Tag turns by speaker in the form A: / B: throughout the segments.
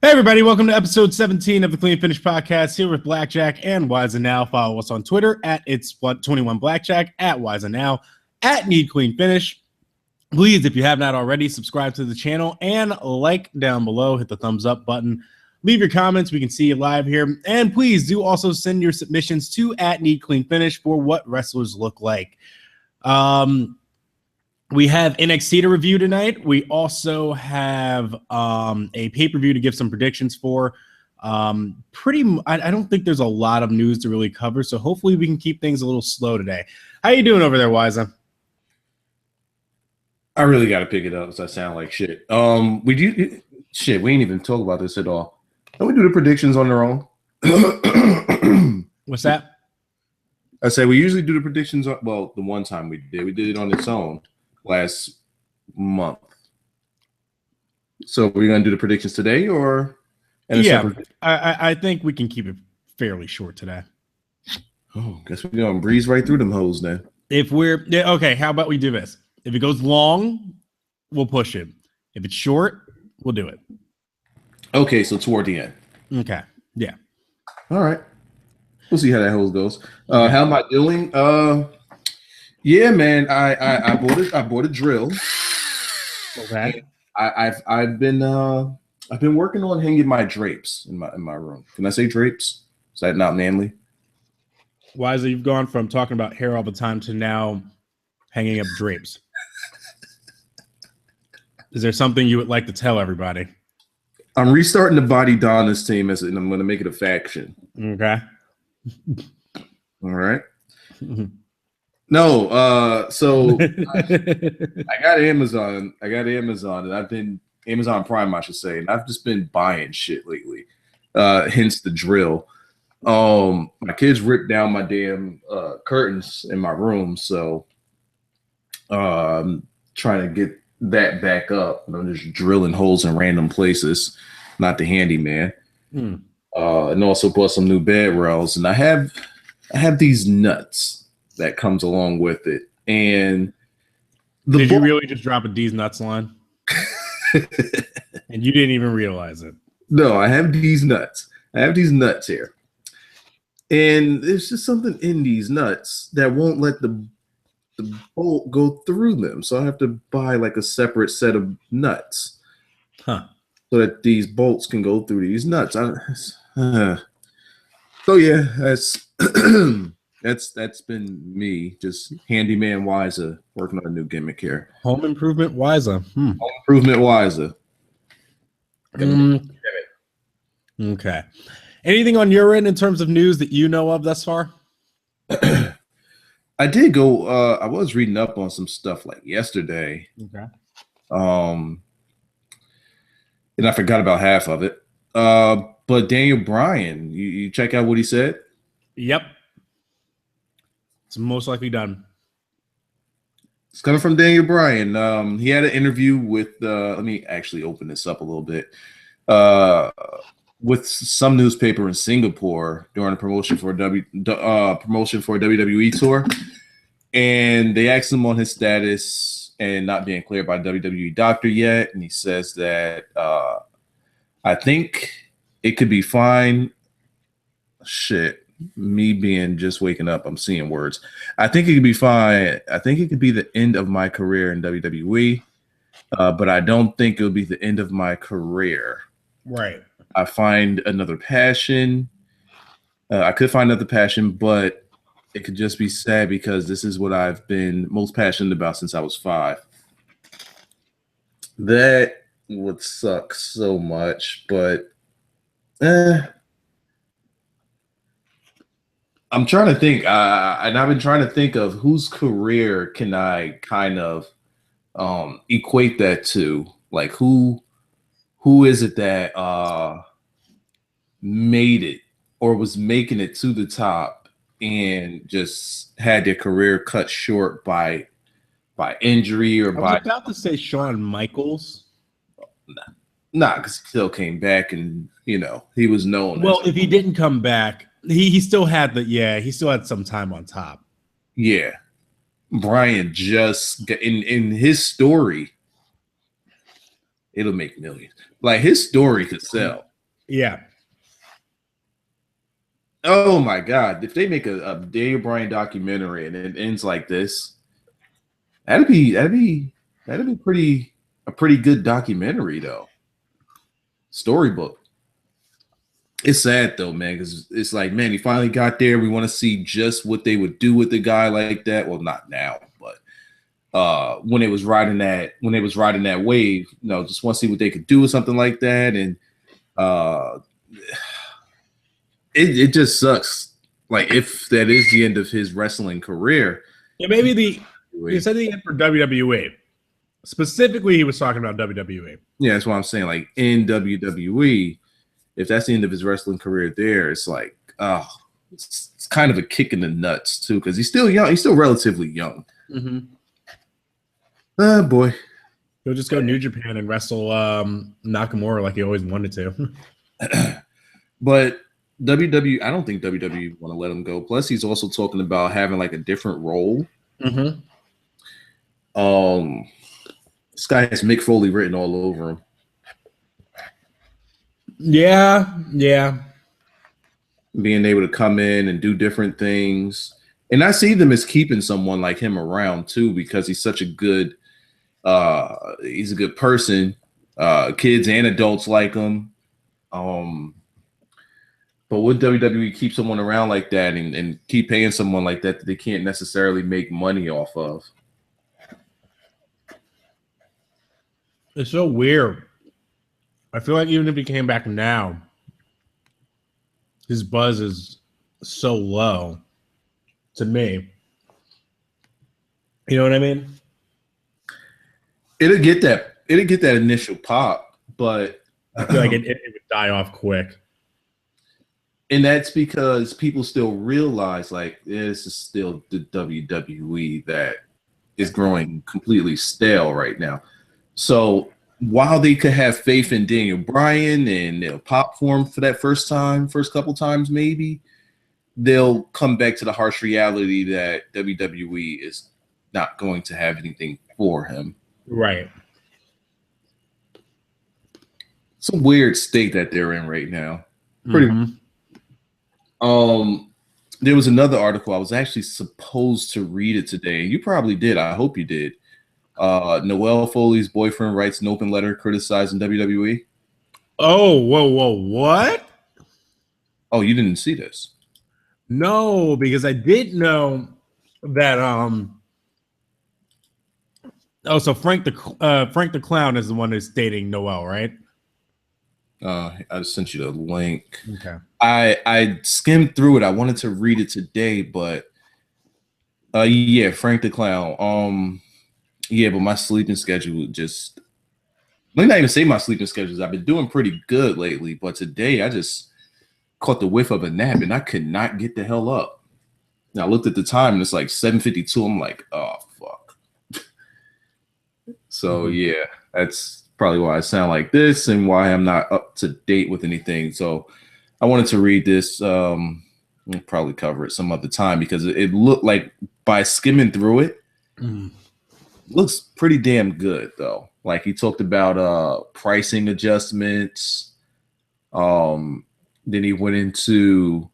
A: Hey everybody, welcome to episode 17 of the Clean Finish Podcast, here with Blackjack and Wise and Now. Follow us on Twitter at It's21Blackjack, at Wise and Now, at Need Clean Finish. Please, if you have not already, subscribe to the channel and like down below. Hit the thumbs up button. Leave your comments. We can see you live here. And please do also send your submissions to at Need Clean Finish for what wrestlers look like. We have NXT to review tonight. We also have a pay-per-view to give some predictions for. I don't think there's a lot of news to really cover, so hopefully we can keep things a little slow today. How you doing over there, Wiza?
B: I really got to pick it up because I sound like shit. We ain't even talk about this at all. Don't we do the predictions on their own?
A: What's that?
B: I say we usually do the predictions. The one time we did it on its own last month. So we're going to do the predictions today, or?
A: I think we can keep it fairly short today.
B: Oh, guess we're going to breeze right through them hoes then.
A: Okay, how about we do this? If it goes long, we'll push it. If it's short, we'll do it.
B: Okay, so toward the end.
A: Okay, yeah.
B: All right. We'll see how that hose goes. How am I doing? Yeah, man. I bought a drill.
A: Okay.
B: I've been working on hanging my drapes in my room. Can I say drapes? Is that not manly?
A: Wiza, you've gone from talking about hair all the time to now hanging up drapes. Is there something you would like to tell everybody?
B: I'm restarting the Body Donnas team and I'm going to make it a faction.
A: Okay.
B: All right. No, so I got Amazon. And I've been Amazon Prime, I should say, and I've just been buying shit lately. Hence the drill. My kids ripped down my damn curtains in my room, so I'm trying to get that back up. And I'm just drilling holes in random places, not the handyman. And also bought some new bed rails, and I have these nuts that comes along with it. And
A: did you really just drop a D's nuts line? And you didn't even realize it?
B: No, I have these nuts. I have these nuts here. And there's just something in these nuts that won't let the bolt go through them. So I have to buy like a separate set of nuts.
A: So
B: that these bolts can go through these nuts. So yeah, that's been me, just handyman Wiza, working on a new gimmick here.
A: Home improvement Wiza.
B: Home improvement Wiza.
A: Okay. Anything on your end in terms of news that you know of thus far?
B: I did go. I was reading up on some stuff like yesterday.
A: Okay.
B: And I forgot about half of it. But Daniel Bryan, you check out what he said?
A: Yep. It's most likely done.
B: It's coming from Daniel Bryan. He had an interview with, let me actually open this up a little bit, with some newspaper in Singapore during a promotion for a WWE tour. And they asked him on his status and not being cleared by WWE doctor yet. And he says that I think it could be fine. Shit, me being just waking up, I'm seeing words. I think it could be fine. I think it could be the end of my career in WWE, but I don't think it'll be the end of my career.
A: Right.
B: I find another passion. I could find another passion, but it could just be sad because this is what I've been most passionate about since I was 5. That would suck so much, but I'm trying to think, and I've been trying to think of whose career can I kind of equate that to. Like who is it that made it or was making it to the top and just had their career cut short by injury or
A: I was about to say Shawn Michaels.
B: Nah, because he still came back and he was known.
A: Well, if he didn't come back, he still had he still had some time on top.
B: Yeah. Bryan just in his story, it'll make millions. Like his story could sell.
A: Yeah.
B: Oh my god! If they make a Daniel Bryan documentary and it ends like this, that'd be a pretty good documentary though. Storybook. It's sad though, man, because it's like, man, he finally got there. We want to see just what they would do with a guy like that. Well, not now, but when it was riding that wave, just want to see what they could do with something like that. And it just sucks. Like, if that is the end of his wrestling career.
A: Yeah, maybe he said the end for WWE. Specifically, he was talking about WWE.
B: Yeah, that's what I'm saying. Like, in WWE, if that's the end of his wrestling career there, it's like, it's kind of a kick in the nuts too, because he's still young. He's still relatively young.
A: Mm-hmm.
B: Oh boy.
A: He'll just go New Japan and wrestle Nakamura like he always wanted to.
B: But WWE, I don't think WWE want to let him go. Plus, he's also talking about having like a different role.
A: Mm-hmm.
B: This guy has Mick Foley written all over him.
A: Yeah.
B: Being able to come in and do different things. And I see them as keeping someone like him around too, because he's such a good he's a good person. Kids and adults like him. But would WWE keep someone around like that and keep paying someone like that they can't necessarily make money off of?
A: It's so weird. I feel like even if he came back now, his buzz is so low to me. You know what I mean?
B: It'll get that initial pop, but
A: I feel like it would die off quick.
B: And that's because people still realize, like, this is still the WWE that is growing completely stale right now. So while they could have faith in Daniel Bryan and they'll pop for him for that first couple times, maybe they'll come back to the harsh reality that WWE is not going to have anything for him.
A: Right.
B: It's a weird state that they're in right now. Pretty. There was another article. I was actually supposed to read it today. You probably did. I hope you did. Noelle Foley's boyfriend writes an open letter criticizing WWE.
A: Oh, whoa, what?
B: Oh, you didn't see this?
A: No, because I did know that. So Frank the Clown is the one who's dating Noelle, right?
B: I sent you the link.
A: Okay.
B: I skimmed through it. I wanted to read it today, but yeah, Frank the Clown. Yeah, but my sleeping schedule just, let me not even say my sleeping schedules. I've been doing pretty good lately, but today I just caught the whiff of a nap and I could not get the hell up. Now I looked at the time and it's like 7:52. I'm like, oh fuck. So yeah, that's probably why I sound like this and why I'm not up to date with anything. So I wanted to read this. We'll probably cover it some other time because it looked like, by skimming through it, looks pretty damn good though. Like, he talked about pricing adjustments. Then he went into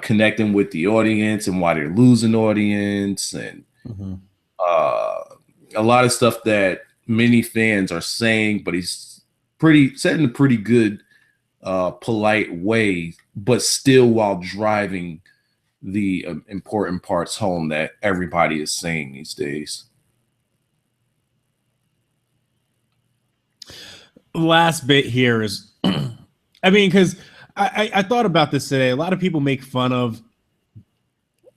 B: connecting with the audience and why they're losing audience, and a lot of stuff that many fans are saying, but he's said in a pretty good polite way, but still while driving the important parts home that everybody is saying these days.
A: Last bit here is, I mean, because I thought about this today. A lot of people make fun of,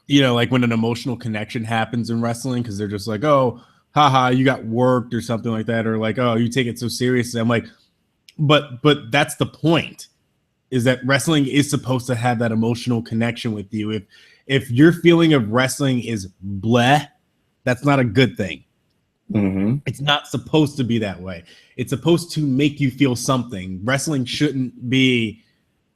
A: like when an emotional connection happens in wrestling, because they're just like, oh, haha, you got worked or something like that, or like, oh, you take it so seriously. I'm like, but that's the point, is that wrestling is supposed to have that emotional connection with you. If your feeling of wrestling is bleh, that's not a good thing. It's not supposed to be that way. It's supposed to make you feel something. Wrestling shouldn't be,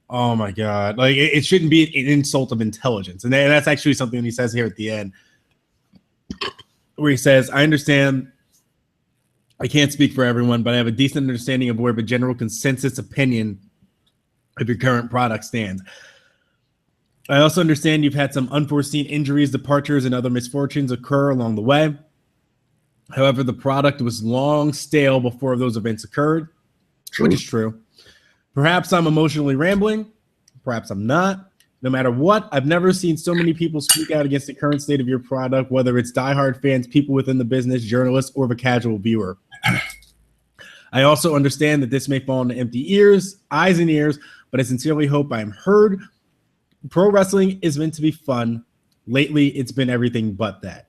A: oh my God, like it shouldn't be an insult of intelligence. And that's actually something he says here at the end, where he says, I understand I can't speak for everyone, but I have a decent understanding of where the general consensus opinion if your current product stands. I also understand you've had some unforeseen injuries, departures, and other misfortunes occur along the way. However, the product was long stale before those events occurred, which is true. Perhaps I'm emotionally rambling. Perhaps I'm not. No matter what, I've never seen so many people speak out against the current state of your product, whether it's diehard fans, people within the business, journalists, or the casual viewer. I also understand that this may fall into empty eyes and ears, but I sincerely hope I am heard. Pro wrestling is meant to be fun. Lately, it's been everything but that.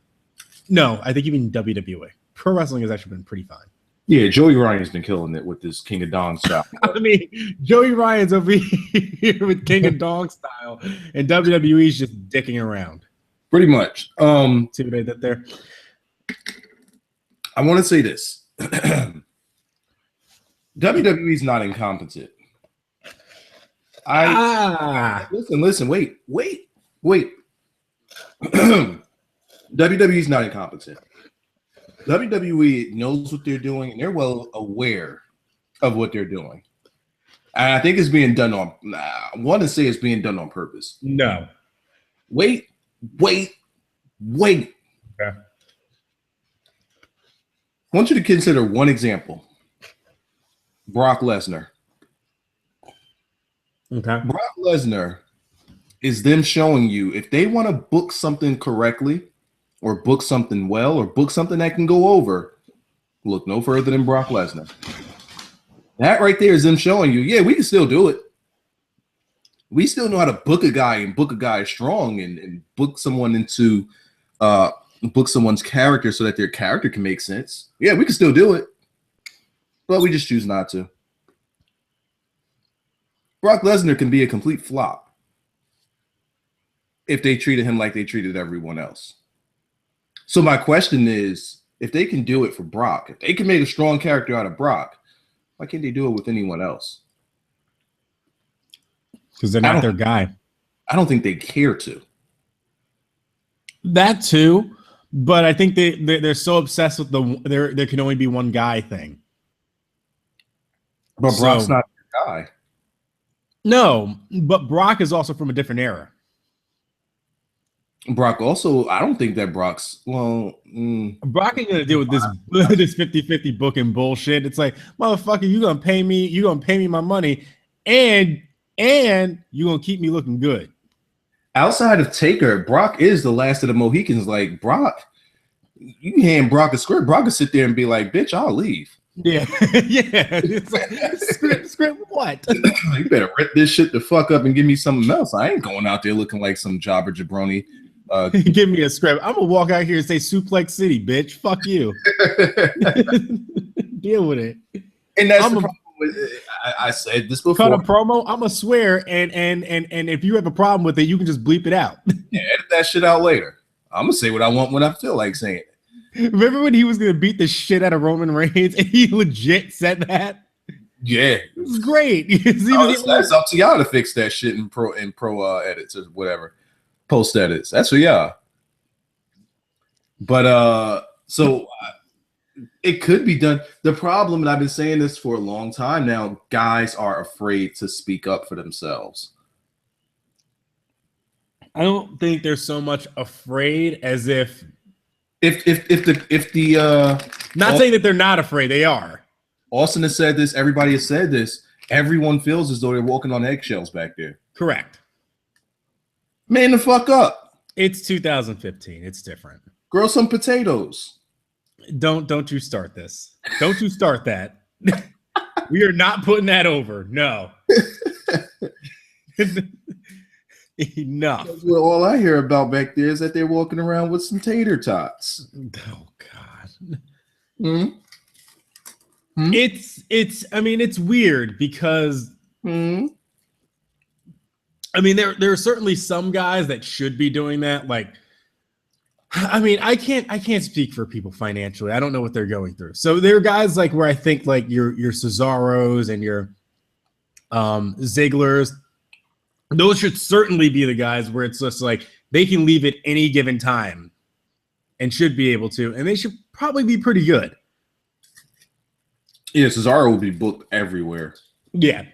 A: No, I think you mean WWE. Pro wrestling has actually been pretty fun.
B: Yeah, Joey Ryan's been killing it with this King of Dong style.
A: I mean, Joey Ryan's over here with King of Dong style, and WWE's just dicking around.
B: Pretty much.
A: See what I did there?
B: I want to say this. WWE's not incompetent. Listen, wait. WWE's not incompetent. WWE knows what they're doing, and they're well aware of what they're doing. And I think it's being done on, I want to say it's being done on purpose.
A: No.
B: Wait.
A: Okay.
B: I want you to consider one example. Brock Lesnar.
A: Okay.
B: Brock Lesnar is them showing you if they want to book something correctly or book something well or book something that can go over, look no further than Brock Lesnar. That right there is them showing you, yeah, we can still do it. We still know how to book a guy and book a guy strong and book someone into book someone's character so that their character can make sense. Yeah, we can still do it. But we just choose not to. Brock Lesnar can be a complete flop if they treated him like they treated everyone else. So my question is, if they can do it for Brock, if they can make a strong character out of Brock, why can't they do it with anyone else?
A: Because they're not their guy.
B: I don't think they care to.
A: That too, but I think they're so obsessed with there can only be one guy thing.
B: But Brock's not their guy.
A: No, but Brock is also from a different era.
B: Brock also, I don't think that Brock's,
A: Brock ain't gonna deal with this 50-50 booking bullshit. It's like, motherfucker, you gonna pay me my money, and you gonna keep me looking good.
B: Outside of Taker, Brock is the last of the Mohicans. Like, Brock, you hand Brock a script, Brock will sit there and be like, bitch, I'll leave.
A: Yeah. Yeah. It's like, script what?
B: You better rip this shit the fuck up and give me something else. I ain't going out there looking like some jobber jabroni.
A: Give me a script. I'm gonna walk out here and say Suplex City, bitch. Fuck you. Deal with it.
B: And that's the problem with it. I said this before.
A: Cut a promo. I'm gonna swear, and if you have a problem with it, you can just bleep it out.
B: Yeah, edit that shit out later. I'm gonna say what I want when I feel like saying it.
A: Remember when he was gonna beat the shit out of Roman Reigns, and he legit said that?
B: Yeah,
A: it was great.
B: That's up to y'all to fix that shit in pro edits or whatever, post edits. That's for y'all. But so it could be done. The problem, and I've been saying this for a long time now, guys are afraid to speak up for themselves.
A: I don't think they're so much afraid as if not saying that they're not afraid, they are.
B: Austin has said this, everybody has said this. Everyone feels as though they're walking on eggshells back there.
A: Correct.
B: Man the fuck up.
A: It's 2015. It's different.
B: Grow some potatoes.
A: Don't you start this. Don't you start that. We are not putting that over. No. Enough.
B: Well, all I hear about back there is that they're walking around with some tater tots.
A: Oh God. It's weird because I mean there are certainly some guys that should be doing that. Like, I mean, I can't speak for people financially. I don't know what they're going through. So there are guys like where I think like your Cesaros and your Zigglers. Those should certainly be the guys where it's just like they can leave at any given time and should be able to, and they should probably be pretty good.
B: Yeah, Cesaro will be booked everywhere.
A: Yeah.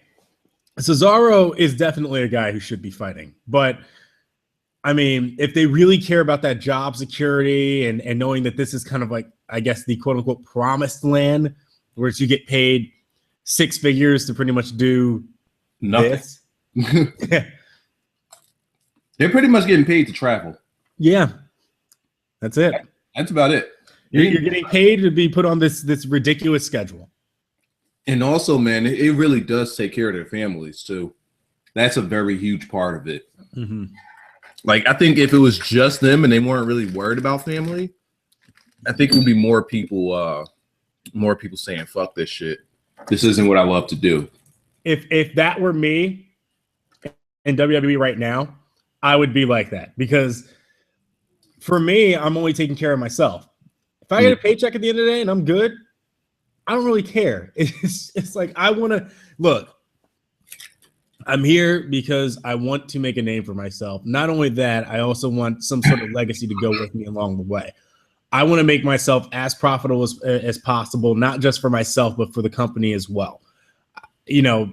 A: Cesaro is definitely a guy who should be fighting, but I mean, if they really care about that job security and knowing that this is kind of like, I guess, the quote unquote promised land, where you get paid six figures to pretty much do
B: Nothing.
A: this.
B: They're pretty much getting paid to travel.
A: Yeah, that's it.
B: That's about it.
A: You're getting paid to be put on this ridiculous schedule.
B: And also, man, it really does take care of their families too. That's a very huge part of it.
A: Mm-hmm.
B: Like, I think if it was just them and they weren't really worried about family, I think it would be more people saying, "Fuck this shit. This isn't what I love to do."
A: If that were me in WWE right now, I would be like that, because for me, I'm only taking care of myself. If I get a paycheck at the end of the day and I'm good, I don't really care. It's like, I want to look. I'm here because I want to make a name for myself. Not only that, I also want some sort of legacy to go with me along the way. I want to make myself as profitable as possible, not just for myself, but for the company as well. You know,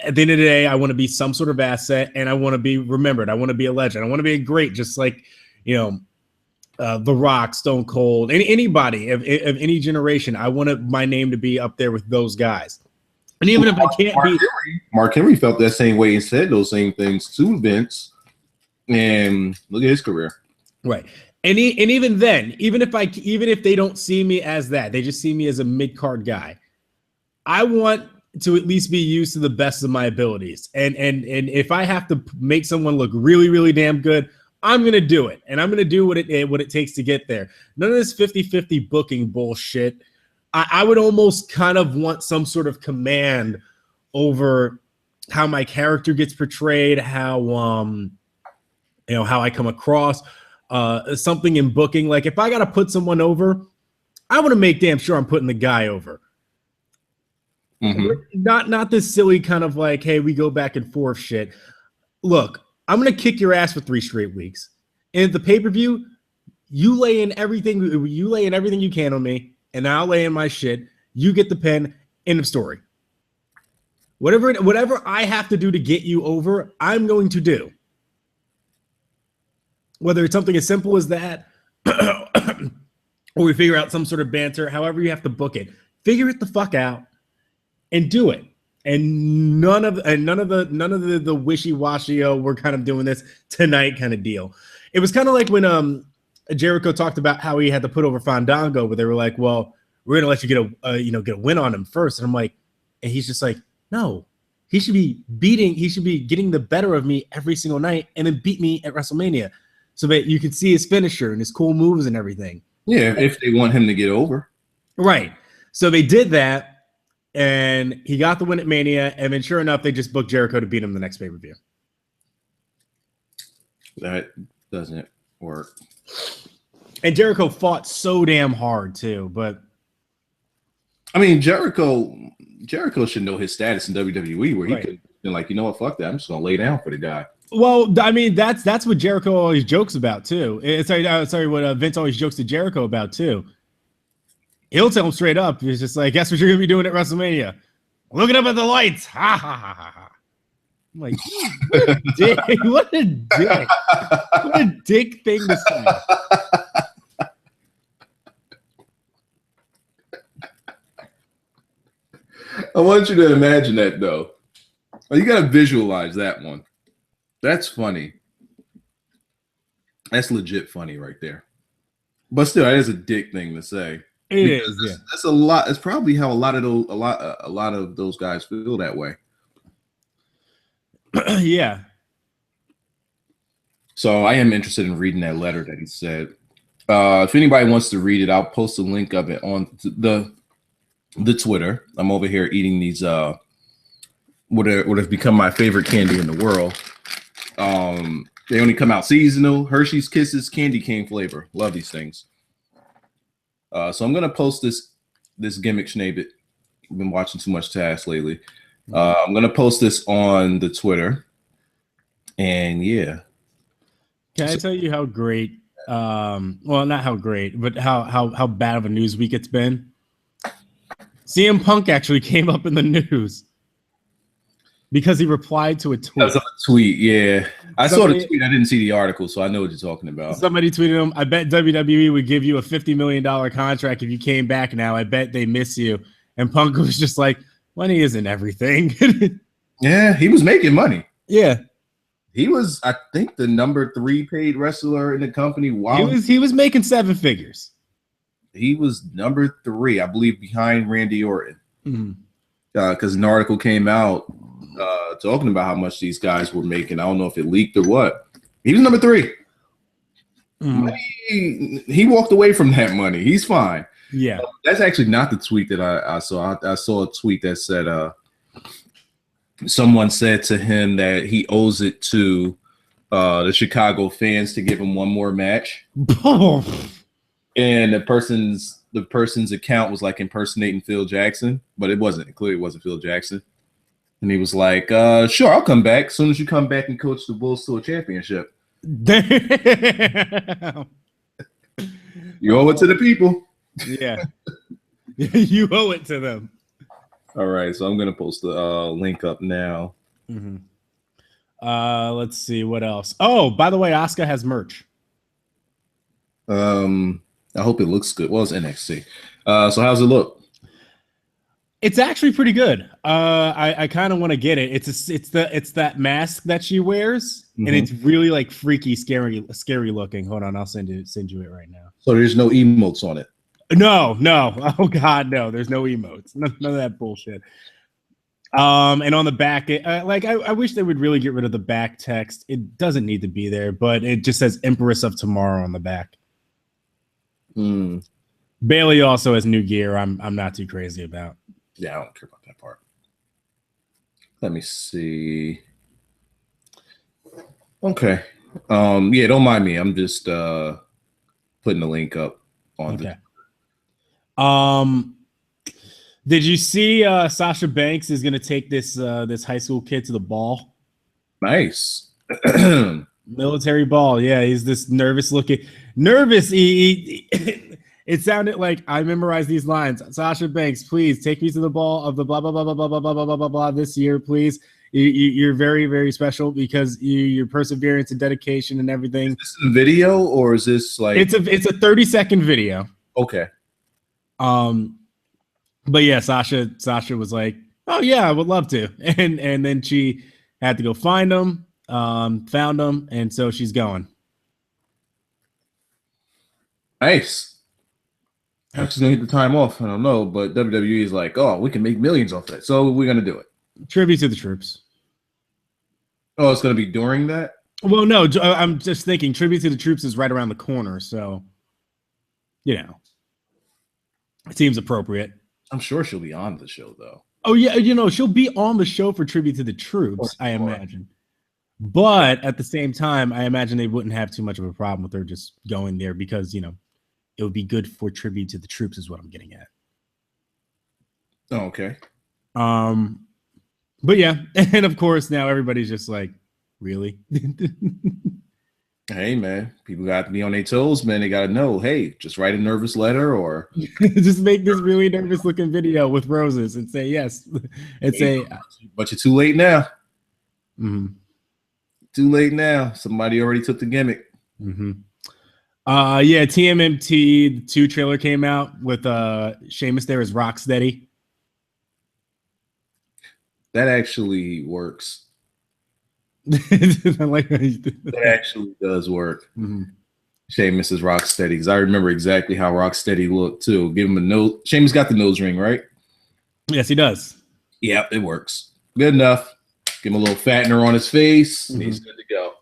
A: at the end of the day, I want to be some sort of asset, and I want to be remembered. I want to be a legend. I want to be a great, just like, you know, The Rock, Stone Cold, anybody of any generation. I want my name to be up there with those guys. And even if I can't
B: Mark Henry felt that same way and said those same things to Vince. And look at his career.
A: Right. And even then, even if they don't see me as that, they just see me as a mid-card guy. I want to at least be used to the best of my abilities. And if I have to make someone look really, really damn good, I'm going to do it. And I'm going to do what it takes to get there. None of this 50-50 booking bullshit. I would almost kind of want some sort of command over how my character gets portrayed, how how I come across, something in booking. Like, if I got to put someone over, I want to make damn sure I'm putting the guy over. Mm-hmm. Not this silly kind of like, hey, we go back and forth shit. Look, I'm going to kick your ass for 3 straight weeks. And at the pay-per-view, you lay in everything you can on me, and I'll lay in my shit. You get the pin. End of story. Whatever I have to do to get you over, I'm going to do. Whether it's something as simple as that, or we figure out some sort of banter, however you have to book it, figure it the fuck out and do it. And none of the wishy-washy, we're kind of doing this tonight kind of deal. It was kind of like when Jericho talked about how he had to put over Fandango, but they were like, well, we're gonna let you get a win on him first. And I'm like, and he's just like, no, he should be getting the better of me every single night and then beat me at WrestleMania, so that you can see his finisher and his cool moves and everything.
B: Yeah, if they want him to get over.
A: Right. So they did that. And he got the win at Mania, and then sure enough, they just booked Jericho to beat him the next pay-per-view.
B: That doesn't work.
A: And Jericho fought so damn hard too, but
B: I mean, Jericho should know his status in WWE, where he could be like, you know what, fuck that, I'm just gonna lay down for the guy.
A: Well, I mean, that's what Jericho always jokes about too. What Vince always jokes to Jericho about too. He'll tell him straight up. He's just like, guess what you're going to be doing at WrestleMania? Looking up at the lights. Ha, ha, ha, ha, ha. I'm like, what a dick. What a dick. What a dick thing to say.
B: I want you to imagine that, though. You got to visualize that one. That's funny. That's legit funny right there. But still, that is a dick thing to say.
A: It is. Yeah.
B: That's a lot. It's probably how a lot of those guys feel that way.
A: Yeah.
B: So I am interested in reading that letter that he said. If anybody wants to read it, I'll post a link of it on the Twitter. I'm over here eating these what have become my favorite candy in the world. They only come out seasonal. Hershey's Kisses candy cane flavor. Love these things. So I'm gonna post this gimmick schnabbit. I've been watching too much Taz lately. I'm gonna post this on the Twitter, and yeah.
A: Can I tell you how great? Well, not how great, but how bad of a news week it's been. CM Punk actually came up in the news. because he replied to a
B: That
A: tweet.
B: was a tweet. Yeah, I saw
A: Somebody-
B: the tweet. I didn't see the article, so I know what you're talking about.
A: Somebody tweeted him, I bet WWE would give you a $50 million contract if you came back now. I bet they miss you. And Punk was just like, money isn't everything.
B: Yeah, he was making money.
A: Yeah.
B: He was, I think, the number 3 paid wrestler in the company. Wow.
A: He was making 7 figures.
B: He was number 3, I believe, behind Randy Orton.
A: Mm-hmm.
B: Because an article came out talking about how much these guys were making. I don't know if it leaked or what. He was number 3.
A: Mm-hmm.
B: He walked away from that money. He's fine.
A: Yeah.
B: That's actually not the tweet that I saw. I saw a tweet that said someone said to him that he owes it to the Chicago fans to give him one more match. And the person's account was like impersonating Phil Jackson, but it wasn't. Clearly, it wasn't Phil Jackson. And he was like, "Sure, I'll come back as soon as you come back and coach the Bulls to a championship."
A: Damn.
B: You owe it to the people.
A: Yeah. You owe it to them.
B: All right, so I'm gonna post the link up now.
A: Mm-hmm. Let's see what else. Oh, by the way, Asuka has merch.
B: I hope it looks good. Well, it's NXT. So how's it look?
A: It's actually pretty good. I kind of want to get it. It's that mask that she wears, and it's really like freaky, scary looking. Hold on, I'll send you it right now.
B: So there's no emotes on it.
A: No. Oh God, no. There's no emotes. None of that bullshit. And on the back, I wish they would really get rid of the back text. It doesn't need to be there, but it just says Empress of Tomorrow on the back. Bailey also has new gear. I'm not too crazy about.
B: Yeah, I don't care about that part. Let me see. Okay. Yeah, don't mind me. I'm just putting the link up on
A: Okay. Did you see Sasha Banks is gonna take this high school kid to the ball?
B: Nice.
A: Military ball. Yeah, he's this nervous. He it sounded like I memorized these lines. Sasha Banks, please take me to the ball of the blah blah blah blah blah blah blah blah blah blah this year, please. You're very, very special because your perseverance and dedication and everything.
B: Is this a video or is this like
A: it's a 30-second video.
B: Okay.
A: But yeah, Sasha was like, "Oh yeah, I would love to," and then she had to go find him, found him, and so she's going.
B: Nice. I'm just gonna get the time off. I don't know, but WWE is like, "Oh, we can make millions off that," so we're gonna do it.
A: Tribute to the troops.
B: Oh, it's gonna be during that.
A: Well, no, I'm just thinking tribute to the troops is right around the corner, so it seems appropriate.
B: I'm sure she'll be on the show though.
A: Oh yeah, she'll be on the show for tribute to the troops, I imagine. But at the same time, I imagine they wouldn't have too much of a problem with her just going there because it would be good for tribute to the troops, is what I'm getting at.
B: Oh, okay.
A: But yeah, and of course now everybody's just like, really?
B: Hey man, people got to be on their toes, man. They got to know, hey, just write a nervous letter or
A: just make this really nervous looking video with roses and say yes. And say,
B: but you're too late now.
A: Mm-hmm.
B: Too late now. Somebody already took the gimmick.
A: Mm-hmm. Yeah, TMNT 2 trailer came out with Sheamus there as Rocksteady.
B: That actually works.
A: I like how you did that.
B: That actually does work.
A: Mm-hmm.
B: Sheamus is Rocksteady because I remember exactly how Rocksteady looked too. Give him a nose. Sheamus got the nose ring, right?
A: Yes, he does.
B: Yep, it works. Good enough. Give him a little fattener on his face. And he's good to go.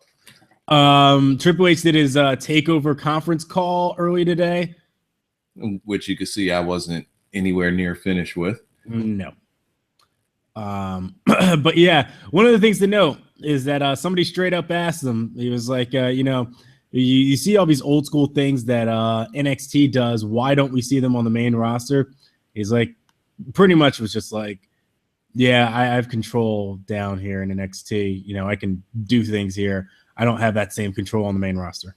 A: Triple H did his takeover conference call early today,
B: which you could see I wasn't anywhere near finished with.
A: No. But yeah, one of the things to note is that somebody straight up asked him, he was like, you see all these old school things that NXT does. Why don't we see them on the main roster? He's like, pretty much was just like, yeah, I have control down here in NXT. I can do things here. I don't have that same control on the main roster.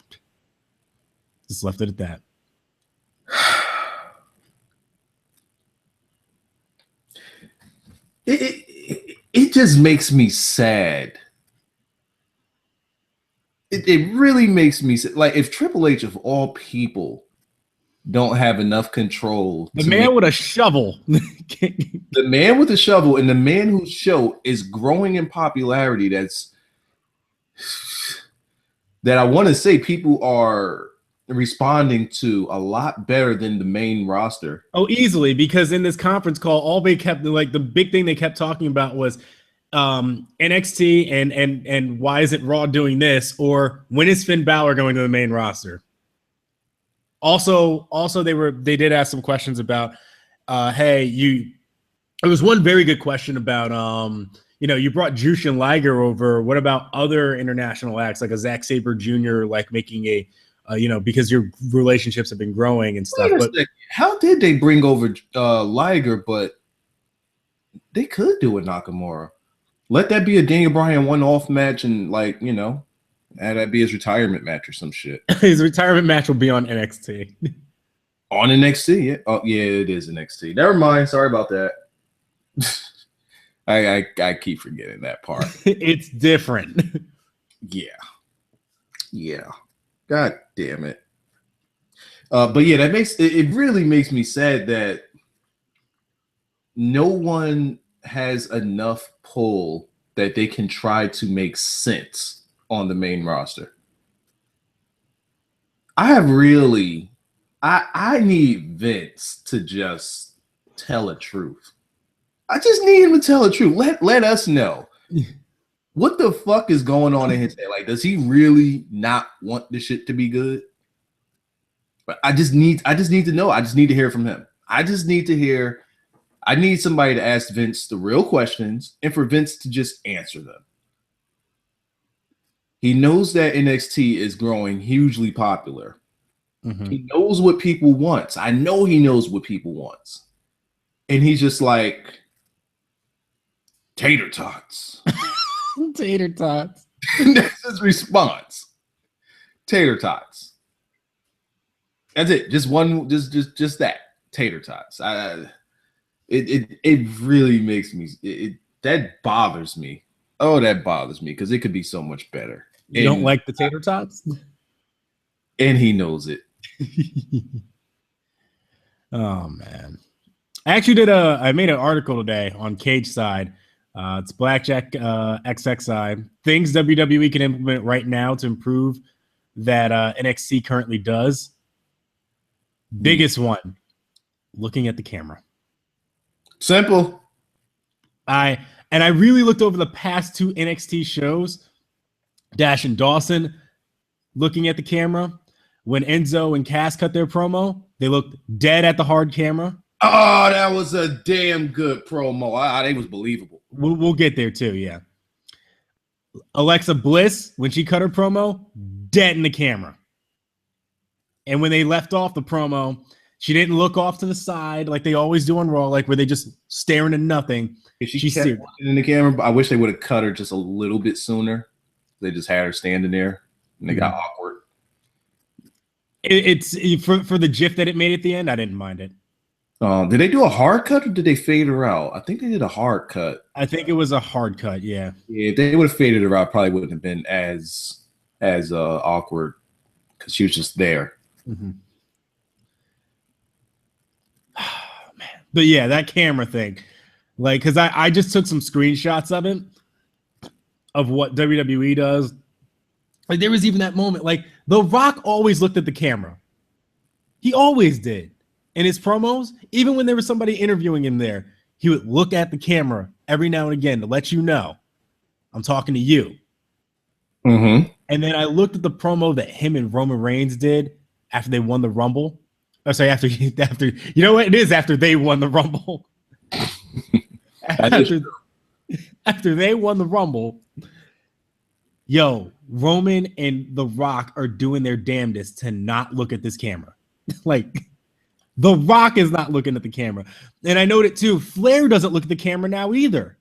A: Just left it at that.
B: just makes me sad. It really makes me sad. Like, if Triple H of all people don't have enough control,
A: the man with a shovel,
B: the man with a shovel, and the man whose show is growing in popularity, that I want to say people are responding to a lot better than the main roster.
A: Oh, easily, because in this conference call, all they kept, like, the big thing they kept talking about was NXT and why isn't Raw doing this, or when is Finn Balor going to the main roster? Also they did ask some questions about it was one very good question about you brought Jushin Liger over. What about other international acts like a Zack Sabre Jr. like making a because your relationships have been growing and stuff. But
B: how did they bring over Liger, but they could do it Nakamura? Let that be a Daniel Bryan one-off match, and have that be his retirement match or some shit.
A: His retirement match will be on NXT.
B: On NXT, yeah. Oh, yeah, it is NXT. Never mind. Sorry about that. I keep forgetting that part.
A: It's different.
B: Yeah. God damn it. But yeah, it really makes me sad that no one has enough pull that they can try to make sense on the main roster. I need Vince to just tell a truth. I just need him to tell the truth. Let us know what the fuck is going on in his head. Like, does he really not want the shit to be good? But I just need to know. I just need to hear from him. I need somebody to ask Vince the real questions and for Vince to just answer them. He knows that NXT is growing hugely popular. Mm-hmm. He knows what people want. I know he knows what people want. And he's just like, tater tots.
A: Tater tots.
B: That's his response. Tater tots. That's it. Just one, just that. Tater tots. It really makes me, that bothers me. Oh, that bothers me because it could be so much better.
A: You don't like the tater tots?
B: And he knows it.
A: Oh, man. I actually I made an article today on Cage Side. It's Blackjack XXI. Things WWE can implement right now to improve that NXT currently does. Biggest one, looking at the camera.
B: Simple.
A: I really looked over the past two NXT shows, Dash and Dawson, looking at the camera. When Enzo and Cass cut their promo, they looked dead at the hard camera.
B: Oh, that was a damn good promo. It was believable.
A: We'll get there too, yeah. Alexa Bliss, when she cut her promo, dead in the camera. And when they left off the promo, she didn't look off to the side like they always do on Raw, like where they just staring at nothing.
B: If she kept in the camera, but I wish they would have cut her just a little bit sooner. They just had her standing there, and they got awkward.
A: It's for the GIF that it made at the end. I didn't mind it.
B: Did they do a hard cut or did they fade her out? I think they did a hard cut.
A: I think it was a hard cut. Yeah.
B: Yeah, if they would have faded her out, probably wouldn't have been as awkward because she was just there.
A: Mm-hmm. Oh, man. But yeah, that camera thing, like, because I just took some screenshots of it, of what WWE does. Like, there was even that moment, like, The Rock always looked at the camera. He always did. In his promos, even when there was somebody interviewing him there, he would look at the camera every now and again to let you know, I'm talking to you.
B: Mm-hmm.
A: And then I looked at the promo that him and Roman Reigns did after they won the Rumble. Oh, sorry, after you know what? It is after they won the Rumble. after they won the Rumble, yo, Roman and The Rock are doing their damnedest to not look at this camera. Like, The Rock is not looking at the camera. And I noted too, Flair doesn't look at the camera now either.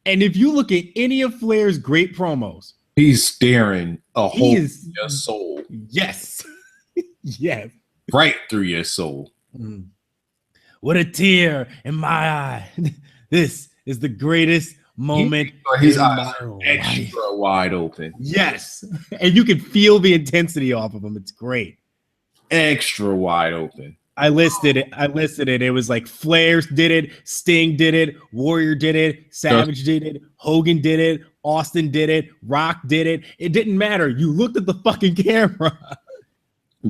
A: And if you look at any of Flair's great promos,
B: he's staring a hole in your soul.
A: Yes. Yes.
B: Right through your soul.
A: What a tear in my eye. This is the greatest moment
B: His
A: in
B: eyes
A: my
B: are
A: life.
B: extra wide open.
A: Yes. And you can feel the intensity off of him. It's great.
B: Extra wide open.
A: I listed it. It was like Flair did it, Sting did it, Warrior did it, Savage did it, Hogan did it, Austin did it, Rock did it. It didn't matter. You looked at the fucking camera.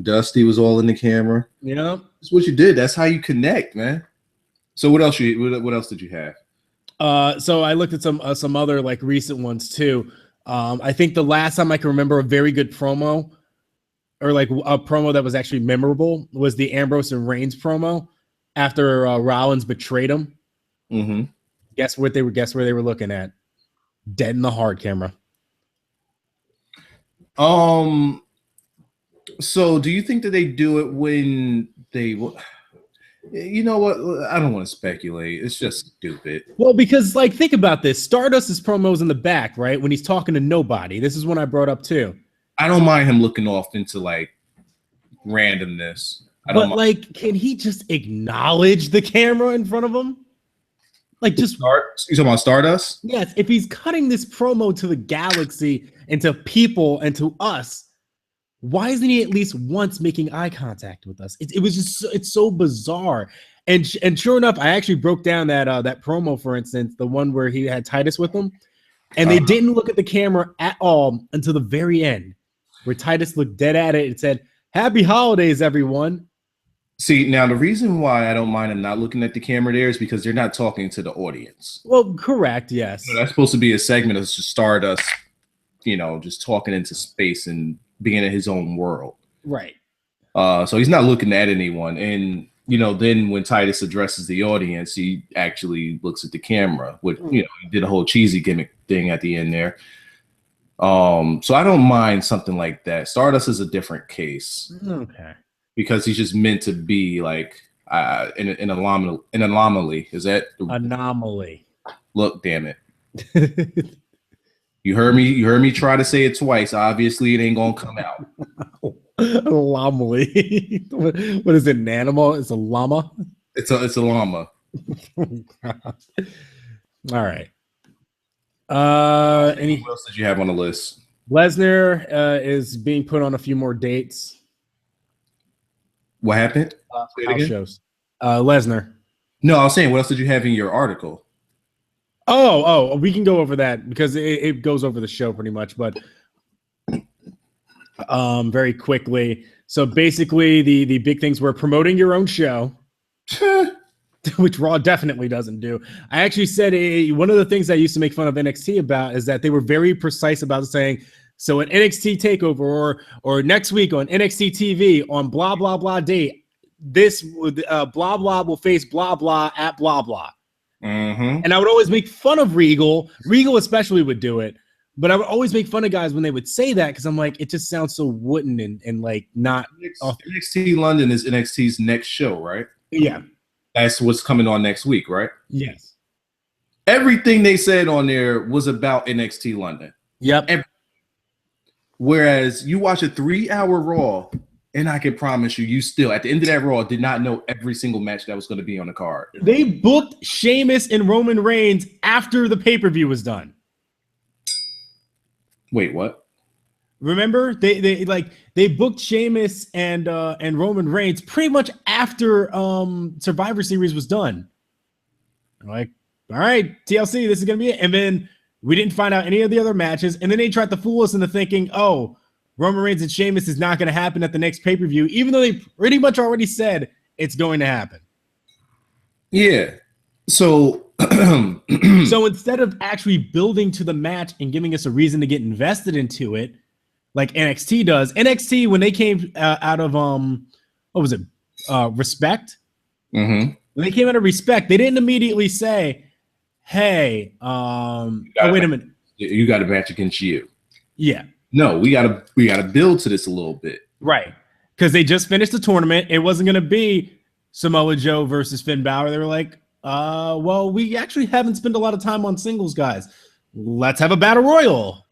B: Dusty was all in the camera.
A: You know?
B: That's what you did. That's how you connect, man. So what else did you have?
A: So I looked at some other like recent ones too. I think the last time I can remember a very good promo, or like a promo that was actually memorable, was the Ambrose and Reigns promo after Rollins betrayed him.
B: Mm-hmm.
A: Guess where they were looking at? Dead in the heart camera.
B: So do you think that they do it when they? You know what? I don't want to speculate. It's just stupid.
A: Well, because like think about this: Stardust's promos in the back, right? When he's talking to nobody. This is one I brought up too.
B: I don't mind him looking off into like randomness.
A: But like, can he just acknowledge the camera in front of him? Like, just
B: you talking about Stardust?
A: Yes. If he's cutting this promo to the galaxy and to people and to us, why isn't he at least once making eye contact with us? It was just it's so bizarre. And sure enough, I actually broke down that promo, for instance, the one where he had Titus with him, and they didn't look at the camera at all until the very end, where Titus looked dead at it and said, "Happy holidays, everyone."
B: See, now the reason why I don't mind them not looking at the camera there is because they're not talking to the audience.
A: Well, correct, yes.
B: So that's supposed to be a segment of just Stardust, just talking into space and being in his own world.
A: Right.
B: So he's not looking at anyone. And, then when Titus addresses the audience, he actually looks at the camera, which, he did a whole cheesy gimmick thing at the end there. So I don't mind something like that. Stardust is a different case.
A: Okay.
B: Because he's just meant to be like an anomaly. Is that
A: anomaly?
B: Look, damn it! You heard me try to say it twice. Obviously, it ain't gonna come out.
A: Anomaly. What is it? An animal? It's a llama.
B: It's a llama.
A: All right.
B: What else did you have on the list?
A: Lesnar is being put on a few more dates.
B: What happened?
A: House shows. Lesnar.
B: No, I was saying, what else did you have in your article?
A: Oh, we can go over that because it goes over the show pretty much, but very quickly. So basically, the big things were promoting your own show, which Raw definitely doesn't do. I actually said one of the things I used to make fun of NXT about is that they were very precise about saying, so an NXT takeover or next week on NXT TV on blah, blah, blah date, this would blah, blah will face blah, blah at blah, blah.
B: Mm-hmm.
A: And I would always make fun of Regal. Regal especially would do it. But I would always make fun of guys when they would say that because I'm like, it just sounds so wooden and like not.
B: NXT London is NXT's next show, right?
A: Yeah.
B: That's what's coming on next week, right?
A: Yes.
B: Everything they said on there was about NXT London.
A: Yep.
B: Whereas you watch a 3-hour Raw, and I can promise you still, at the end of that Raw, did not know every single match that was going to be on the card.
A: They booked Sheamus and Roman Reigns after the pay-per-view was done.
B: Wait, what?
A: Remember? They booked Sheamus and Roman Reigns pretty much after Survivor Series was done. I'm like, all right, TLC, this is going to be it. And then we didn't find out any of the other matches. And then they tried to fool us into thinking, oh, Roman Reigns and Sheamus is not going to happen at the next pay-per-view, even though they pretty much already said it's going to happen.
B: Yeah. So
A: so instead of actually building to the match and giving us a reason to get invested into it, like NXT does, NXT, when they came out of, what was it? Respect.
B: Mm-hmm.
A: When they came out of Respect, they didn't immediately say, hey, wait a minute.
B: You got a match against you.
A: Yeah.
B: No, we gotta build to this a little bit.
A: Right. Because they just finished the tournament. It wasn't gonna be Samoa Joe versus Finn Balor. They were like, well, we actually haven't spent a lot of time on singles, guys. Let's have a battle royal.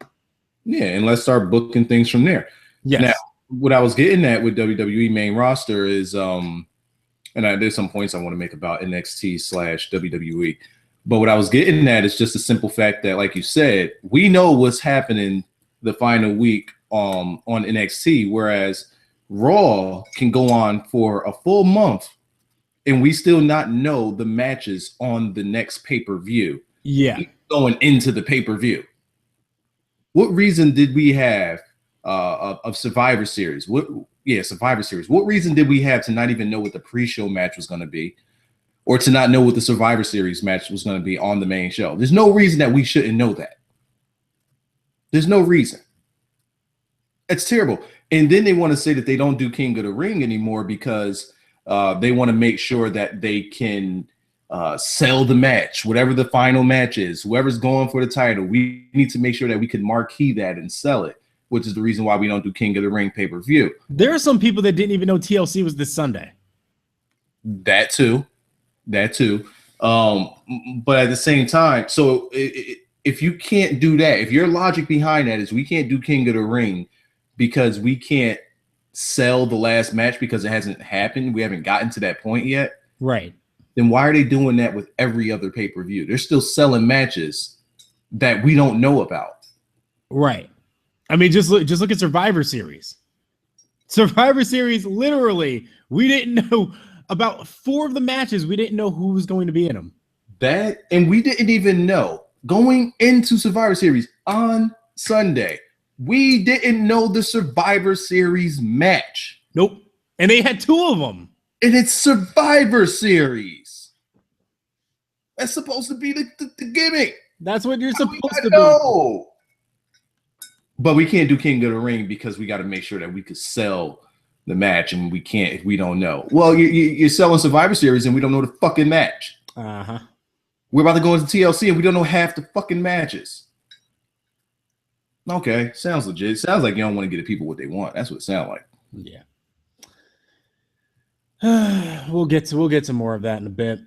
B: Yeah, and let's start booking things from there.
A: Yes.
B: Now, what I was getting at with WWE main roster is there's some points I want to make about NXT / WWE. But what I was getting at is just the simple fact that, like you said, we know what's happening the final week on NXT, whereas Raw can go on for a full month and we still not know the matches on the next pay-per-view.
A: Yeah.
B: Going into the pay-per-view. What reason did we have of Survivor Series? Survivor Series. What reason did we have to not even know what the pre-show match was going to be, or to not know what the Survivor Series match was going to be on the main show? There's no reason that we shouldn't know that. There's no reason. It's terrible. And then they want to say that they don't do King of the Ring anymore because they want to make sure that they can sell the match, whatever the final match is, whoever's going for the title. We need to make sure that we can marquee that and sell it, which is the reason why we don't do King of the Ring pay-per-view.
A: There are some people that didn't even know TLC was this Sunday.
B: That too. But at the same time, so if you can't do that, if your logic behind that is we can't do King of the Ring because we can't sell the last match because it hasn't happened, we haven't gotten to that point yet,
A: right?
B: Then why are they doing that with every other pay-per-view? They're still selling matches that we don't know about.
A: Right. I mean, just look at Survivor Series. Survivor Series, literally, we didn't know about 4 of the matches. We didn't know who was going to be in them.
B: And we didn't even know going into Survivor Series on Sunday. We didn't know the Survivor Series match.
A: Nope. And they had 2 of them.
B: And it's Survivor Series. That's supposed to be the gimmick.
A: That's what you're supposed to
B: do. But we can't do King of the Ring because we got to make sure that we could sell the match, and we can't if we don't know. Well, you're selling Survivor Series and we don't know the fucking match.
A: Uh-huh.
B: We're about to go into TLC and we don't know half the fucking matches. Okay, sounds legit. Sounds like you don't want to get the people what they want. That's what it sounds like.
A: Yeah. We'll get to more of that in a bit.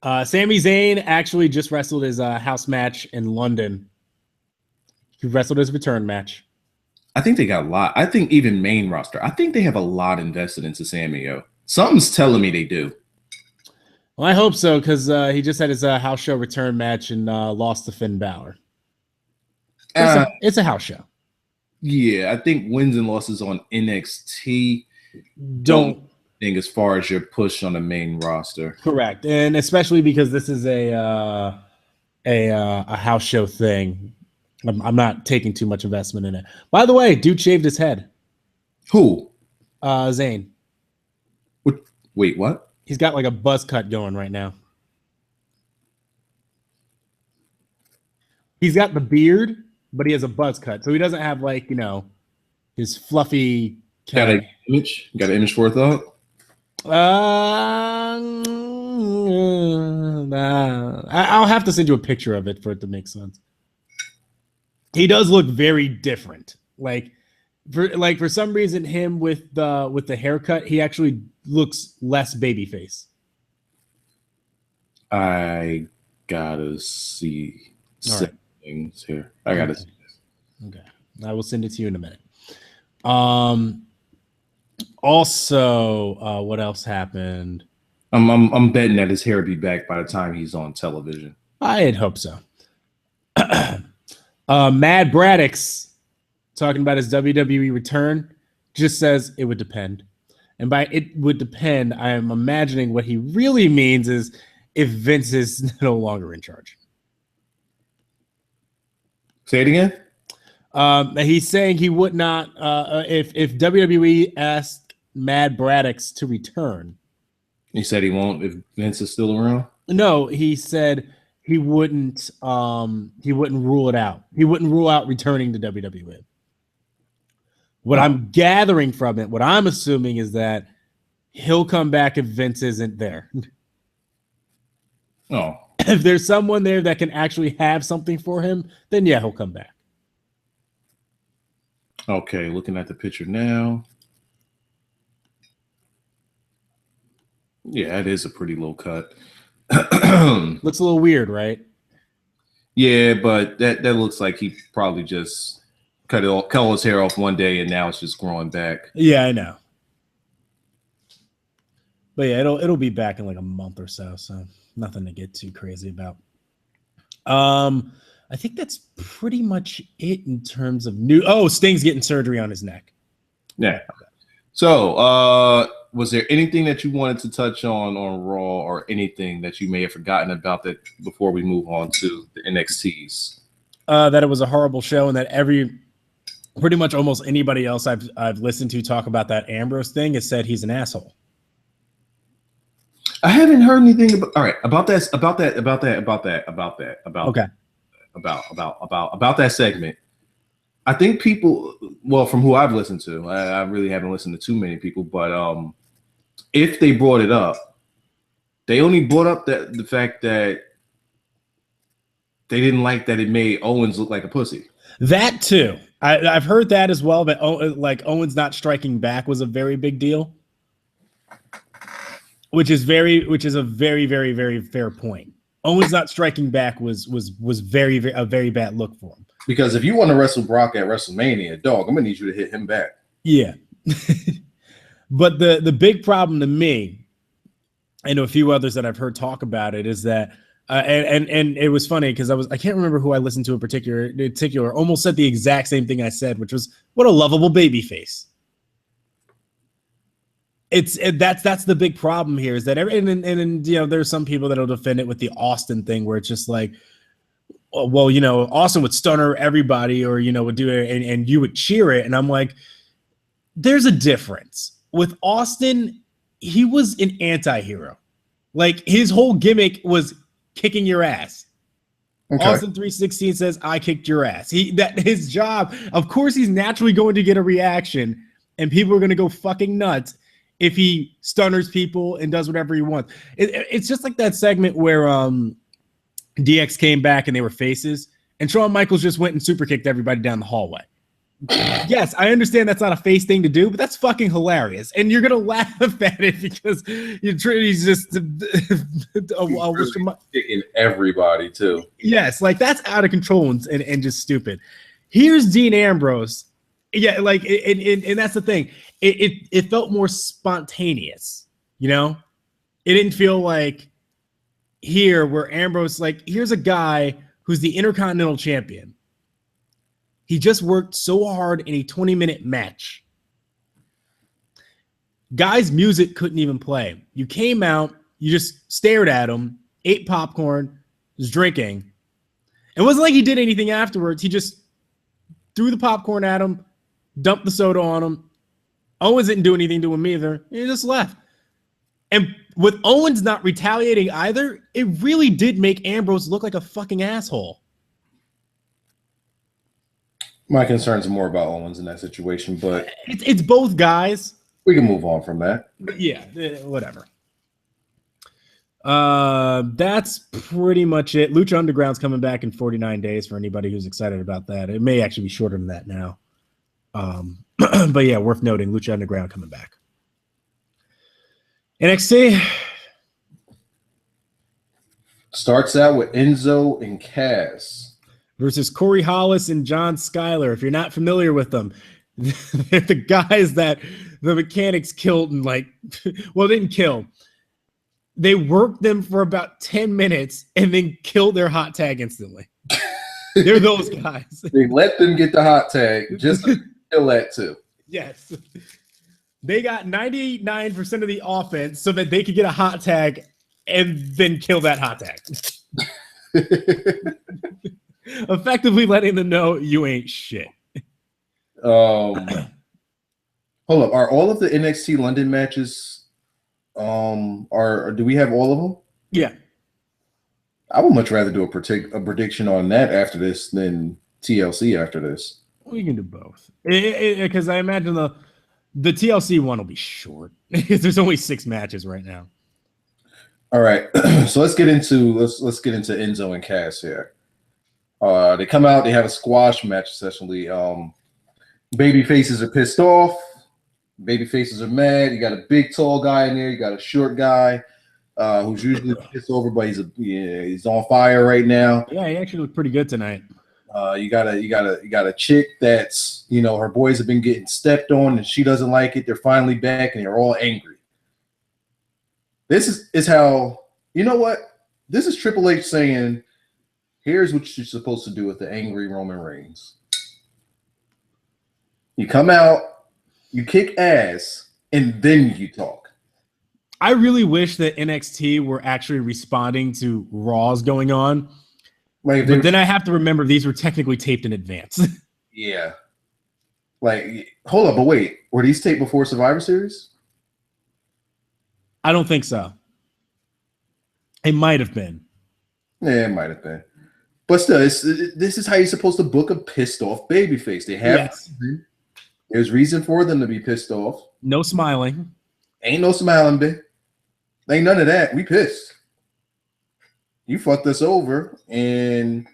A: Sami Zayn actually just wrestled his house match in London. He wrestled his return match.
B: I think they got a lot. I think even main roster, I think they have a lot invested into Sami. Something's telling me they do.
A: Well, I hope so, because he just had his house show return match and lost to Finn Balor. It's a house show.
B: Yeah, I think wins and losses on NXT
A: don't
B: think as far as your push on the main roster.
A: Correct, and especially because this is a house show thing. I'm not taking too much investment in it. By the way, dude shaved his head.
B: Who?
A: Zayn.
B: Wait, what?
A: He's got like a buzz cut going right now. He's got the beard, but he has a buzz cut, so he doesn't have like his fluffy.
B: Got an image? Got an image for it though?
A: I'll have to send you a picture of it for it to make sense. He does look very different. For some reason, him with the haircut, he actually looks less babyface.
B: I gotta see things here. I gotta see this.
A: Okay, I will send it to you in a minute. Also, what else happened?
B: I'm betting that his hair will be back by the time he's on television.
A: I'd hope so. Mad Braddix talking about his WWE return just says it would depend. And by it would depend, I am imagining what he really means is if Vince is no longer in charge.
B: Say it again.
A: He's saying he would not if WWE asked Mad Braddix to return.
B: He said he won't if Vince is still around?
A: No, he said he wouldn't rule it out. He wouldn't rule out returning to WWE. What I'm gathering from it, what I'm assuming is that he'll come back if Vince isn't there.
B: Oh.
A: If there's someone there that can actually have something for him, then yeah, he'll come back.
B: Okay, looking at the picture now. Yeah, it is a pretty low cut.
A: Looks a little weird, right?
B: Yeah, but that looks like he probably just cut his hair off one day and now it's just growing back.
A: Yeah, I know. But yeah, it'll be back in like a month or so. So Nothing to get too crazy about. I think that's pretty much it in terms of new. Oh, Sting's getting surgery on his neck.
B: Yeah. So, was there anything that you wanted to touch on Raw, or anything that you may have forgotten about that before we move on to the NXTs?
A: That it was a horrible show, and that pretty much almost anybody else I've listened to talk about that Ambrose thing has said he's an asshole.
B: I haven't heard anything about that segment. I think people, well, from who I've listened to, I really haven't listened to too many people, but if they brought it up, they only brought up the fact that they didn't like that it made Owens look like a pussy.
A: That too. I've heard that as well, but Owens not striking back was a very big deal. Which is a very, very, very fair point. Owens not striking back was very, very a very bad look for him.
B: Because if you want to wrestle Brock at WrestleMania, dog, I'm gonna need you to hit him back.
A: Yeah. But the big problem to me, and a few others that I've heard talk about it, is that and it was funny because I can't remember who I listened to in particular almost said the exact same thing I said, which was, what a lovable baby face. That's the big problem here, is that and you know, there's some people that'll defend it with the Austin thing, where it's just like, well, you know, Austin would stunner everybody, or, you know, would do it and you would cheer it. And I'm like, there's a difference. With Austin, he was an anti-hero. Like, his whole gimmick was kicking your ass. Okay. Austin 316 says, I kicked your ass. His job, of course, he's naturally going to get a reaction, and people are going to go fucking nuts if he stunners people and does whatever he wants. It's just like that segment where DX came back and they were faces, and Shawn Michaels just went and super kicked everybody down the hallway. Yes, I understand that's not a face thing to do, but that's fucking hilarious. And you're going to laugh at it because he's just
B: kicking everybody too.
A: Yes, like, that's out of control and just stupid. Here's Dean Ambrose. Yeah, like, and that's the thing. It felt more spontaneous, you know? It didn't feel like here where Ambrose, like, here's a guy who's the Intercontinental Champion. He just worked so hard in a 20-minute match. Guy's music couldn't even play. You came out, you just stared at him, ate popcorn, was drinking. It wasn't like he did anything afterwards. He just threw the popcorn at him, dumped the soda on him. Owens didn't do anything to him either. He just left. And with Owens not retaliating either, it really did make Ambrose look like a fucking asshole.
B: My concerns are more about Owens in that situation, but
A: it's both guys.
B: We can move on from that.
A: But yeah, whatever. That's pretty much it. Lucha Underground's coming back in 49 days for anybody who's excited about that. It may actually be shorter than that now. But yeah, worth noting, Lucha Underground coming back. NXT
B: starts out with Enzo and Cass
A: versus Corey Hollis and John Skyler. If you're not familiar with them, they're the guys that the mechanics killed and, like, well, didn't kill. They worked them for about 10 minutes and then killed their hot tag instantly. They're those guys.
B: They let them get the hot tag just to kill that too.
A: Yes. They got 99% of the offense so that they could get a hot tag and then kill that hot tag. Effectively letting them know you ain't shit.
B: Hold up. Are all of the NXT London matches do we have all of them?
A: Yeah.
B: I would much rather do a prediction on that after this than TLC after this.
A: We can do both. Because I imagine the TLC one will be short. There's only 6 matches right now.
B: All right. So let's get into Enzo and Cass here. They come out, they have a squash match essentially. Baby faces are pissed off. Baby faces are mad. You got a big tall guy in there, you got a short guy. Who's usually pissed over, but he's on fire right now.
A: Yeah, he actually looked pretty good tonight.
B: You got a chick that's, you know, her boys have been getting stepped on and she doesn't like it. They're finally back and they're all angry. This is how, you know what? This is Triple H saying, here's what you're supposed to do with the angry Roman Reigns. You come out, you kick ass, and then you talk.
A: I really wish that NXT were actually responding to Raws going on.
B: Like,
A: but then I have to remember these were technically taped in advance.
B: Yeah. Like, hold up, but wait. Were these taped before Survivor Series?
A: I don't think so. It might have been.
B: Yeah, it might have been. But still, this is how you're supposed to book a pissed off babyface. They have reason. There's reason for them to be pissed off.
A: No smiling.
B: Ain't no smiling, bitch. Ain't none of that. We pissed. You fucked us over, and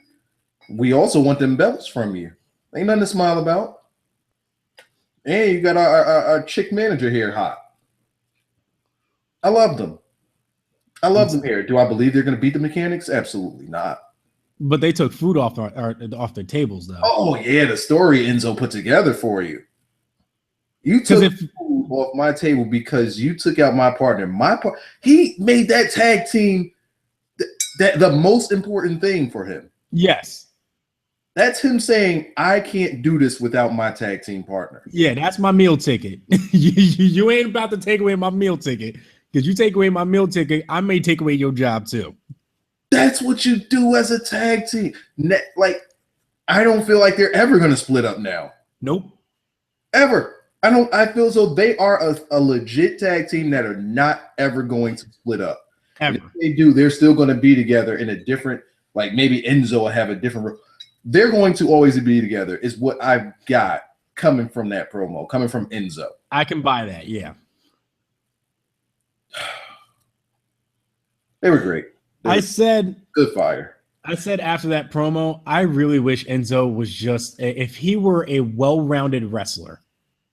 B: we also want them belts from you. Ain't nothing to smile about. And you got our chick manager here hot. I love them. I love them here. Do I believe they're going to beat the Mechanics? Absolutely not.
A: But they took food off their tables, though.
B: Oh, yeah, the story Enzo put together for you. You took food off my table because you took out my partner. He made that tag team the most important thing for him.
A: Yes.
B: That's him saying, I can't do this without my tag team partner.
A: Yeah, that's my meal ticket. You ain't about to take away my meal ticket. Because you take away my meal ticket, I may take away your job too.
B: That's what you do as a tag team. Like, I don't feel like they're ever going to split up now.
A: Nope.
B: Ever. I feel as though they are a legit tag team that are not ever going to split up.
A: Ever.
B: If they do, they're still going to be together in a different, like maybe Enzo will have a different. They're going to always be together is what I've got coming from that promo, coming from Enzo.
A: I can buy that, yeah.
B: They were great.
A: I said
B: good fire.
A: I said after that promo, I really wish Enzo was just if he were a well-rounded wrestler.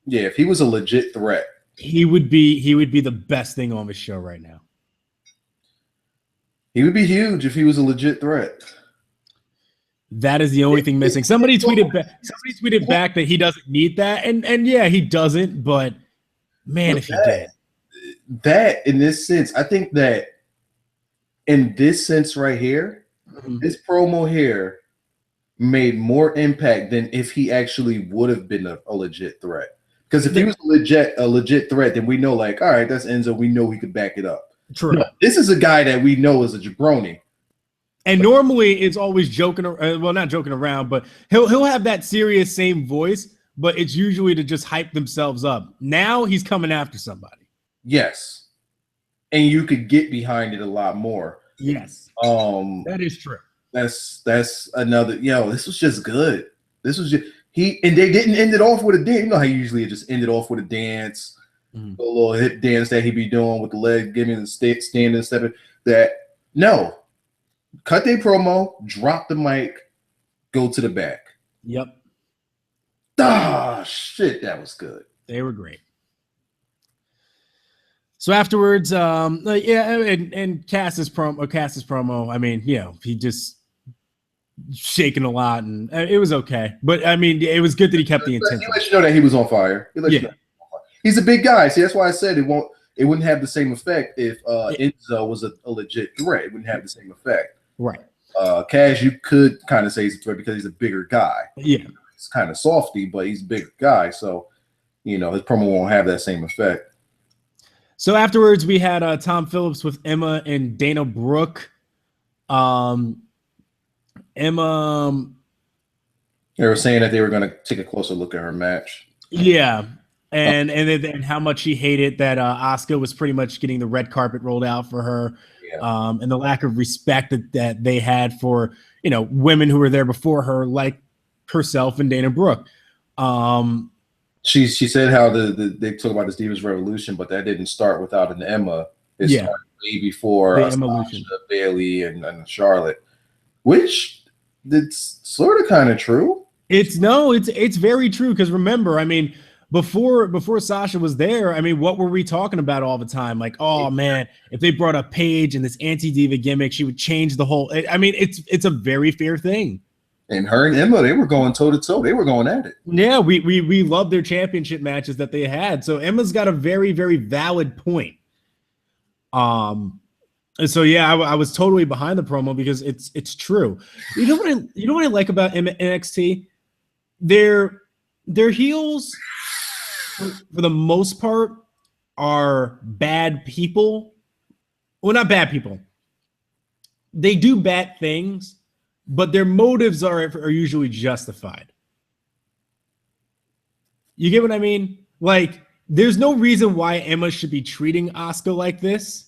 B: Yeah, if he was a legit threat,
A: he would be the best thing on the show right now.
B: He would be huge if he was a legit threat.
A: That is the only thing missing. Somebody tweeted back that he doesn't need that, and yeah, he doesn't. But man, if he did,
B: that in this sense, I think that in this sense right here, this promo here made more impact than if he actually would have been a legit threat. Because if he was a legit threat, then we know, like, all right, that's Enzo. We know he could back it up.
A: True.
B: No, this is a guy that we know is a jabroni.
A: And normally it's always joking, well, not joking around, but he'll have that serious same voice, but it's usually to just hype themselves up. Now he's coming after somebody.
B: Yes. And you could get behind it a lot more.
A: Yes. That is true.
B: That's another, this was just good. This was just and they didn't end it off with a dance. You know how usually it just ended off with a dance, a little hip dance that he'd be doing with the leg, giving the standing, stepping. No. Cut their promo, drop the mic, go to the back.
A: Yep.
B: Ah, shit, that was good.
A: They were great. So afterwards, and Cass's promo. I mean, he just shaking a lot, and it was okay. But I mean, it was good that he kept the intensity.
B: He let you know that he was on fire. He's a big guy. See, that's why I said it wouldn't have the same effect if Enzo was a legit threat. It wouldn't have the same effect.
A: Right.
B: Cash, you could kind of say he's a threat because he's a bigger guy.
A: Yeah.
B: He's kind of softy, but he's a bigger guy. So, his promo won't have that same effect.
A: So afterwards, we had Tom Phillips with Emma and Dana Brooke. Emma.
B: They were saying that they were going to take a closer look at her match.
A: Yeah. And how much she hated that Asuka was pretty much getting the red carpet rolled out for her. Yeah. And the lack of respect that they had for, women who were there before her, like herself and Dana Brooke.
B: She said how they talk about this Divas Revolution, but that didn't start without an Emma. It started way before Sasha, Bailey, and Charlotte, which it's sort of kind of true. It's
A: very true because remember, I mean, before Sasha was there, I mean, what were we talking about all the time? Like, oh man, if they brought up Paige and this anti-diva gimmick, she would change the whole. I mean, it's a very fair thing.
B: And her and Emma, they were going toe to toe. They were going at it.
A: Yeah, we loved their championship matches that they had. So Emma's got a very, very valid point. And so yeah, I was totally behind the promo because it's true. You know what I like about NXT? Their heels for the most part are bad people. Well, not bad people. They do bad things, but their motives are usually justified. You get what I mean? Like, there's no reason why Emma should be treating Asuka like this,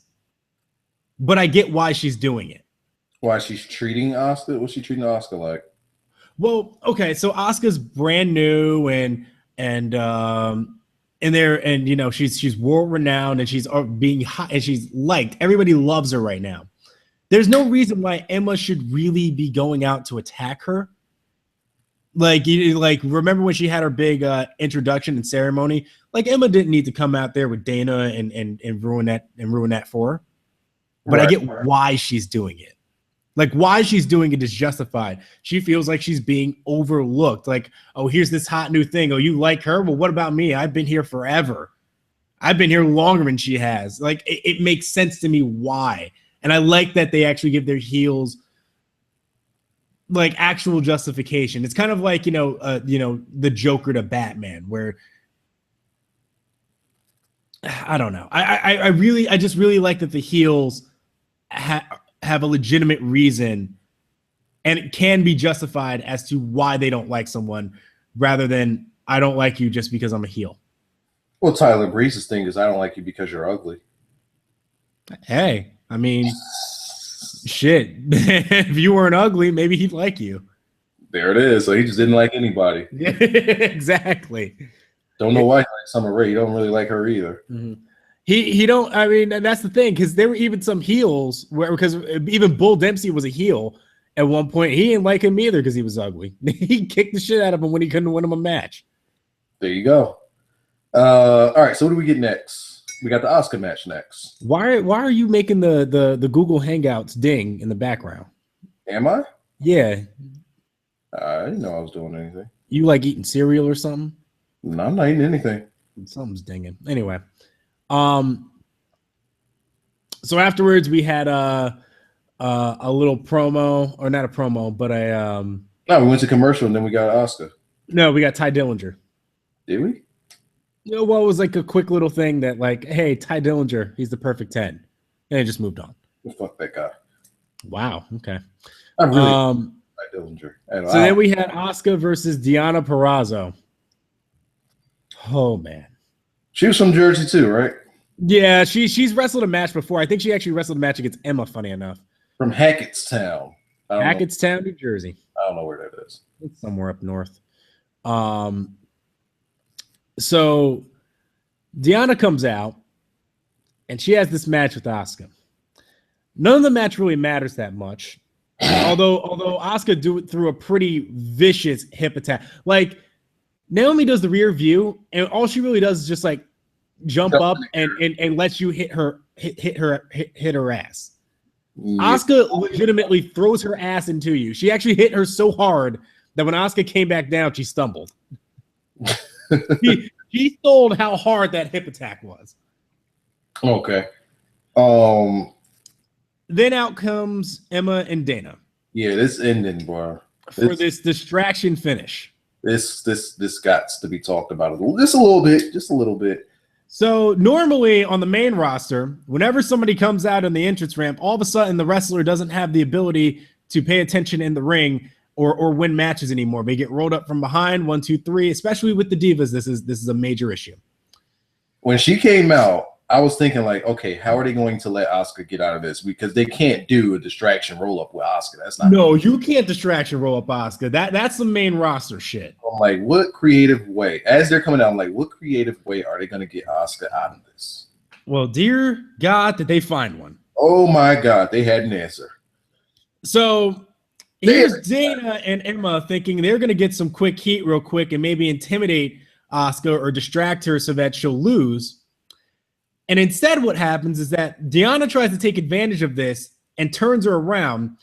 A: but I get why she's doing it.
B: Why she's treating Asuka? What's she treating Asuka like?
A: Well, okay, so Asuka's brand new and you know she's world renowned and she's being hot and she's liked. Everybody loves her right now. There's no reason why Emma should really be going out to attack her. Like remember when she had her big introduction and ceremony? Like Emma didn't need to come out there with Dana and ruin that for her. But I get why she's doing it. Like why she's doing it is justified. She feels like she's being overlooked. Like, oh, here's this hot new thing. Oh, you like her? Well, what about me? I've been here forever. I've been here longer than she has. Like it makes sense to me why. And I like that they actually give their heels like actual justification. It's kind of like, the Joker to Batman, where I don't know. I just really like that the heels have a legitimate reason and it can be justified as to why they don't like someone rather than I don't like you just because I'm a heel.
B: Well, Tyler Breeze's thing is I don't like you because you're ugly.
A: Hey, I mean, shit. If you weren't ugly, maybe he'd like you.
B: There it is. So he just didn't like anybody.
A: Yeah, exactly.
B: Don't know why he likes Summer Rae. You don't really like her either.
A: Mm-hmm. He don't. I mean, that's the thing because there were even some heels because even Bull Dempsey was a heel at one point. He didn't like him either because he was ugly. He kicked the shit out of him when he couldn't win him a match.
B: There you go. All right. So what do we get next? We got the Asuka match next.
A: Why are you making the Google Hangouts ding in the background?
B: Am I?
A: Yeah.
B: I didn't know I was doing anything.
A: You like eating cereal or something?
B: No, I'm not eating anything.
A: Something's dinging. Anyway. So afterwards we had a little promo, or not a promo, but
B: no, we went to commercial and then we got Asuka.
A: No, we got Ty Dillinger.
B: Did we?
A: Well, it was like a quick little thing that like, hey, Ty Dillinger, he's the perfect 10. And it just moved on.
B: Fuck that guy.
A: Wow. Okay.
B: I really Ty Dillinger.
A: So then we had Asuka versus Deonna Purrazzo. Oh man. She
B: was from Jersey too, right?
A: Yeah, she's wrestled a match before. I think she actually wrestled a match against Emma, funny enough.
B: From Hackettstown.
A: Hackettstown, New Jersey.
B: I don't know where that is.
A: It's somewhere up north. So Deonna comes out and she has this match with Asuka. None of the match really matters that much. although Asuka threw a pretty vicious hip attack. Like Naomi does the rear view, and all she really does is just like jump up and lets you hit her ass. Yeah. Asuka legitimately throws her ass into you. She actually hit her so hard that when Asuka came back down, she stumbled. She sold how hard that hip attack was.
B: Okay.
A: Then out comes Emma and Dana.
B: Yeah, this ending, bro.
A: For this distraction finish.
B: This got to be talked about just a little bit.
A: So normally on the main roster, whenever somebody comes out on the entrance ramp, all of a sudden the wrestler doesn't have the ability to pay attention in the ring or win matches anymore. They get rolled up from behind, 1, 2, 3. Especially with the Divas, this is a major issue.
B: When she came out, I was thinking like, okay, how are they going to let Asuka get out of this? Because they can't do a distraction roll up with Asuka. That's not.
A: No, you can't distraction roll up Asuka. That's the main roster shit.
B: I'm like, what creative way? As they're coming out, I'm like, what creative way are they going to get Asuka out of this?
A: Well, dear God, did they find one?
B: Oh my God, they had an answer.
A: So here's Dana and Emma thinking they're going to get some quick heat real quick and maybe intimidate Asuka or distract her so that she'll lose. And instead what happens is that Deonna tries to take advantage of this and turns her around.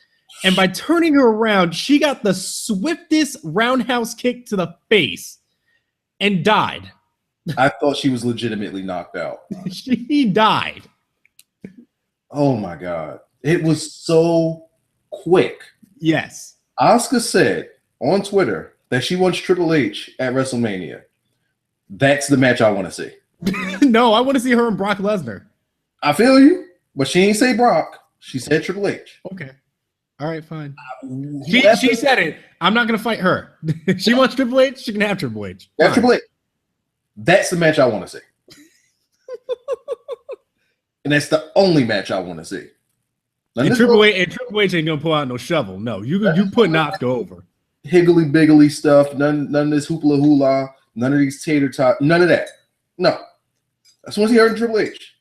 A: And by turning her around, she got the swiftest roundhouse kick to the face and died.
B: I thought she was legitimately knocked out.
A: She died.
B: Oh my God. It was so quick.
A: Yes.
B: Asuka said on Twitter that she wants Triple H at WrestleMania. That's the match I want to see.
A: No, I want to see her and Brock Lesnar.
B: I feel you, but she ain't say Brock. She said Triple H.
A: Okay. All right, fine. She said it. I'm not going to fight her. She wants Triple H. She can have Triple H.
B: Have Triple H. That's the match I want to see. And that's the only match I want to see.
A: And Triple H ain't gonna pull out no shovel. No, you put Asuka over.
B: Higgly biggly stuff. None of this hoopla hula. None of these tater tot. None of that. No. I just want to see her in Triple H.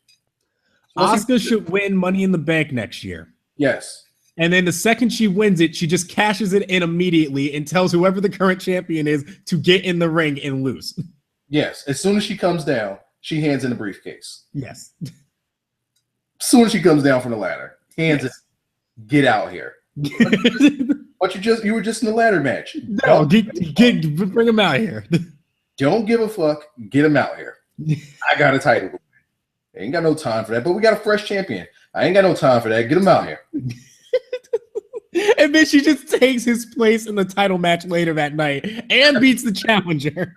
A: Asuka should win Money in the Bank next year.
B: Yes.
A: And then the second she wins it, she just cashes it in immediately and tells whoever the current champion is to get in the ring and lose.
B: Yes. As soon as she comes down, she hands in the briefcase.
A: Yes.
B: As soon as she comes down from the ladder, hands it. Get out here. But you were just in the ladder match.
A: No, bring him out here.
B: Don't give a fuck. Get him out here. I got a title. I ain't got no time for that. But we got a fresh champion. I ain't got no time for that. Get him out here.
A: And then she just takes his place in the title match later that night and beats the challenger.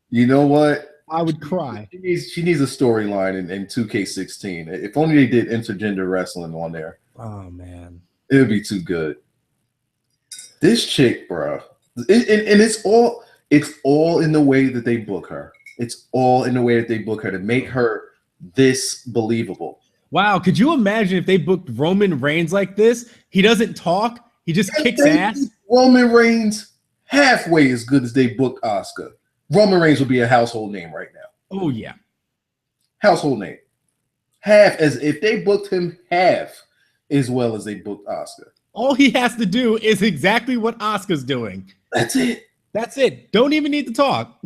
B: You know what?
A: I would cry.
B: She needs a storyline in 2K16. If only they did intergender wrestling on there.
A: Oh man,
B: it would be too good. This chick, bro, and it's all in the way that they book her. It's all in the way that they book her to make her this believable.
A: Wow, could you imagine if they booked Roman Reigns like this? He doesn't talk. He just kicks ass.
B: Roman Reigns halfway as good as they booked Asuka. Roman Reigns would be a household name right now.
A: Oh, yeah.
B: Household name. Half as if they booked him half as well as they booked Asuka.
A: All he has to do is exactly what Asuka's doing.
B: That's it.
A: That's it. Don't even need to talk.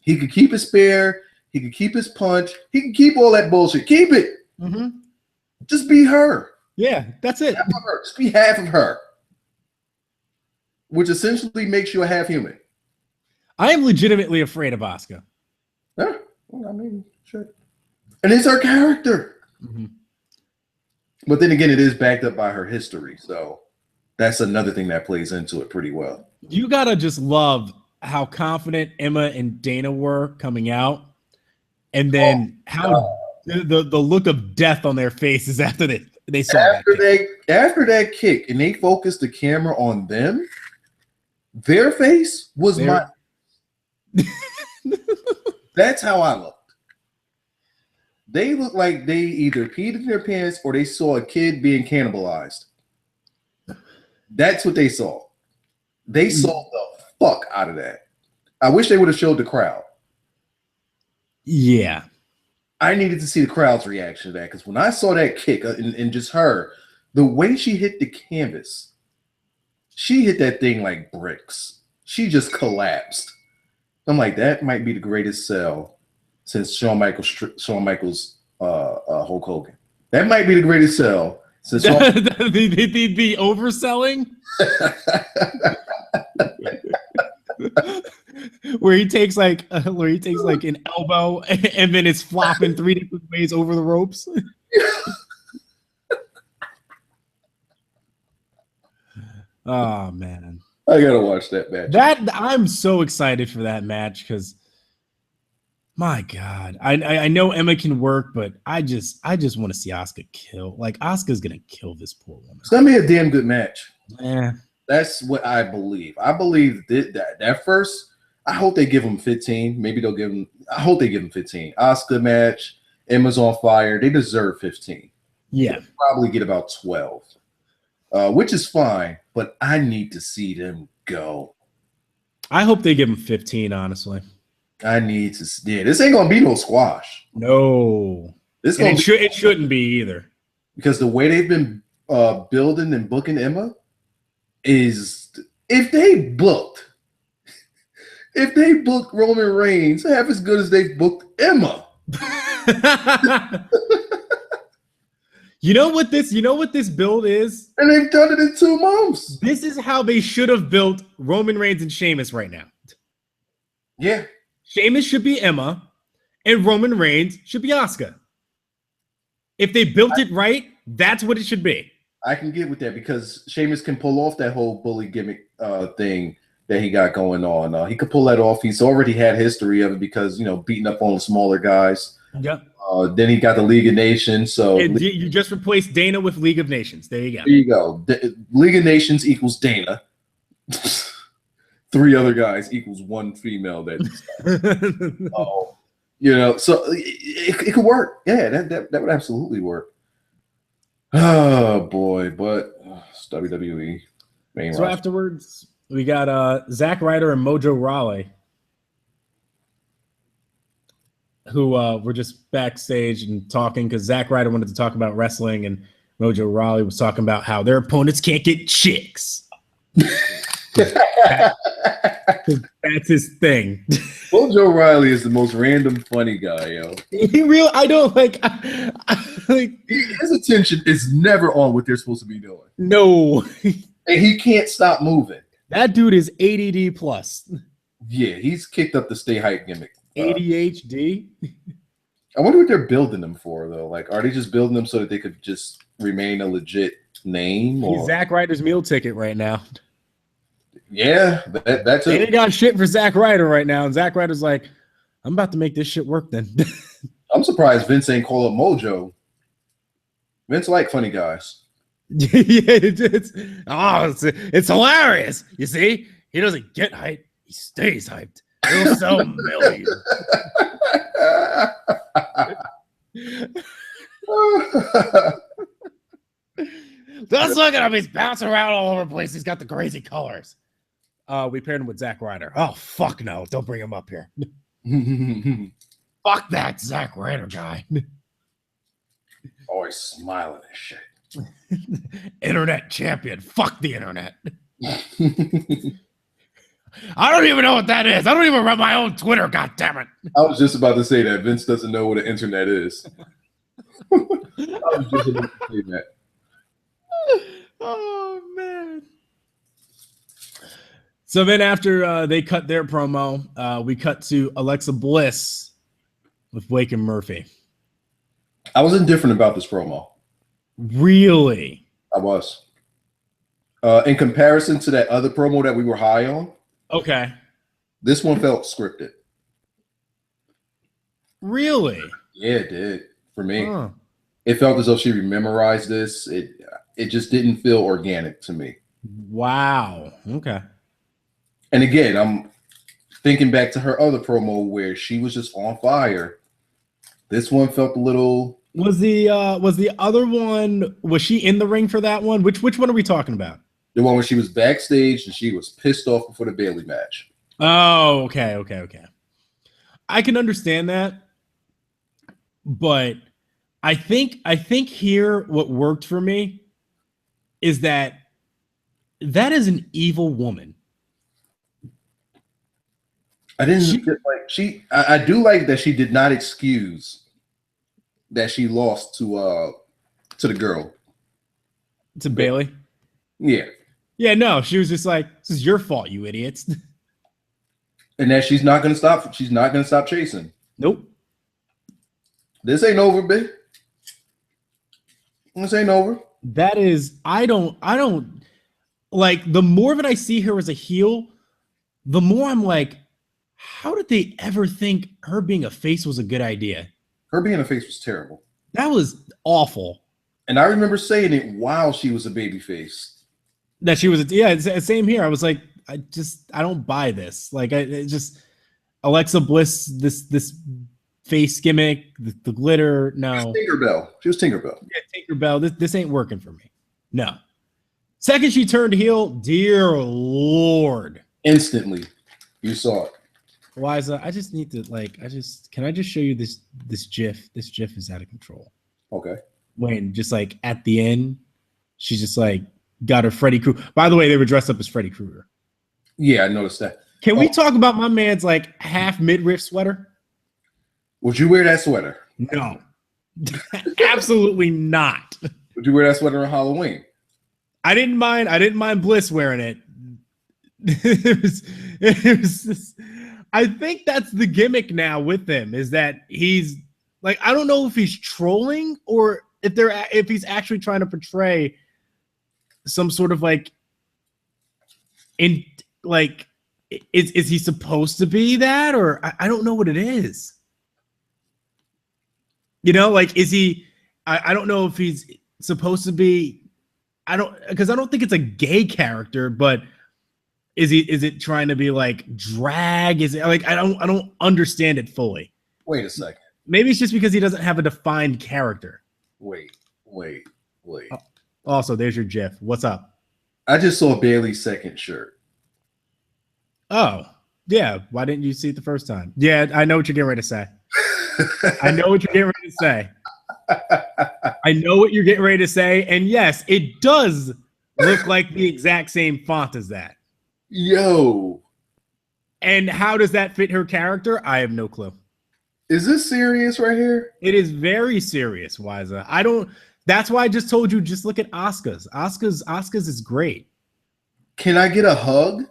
B: He could keep his spear. He could keep his punch. He can keep all that bullshit. Keep it.
A: Mm-hmm.
B: Just be her.
A: Yeah, that's it.
B: Half of her. Just be half of her. Which essentially makes you a half human.
A: I am legitimately afraid of Asuka.
B: Yeah, well, I mean, shit. And it's her character.
A: Mm-hmm.
B: But then again, it is backed up by her history. So that's another thing that plays into it pretty well.
A: You got to just love how confident Emma and Dana were coming out. And then how the look of death on their faces after they saw
B: after that kick and they focused the camera on them, their face was my. That's how I looked. They looked like they either peed in their pants or they saw a kid being cannibalized. That's what they saw. They saw the fuck out of that. I wish they would have showed the crowd.
A: Yeah.
B: I needed to see the crowd's reaction to that because when I saw that kick and just her, the way she hit the canvas, she hit that thing like bricks. She just collapsed. I'm like, that might be the greatest sell since Shawn Michaels Hulk Hogan. That might be the greatest sell since
A: the overselling. where he takes like an elbow and then it's flopping 3 different ways over the ropes. Oh man,
B: I gotta watch that match.
A: I'm so excited for that match because my God, I know Emma can work, but I just want to see Asuka kill. Like Asuka's gonna kill this poor woman.
B: It's gonna be a damn good match.
A: Yeah,
B: that's what I believe. I believe that first. I hope they give him 15. Maybe they'll give him. I hope they give him 15. Asuka match. Emma's on fire. They deserve 15.
A: Yeah,
B: they'll probably get about 12, which is fine. But I need to see them go.
A: I hope they give him 15. Honestly,
B: I need to. Yeah, this ain't gonna be no squash.
A: No, it shouldn't be either.
B: Because the way they've been building and booking Emma is, if they booked Roman Reigns half as good as they booked Emma. You know what this build is? And they've done it in 2 months.
A: This is how they should have built Roman Reigns and Sheamus right now.
B: Yeah.
A: Sheamus should be Emma, and Roman Reigns should be Asuka. If they built it right, that's what it should be.
B: I can get with that because Sheamus can pull off that whole bully gimmick thing that he got going on. He could pull that off. He's already had history of it because, beating up on the smaller guys.
A: Yep.
B: Then he got the League of Nations. So
A: you just replaced Dana with League of Nations. There you go.
B: There you go. League of Nations equals Dana. 3 other guys equals 1 female. That so it could work. Yeah, that would absolutely work. Oh boy, but it's WWE main
A: So
B: roster.
A: afterwards, we got Zack Ryder and Mojo Rawley, who were just backstage and talking because Zack Ryder wanted to talk about wrestling and Mojo Rawley was talking about how their opponents can't get chicks. That's his thing.
B: Mojo Riley is the most random funny guy, yo.
A: I don't like.
B: His attention is never on what they're supposed to be doing.
A: No,
B: and he can't stop moving.
A: That dude is ADD plus.
B: Yeah, he's kicked up the stay hype gimmick.
A: ADHD.
B: I wonder what they're building them for, though. Like, are they just building them so that they could just remain a legit name? Or?
A: He's Zack Ryder's meal ticket right now.
B: Yeah, that's
A: They
B: it.
A: ain't got shit for Zack Ryder right now, and Zack Ryder's like, I'm about to make this shit work then.
B: I'm surprised Vince ain't call up Mojo. Vince like funny guys.
A: Yeah, it's hilarious. You see, he doesn't get hyped; he stays hyped. He'll sell millions. Just look at him; he's bouncing around all over the place. He's got the crazy colors. We paired him with Zack Ryder. Oh fuck no! Don't bring him up here. Fuck that Zack Ryder guy.
B: Always smiling and shit.
A: Internet champion. Fuck the internet. I don't even know what that is. I don't even run my own Twitter. God damn it.
B: I was just about to say that Vince doesn't know what the internet is. I was just about to say that.
A: Oh man. So then after they cut their promo, we cut to Alexa Bliss with Wake and Murphy.
B: I was indifferent about this promo.
A: Really?
B: I was. In comparison to that other promo that we were high on,
A: okay.
B: This one felt scripted.
A: Really?
B: Yeah, it did. For me.
A: Huh.
B: It felt as though she memorized this. It just didn't feel organic to me.
A: Wow. Okay.
B: And again, I'm thinking back to her other promo where she was just on fire. This one felt a little.
A: Was the other one? Was she in the ring for that one? Which one are we talking about?
B: The one where she was backstage and she was pissed off before the Bayley match.
A: Oh, okay. I can understand that, but I think here what worked for me is that is an evil woman.
B: I didn't like I do like that she did not excuse that she lost to the girl.
A: To Bayley?
B: Yeah.
A: Yeah, no, she was just like, this is your fault, you idiots.
B: And that she's not gonna stop chasing.
A: Nope.
B: This ain't over, babe. This ain't over.
A: That is, I don't like, the more that I see her as a heel, the more I'm like, how did they ever think her being a face was a good idea?
B: Her being a face was terrible.
A: That was awful.
B: And I remember saying it while she was a baby face.
A: That she was, same here. I was like, I don't buy this. Like, it just Alexa Bliss, this face gimmick, the glitter. No,
B: She was Tinkerbell.
A: Yeah, Tinkerbell. This ain't working for me. No. Second, she turned heel. Dear Lord.
B: Instantly, you saw it.
A: Liza, I just need to can I just show you this GIF? This GIF is out of control.
B: Okay.
A: When just like at the end, she's just like got her Freddy Krueger. By the way, they were dressed up as Freddy Krueger.
B: Yeah, I noticed that.
A: Can we talk about my man's like half midriff sweater?
B: Would you wear that sweater?
A: No. Absolutely not.
B: Would you wear that sweater on Halloween?
A: I didn't mind Bliss wearing it. It was just, I think that's the gimmick now with him is that he's like, I don't know if he's trolling or if he's actually trying to portray some sort of like is he supposed to be that, or I don't know what it is. You know, like, is he, I don't know if he's supposed to be, because I don't think it's a gay character, but is it trying to be like drag? Is it like, I don't understand it fully.
B: Wait a second.
A: Maybe it's just because he doesn't have a defined character.
B: Wait.
A: Also, there's your GIF. What's up?
B: I just saw Bailey's second shirt.
A: Oh, yeah. Why didn't you see it the first time? Yeah, I know what you're getting ready to say. I know what you're getting ready to say. I know what you're getting ready to say. And yes, it does look like the exact same font as that.
B: Yo.
A: And how does that fit her character? I have no clue.
B: Is this serious right here?
A: It is very serious, Wiza. That's why I just told you, just look at Asuka's. Asuka's is great.
B: Can I get a hug?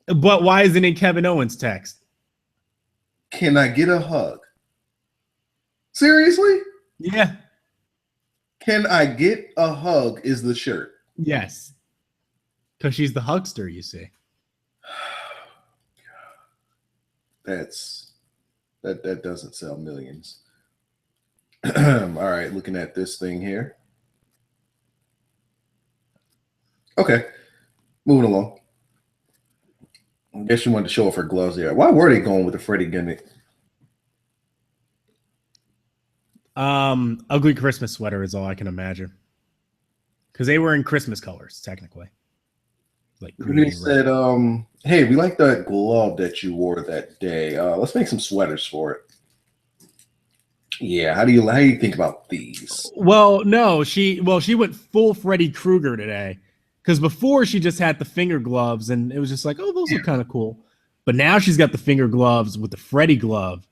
A: But why isn't it in Kevin Owens' text?
B: Can I get a hug? Seriously?
A: Yeah.
B: Can I get a hug is the shirt.
A: Yes. Because she's the hugster, you see.
B: That doesn't sell millions. All right, looking at this thing here. Okay, moving along. I guess she wanted to show off her gloves there. Why were they going with the Freddy gimmick?
A: Ugly Christmas sweater is all I can imagine. Because they were in Christmas colors, technically. Like
B: They said, hey, we like that glove that you wore that day. Let's make some sweaters for it. Yeah, how do you think about these?
A: Well, no, she went full Freddy Krueger today. Because before she just had the finger gloves and it was just like, oh, those look kind of cool. But now she's got the finger gloves with the Freddy glove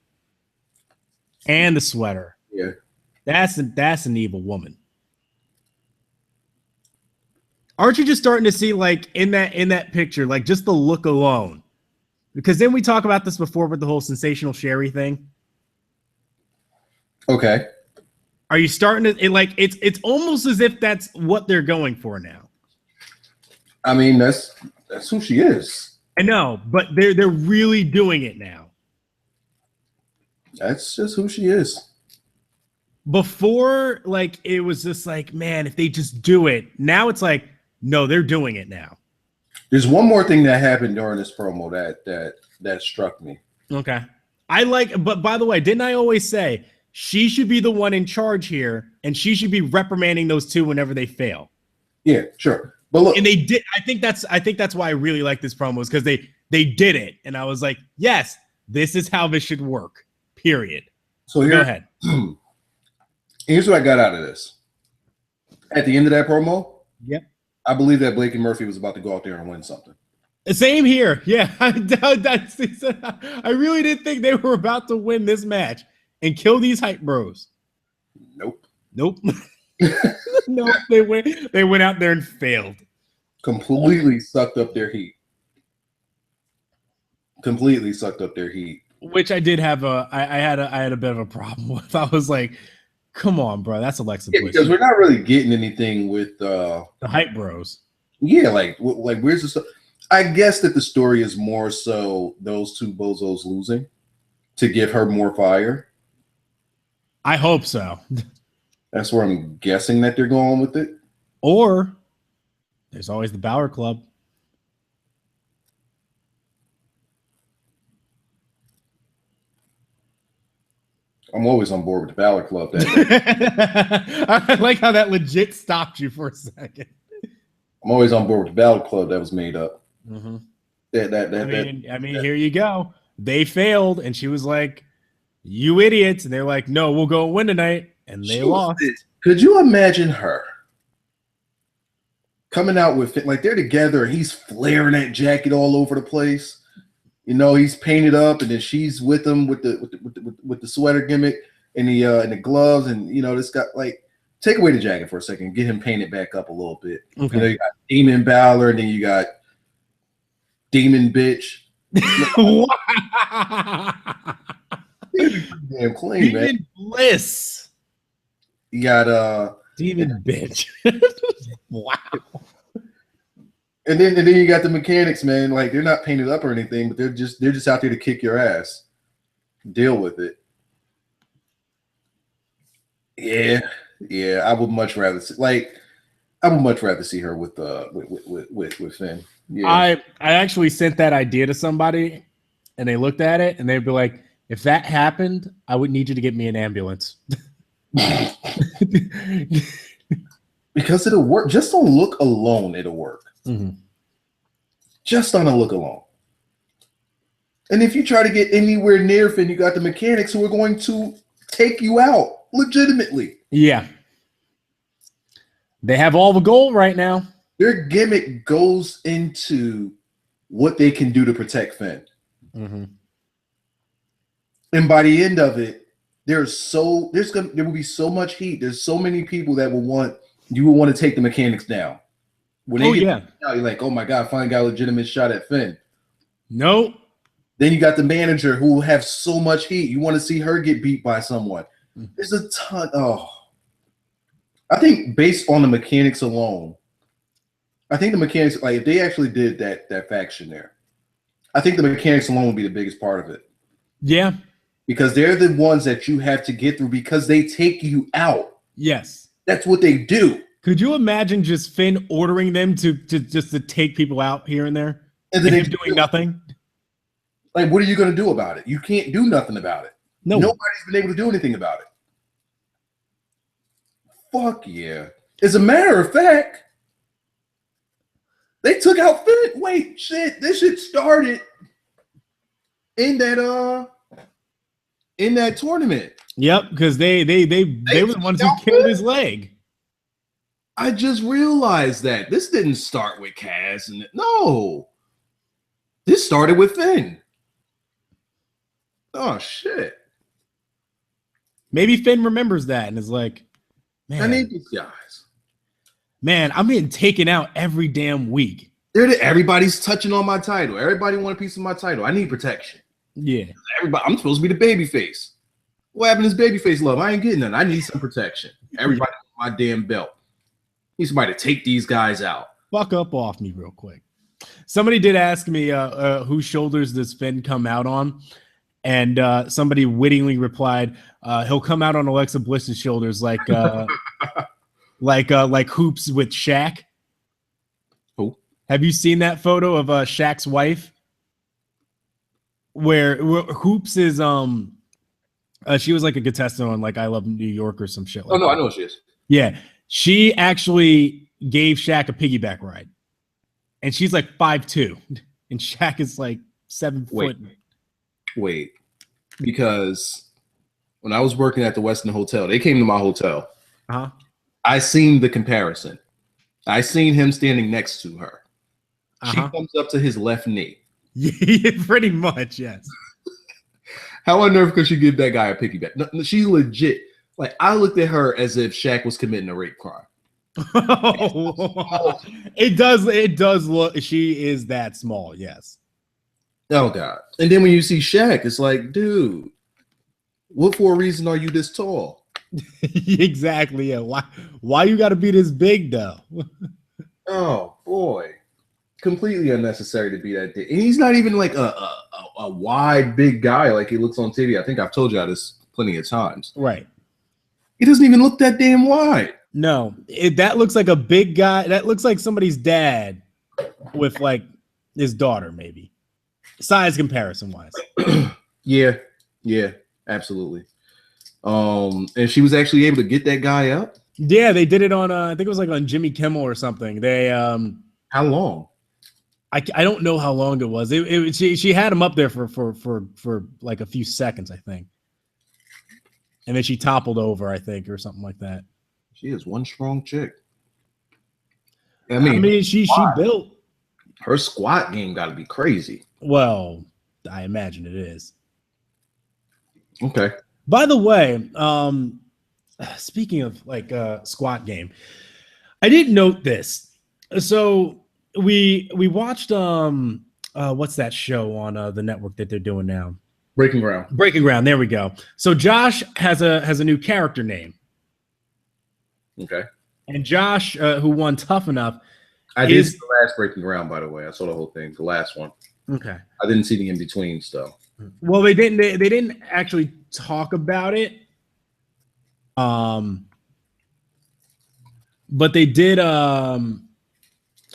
A: and the sweater.
B: Yeah.
A: That's an evil woman. Aren't you just starting to see, like, in that picture, like, just the look alone? Because then we talk about this before with the whole Sensational Sherry thing.
B: Okay.
A: Are you starting to it's almost as if that's what they're going for now?
B: I mean, that's who she is.
A: I know, but they're really doing it now.
B: That's just who she is.
A: Before, like, it was just like, man, if they just do it. Now it's like, no, they're doing it now.
B: There's one more thing that happened during this promo that struck me.
A: Okay. But by the way, didn't I always say she should be the one in charge here and she should be reprimanding those two whenever they fail?
B: Yeah, sure. But look,
A: and they did. I think that's why I really like this promo, is because they did it. And I was like, yes, this is how this should work. Period.
B: So
A: go ahead.
B: Here's what I got out of this. At the end of that promo,
A: yep,
B: I believe that Blake and Murphy was about to go out there and win something.
A: Same here. Yeah, I really didn't think they were about to win this match and kill these hype bros.
B: Nope.
A: Nope. They went out there and failed.
B: Completely sucked up their heat.
A: Which I did have I had a bit of a problem with. I was like, come on, bro, that's Alexa Bliss.
B: Because we're not really getting anything with
A: the hype bros.
B: Yeah, like where's the stuff? I guess that the story is more so those two bozos losing to give her more fire.
A: I hope so.
B: That's where I'm guessing that they're going with it.
A: Or there's always the Balor Club.
B: I'm always on board with the Balor Club.
A: I like how that legit stopped you for a second.
B: I'm always on board with the Balor Club that was made up.
A: Mm-hmm.
B: I
A: mean, here you go. They failed, and she was like, "You idiots!" And they're like, "No, we'll go win tonight," and they lost.
B: Could you imagine her coming out with it like they're together and he's flaring that jacket all over the place? You know, he's painted up, and then she's with him with the sweater gimmick and the gloves, and you know, this got like take away the jacket for a second, get him painted back up a little bit.
A: Okay.
B: You know, you got Demon Balor, and then you got Demon Bitch.
A: Wow.
B: Damn clean, man.
A: Demon Bliss.
B: You got
A: Demon bitch. Wow.
B: and then you got the mechanics, man. Like they're not painted up or anything, but they're just out there to kick your ass. Deal with it. Yeah. I would much rather see her with Finn. Yeah.
A: I actually sent that idea to somebody, and they looked at it, and they'd be like, "If that happened, I would need you to get me an ambulance."
B: Because it'll work. Just on look alone, it'll work.
A: Mm-hmm.
B: Just on a look alone. And if you try to get anywhere near Finn, you got the mechanics who are going to take you out legitimately.
A: Yeah. They have all the gold right now.
B: Their gimmick goes into what they can do to protect Finn.
A: Mm-hmm.
B: And by the end of it, there will be so much heat. There's so many people that will want to take the mechanics down. When they get out, you're like, oh my God, finally got a legitimate shot at Finn.
A: Nope.
B: Then you got the manager who will have so much heat. You want to see her get beat by someone. There's a ton. Oh, I think based on the mechanics alone, I think the mechanics, like if they actually did that faction there, I think the mechanics alone would be the biggest part of it.
A: Yeah.
B: Because they're the ones that you have to get through because they take you out.
A: Yes.
B: That's what they do.
A: Could you imagine just Finn ordering them to take people out here and there? And then doing nothing?
B: Like, what are you going to do about it? You can't do nothing about it.
A: No.
B: Nobody's been able to do anything about it. Fuck yeah. As a matter of fact, they took out Finn. Wait, shit. This shit started in that tournament.
A: Yep, because they were the ones who killed his leg.
B: I just realized that this didn't start with Kaz, no, this started with Finn. Oh shit!
A: Maybe Finn remembers that and is like, "Man,
B: I need these guys.
A: Man, I'm getting taken out every damn week.
B: Everybody's touching on my title. Everybody want a piece of my title. I need protection.
A: Yeah,
B: I'm supposed to be the baby face. What happened to this baby face love? I ain't getting none. I need some protection. Everybody want my damn belt. Need somebody to take these guys out.
A: Fuck up off me real quick. Somebody did ask me whose shoulders does Finn come out on, and somebody wittingly replied, "He'll come out on Alexa Bliss's shoulders, like Hoops with Shaq."
B: Who?
A: Have you seen that photo of Shaq's wife? Where Hoops is she was like a contestant on like I Love New York or some shit. Like
B: no,
A: that.
B: I know what she is.
A: Yeah, she actually gave Shaq a piggyback ride, and she's like 5'2", and Shaq is like 7 foot.
B: Wait, because when I was working at the Westin Hotel, they came to my hotel. I seen the comparison. I seen him standing next to her. She comes up to his left knee.
A: Yeah, pretty much, yes.
B: How on earth could she give that guy a piggyback? No, she's legit. Like, I looked at her as if Shaq was committing a rape crime.
A: It does look, she is that small, yes.
B: Oh, God. And then when you see Shaq, it's like, dude, what for a reason are you this tall?
A: Exactly, yeah. Why you got to be this big, though?
B: Oh, boy. Completely unnecessary to be that big. And he's not even like a wide, big guy like he looks on TV. I think I've told you this plenty of times.
A: Right.
B: He doesn't even look that damn wide.
A: No, that looks like a big guy. That looks like somebody's dad with like his daughter, maybe. Size comparison wise.
B: Yeah, absolutely. And she was actually able to get that guy up.
A: Yeah, they did it on I think it was like on Jimmy Kimmel or something. They
B: how long?
A: I don't know how long it was. She had him up there for like a few seconds, I think. And then she toppled over, I think, or something like that.
B: She is one strong chick.
A: I mean, she built.
B: Her squat game got to be crazy.
A: Well, I imagine it is.
B: Okay.
A: By the way, speaking of like squat game, I didn't note this. So we watched what's that show on the network that they're doing now?
B: Breaking Ground.
A: Breaking Ground. There we go. So Josh has a new character name.
B: Okay.
A: And Josh, who won Tough Enough,
B: I did see the last Breaking Ground, by the way. I saw the whole thing, the last one.
A: Okay.
B: I didn't see the in between stuff.
A: Well, they didn't actually talk about it. But they did.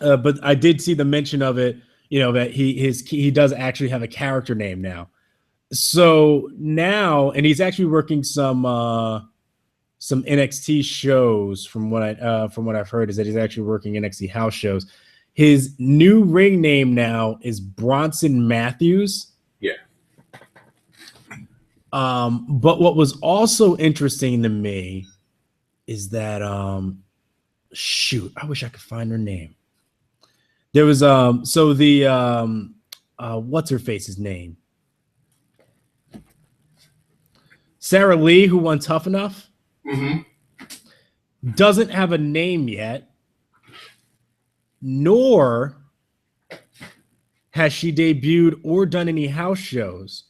A: But I did see the mention of it. You know that he does actually have a character name now. So now, and he's actually working some NXT shows. From what I've heard is that he's actually working NXT house shows. His new ring name now is Bronson Matthews.
B: Yeah.
A: But what was also interesting to me is that shoot, I wish I could find her name. There was so the what's her face's name? Sarah Lee, who won Tough Enough, doesn't have a name yet, nor has she debuted or done any house shows.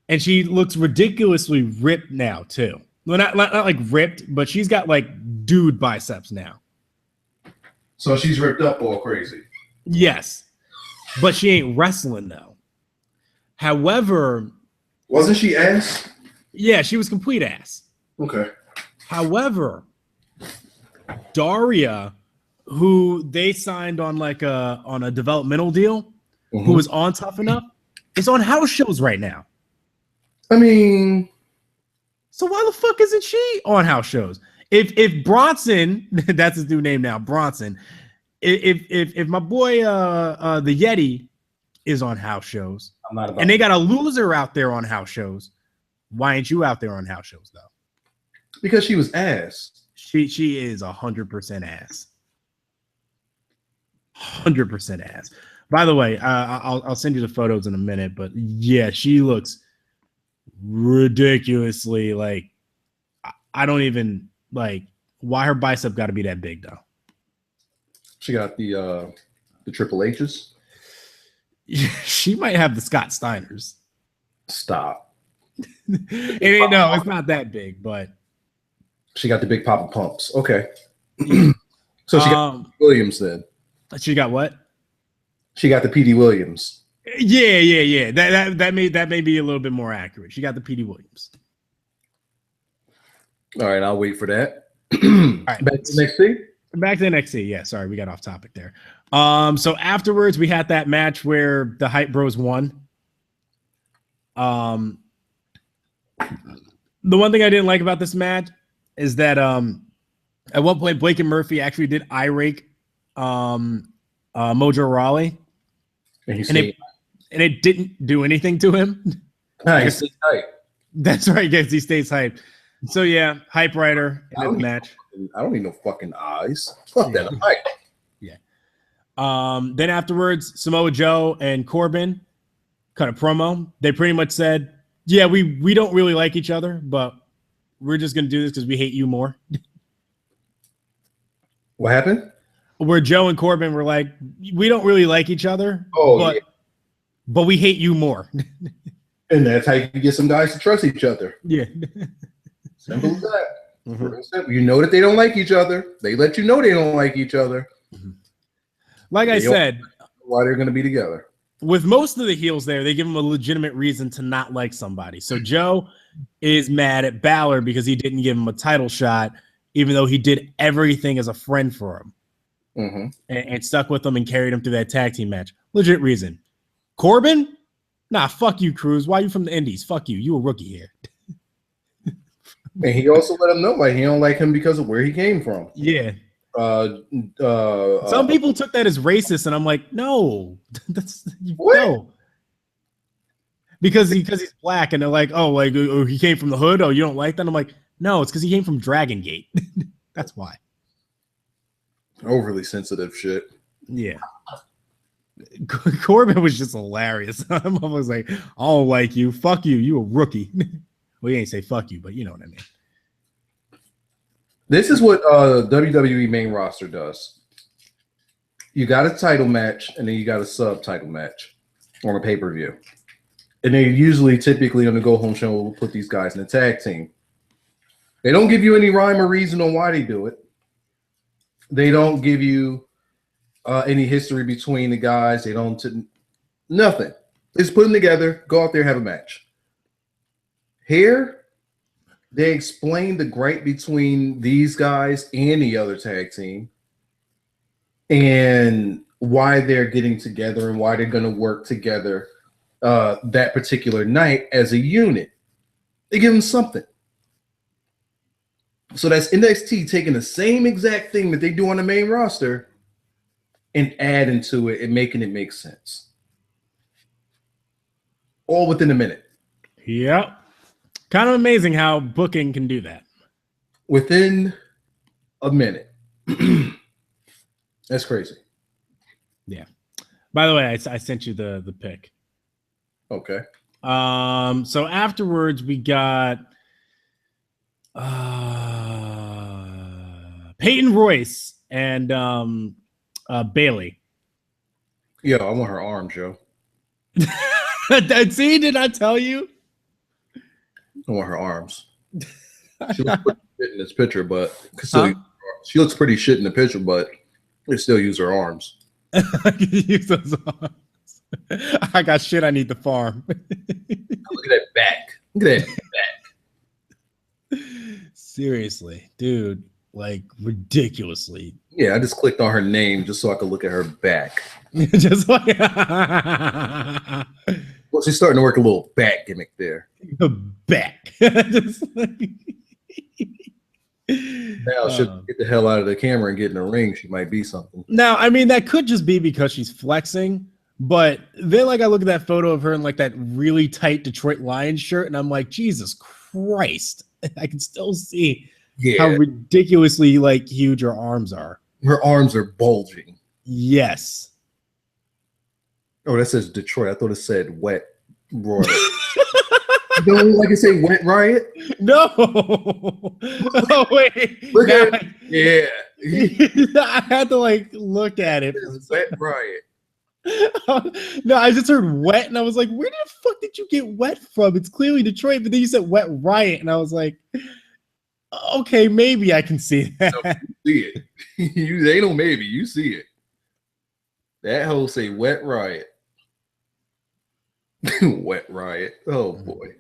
A: And she looks ridiculously ripped now, too. Well, not like ripped, but she's got like dude biceps now.
B: So she's ripped up all crazy.
A: Yes, but she ain't wrestling, though. However...
B: Wasn't she ass?
A: Yeah, she was complete ass.
B: Okay.
A: However, Daria, who they signed on a developmental deal, who was on Tough Enough, is on house shows right now.
B: I mean,
A: so why the fuck isn't she on house shows? If Bronson, that's his new name now, Bronson. If my boy the Yeti is on house shows, and they got a loser out there on house shows, why ain't you out there on house shows though?
B: Because she was ass.
A: She is 100% ass. 100% ass. By the way, I'll send you the photos in a minute, but yeah, she looks ridiculously like I don't even like why her bicep got to be that big though.
B: She got the Triple H's.
A: She might have the Scott Steiners.
B: Stop.
A: It's not that big, but
B: she got the Big Papa Pumps. Okay. So she got Williams then.
A: She got what?
B: She got the PD Williams.
A: Yeah. That may be a little bit more accurate. She got the PD Williams.
B: All right, I'll wait for that.
A: All right,
B: back to NXT.
A: Back to NXT. Yeah, sorry, we got off topic there. So afterwards, we had that match where the Hype Bros won. The one thing I didn't like about this match is that at one point Blake and Murphy actually did eye rake Mojo Rawley, and it didn't do anything to him.
B: Nice.
A: That's right, guys. He stays hyped. So yeah, Hype Rider in the match.
B: I don't need no fucking eyes. Fuck that. I'm hype.
A: Yeah. Then afterwards, Samoa Joe and Corbin cut a promo. They pretty much said, "Yeah, we don't really like each other, but we're just gonna do this because we hate you more."
B: What happened?
A: Where Joe and Corbin were like, "We don't really like each other, but we hate you more."
B: And that's how you get some guys to trust each other.
A: Yeah.
B: Simple as that. Mm-hmm. You know that they don't like each other. They let you know they don't like each other.
A: Like I said,
B: why they're going to be together.
A: With most of the heels there, they give them a legitimate reason to not like somebody. So Joe is mad at Balor because he didn't give him a title shot, even though he did everything as a friend for him, and stuck with him and carried him through that tag team match. Legit reason. Corbin? Nah, fuck you, Cruz. Why are you from the Indies? Fuck you. You a rookie here.
B: And he also let him know like he don't like him because of where he came from.
A: Yeah. Some people took that as racist, and I'm like, no, that's no. Because he's black, and they're like, oh, like he came from the hood. Oh, you don't like that? I'm like, no, it's because he came from Dragon Gate. That's why.
B: Overly sensitive shit.
A: Yeah. Corbin was just hilarious. I'm always like, I don't like you. Fuck you. You a rookie. Well, he ain't say fuck you, but you know what I mean.
B: This is what WWE main roster does. You got a title match, and then you got a subtitle match on a pay-per-view. And they usually, typically on the Go Home show, will put these guys in a tag team. They don't give you any rhyme or reason on why they do it. They don't give you any history between the guys. They don't, nothing. They just put them together, go out there, have a match. Here, they explain the gripe between these guys and the other tag team and why they're getting together and why they're going to work together that particular night as a unit. They give them something. So that's NXT taking the same exact thing that they do on the main roster and adding to it and making it make sense. All within a minute.
A: Yep. Kind of amazing how booking can do that.
B: Within a minute. That's crazy.
A: Yeah. By the way, I sent you the pic.
B: Okay.
A: So afterwards we got Peyton Royce and Bailey.
B: Yo, I want her arms, yo.
A: See, did I tell you?
B: I want her arms. She looks pretty shit in this picture, but she looks pretty shit in the picture, but they still use her arms.
A: Use those arms. I got shit I need to farm.
B: Look at that back. Look at that back.
A: Seriously, dude, like ridiculously.
B: Yeah, I just clicked on her name just so I could look at her back.
A: Just like
B: Well, she's starting to work a little back gimmick there.
A: the back. Just like...
B: Now she'll get the hell out of the camera and get in the ring. She might be something.
A: Now, I mean, that could just be because she's flexing. But then, like, I look at that photo of her in like that really tight Detroit Lions shirt, and I'm like, Jesus Christ! I can still see how ridiculously like huge her arms are.
B: Her arms are bulging.
A: Yes.
B: Oh, that says Detroit. I thought it said Wet Riot. You don't like it say Wet Riot?
A: No. Oh wait.
B: Look at it. Yeah.
A: I had to like look at it.
B: Wet Riot.
A: No, I just heard wet and I was like, where the fuck did you get wet from? It's clearly Detroit, but then you said Wet Riot and I was like, okay, maybe I can see that.
B: No, you see it. They don't maybe, you see it. That hoe say Wet Riot. Wet Riot. Oh boy.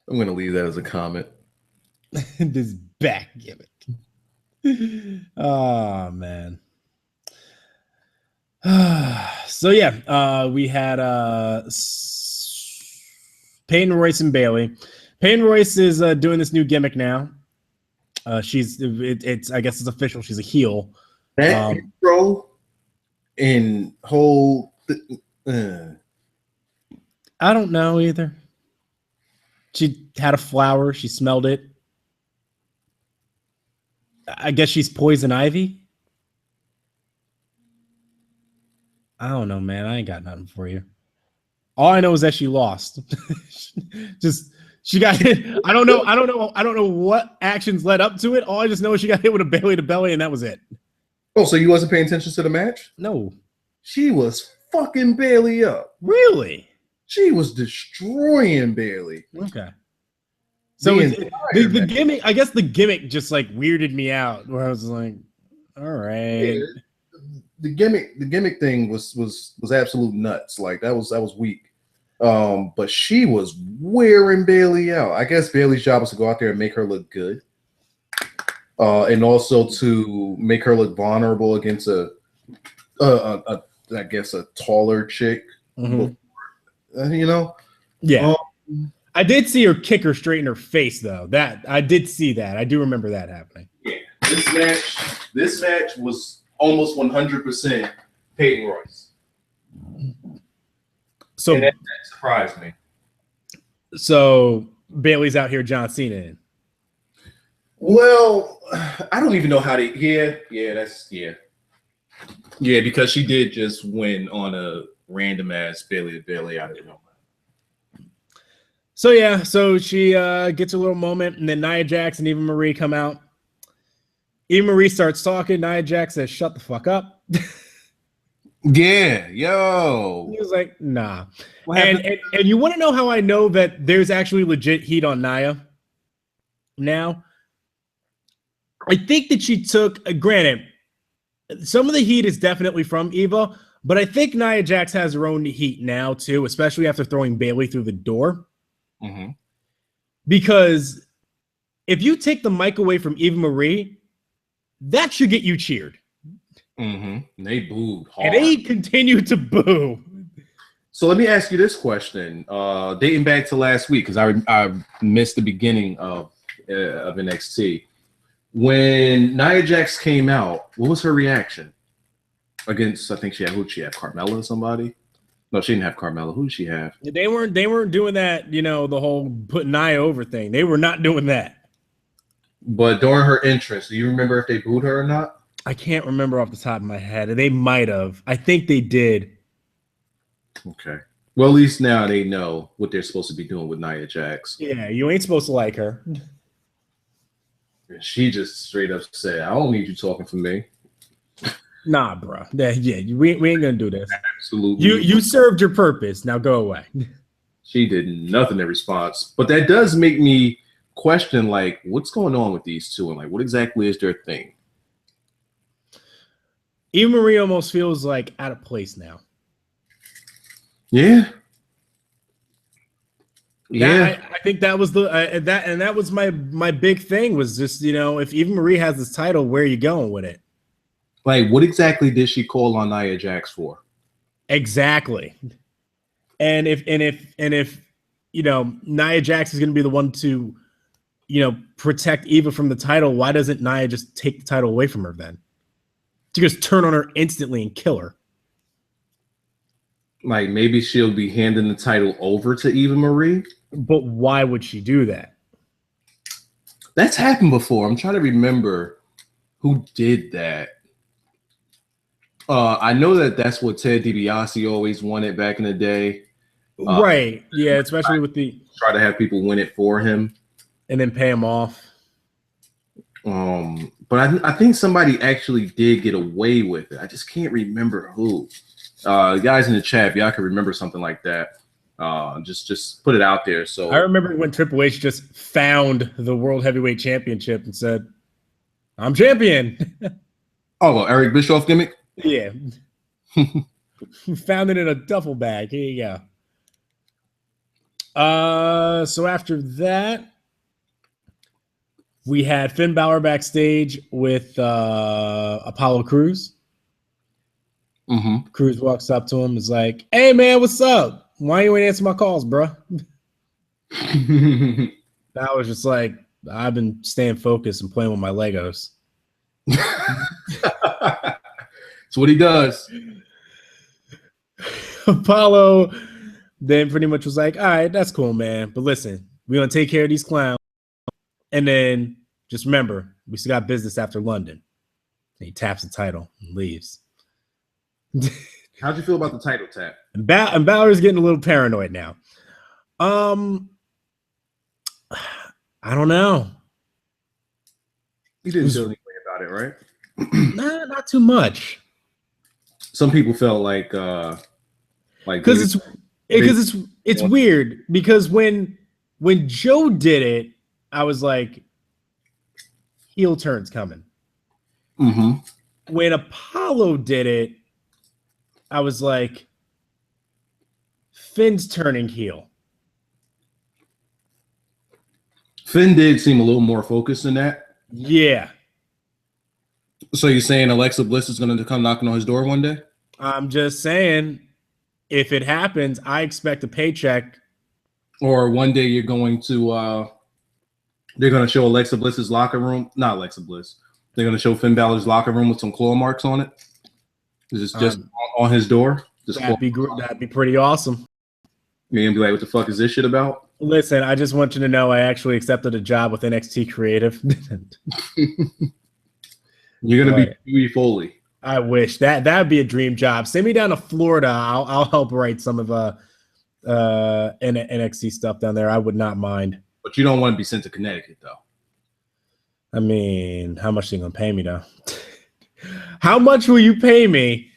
B: I'm gonna leave that as a comment.
A: This back gimmick. Oh man. So yeah, we had Peyton Royce and Bailey. Peyton Royce is doing this new gimmick now. It's I guess it's official. She's a heel.
B: That intro and whole.
A: I don't know either. She had a flower. She smelled it. I guess she's poison ivy. I don't know, man. I ain't got nothing for you. All I know is that she lost. She got hit. I don't know what actions led up to it. All I just know is she got hit with a belly to belly, and that was it.
B: Oh, so you wasn't paying attention to the match?
A: No.
B: She was fucking Bailey up.
A: Really?
B: She was destroying Bailey.
A: Okay. So the gimmick, I guess the gimmick just like weirded me out where I was like, all right.
B: Yeah, the gimmick thing was absolute nuts. Like that was weak. But she was wearing Bailey out. I guess Bailey's job was to go out there and make her look good. And also to make her look vulnerable against a I guess a taller chick.
A: Mm-hmm.
B: You know?
A: Yeah. I did see her kick her straight in her face, though. That I did see that. I do remember that happening.
B: Yeah. This match was almost 100% Peyton Royce.
A: So
B: and that surprised me.
A: So Bailey's out here John Cena in.
B: Well, I don't even know how they. Yeah, because she did just win on a random ass Bailey to Bailey out of nowhere.
A: So yeah, so she gets a little moment, and then Nia Jax and Eva Marie come out. Eva Marie starts talking. Nia Jax says, "Shut the fuck up."
B: Yeah, yo.
A: He was like, nah.
B: What
A: And,
B: happened?
A: and you want to know how I know that there's actually legit heat on Nia now? I think that she took, granted, some of the heat is definitely from Eva, but I think Nia Jax has her own heat now too, especially after throwing Bayley through the door.
B: Mm-hmm.
A: Because if you take the mic away from Eva Marie, that should get you cheered.
B: Mm-hmm. They booed hard.
A: And they continue to boo.
B: So let me ask you this question, dating back to last week, because I missed the beginning of NXT. When Nia Jax came out, what was her reaction against? I think who'd she have? Carmella or somebody? No, she didn't have Carmella. Who did she have?
A: They weren't doing that, the whole put Nia over thing. They were not doing that.
B: But during her entrance, do you remember if they booed her or not?
A: I can't remember off the top of my head. They might have. I think they did.
B: Okay. Well, at least now they know what they're supposed to be doing with Nia Jax.
A: Yeah, you ain't supposed to like her.
B: She just straight up said, I don't need you talking for me.
A: Nah, bro. Yeah, we ain't gonna do this.
B: Absolutely.
A: You served your purpose. Now go away.
B: She did nothing in response. But that does make me question, like, what's going on with these two? And, like, what exactly is their thing?
A: Eva Marie almost feels like out of place now.
B: Yeah. Yeah.
A: I think that was that was my big thing was just, if Eva Marie has this title, where are you going with it?
B: Like, what exactly did she call on Nia Jax for?
A: Exactly. And if Nia Jax is going to be the one to, protect Eva from the title, why doesn't Nia just take the title away from her then? To just turn on her instantly and kill her.
B: Like, maybe she'll be handing the title over to Eva Marie.
A: But why would she do that?
B: That's happened before. I'm trying to remember who did that. I know that's what Ted DiBiase always wanted back in the day.
A: Right. Yeah, especially with the
B: try to have people win it for him
A: and then pay him off.
B: But I think somebody actually did get away with it. I just can't remember who. Guys in the chat, if y'all can remember something like that, just put it out there. So
A: I remember when Triple H just found the World Heavyweight Championship and said, "I'm champion."
B: Oh, well, Eric Bischoff gimmick.
A: Yeah. Found it in a duffel bag. Here you go. So after that, we had Finn Balor backstage with Apollo Crews.
B: Mm-hmm.
A: Crews walks up to him, is like, "Hey man, what's up? Why you ain't answer my calls, bro?" I was just like, I've been staying focused and playing with my Legos.
B: That's what he does.
A: Apollo then pretty much was like, "All right, that's cool, man. But listen, we're going to take care of these clowns. And then just remember, we still got business after London." And he taps the title and leaves.
B: How'd you feel about the title tap?
A: And Balor's getting a little paranoid now. I don't know.
B: You didn't feel any way about it, right?
A: Nah, not too much.
B: Some people felt like
A: because it's weird because when Joe did it, I was like, heel turn's coming.
B: Mm-hmm.
A: When Apollo did it, I was like, Finn's turning heel.
B: Finn did seem a little more focused than that.
A: Yeah.
B: So you're saying Alexa Bliss is going to come knocking on his door one day?
A: I'm just saying, if it happens, I expect a paycheck.
B: Or one day you're going to they're going to show Alexa Bliss's locker room. Not Alexa Bliss. They're going to show Finn Balor's locker room with some claw marks on it. Is this just on his door?
A: That'd be pretty awesome.
B: You're going to be like, what the fuck is this shit about?
A: Listen, I just want you to know I actually accepted a job with NXT Creative.
B: You're going to be Huey Foley.
A: I wish that'd be a dream job. Send me down to Florida. I'll help write some of NXT stuff down there. I would not mind.
B: But you don't want to be sent to Connecticut, though.
A: I mean, how much are you gonna pay me though? How much will you pay me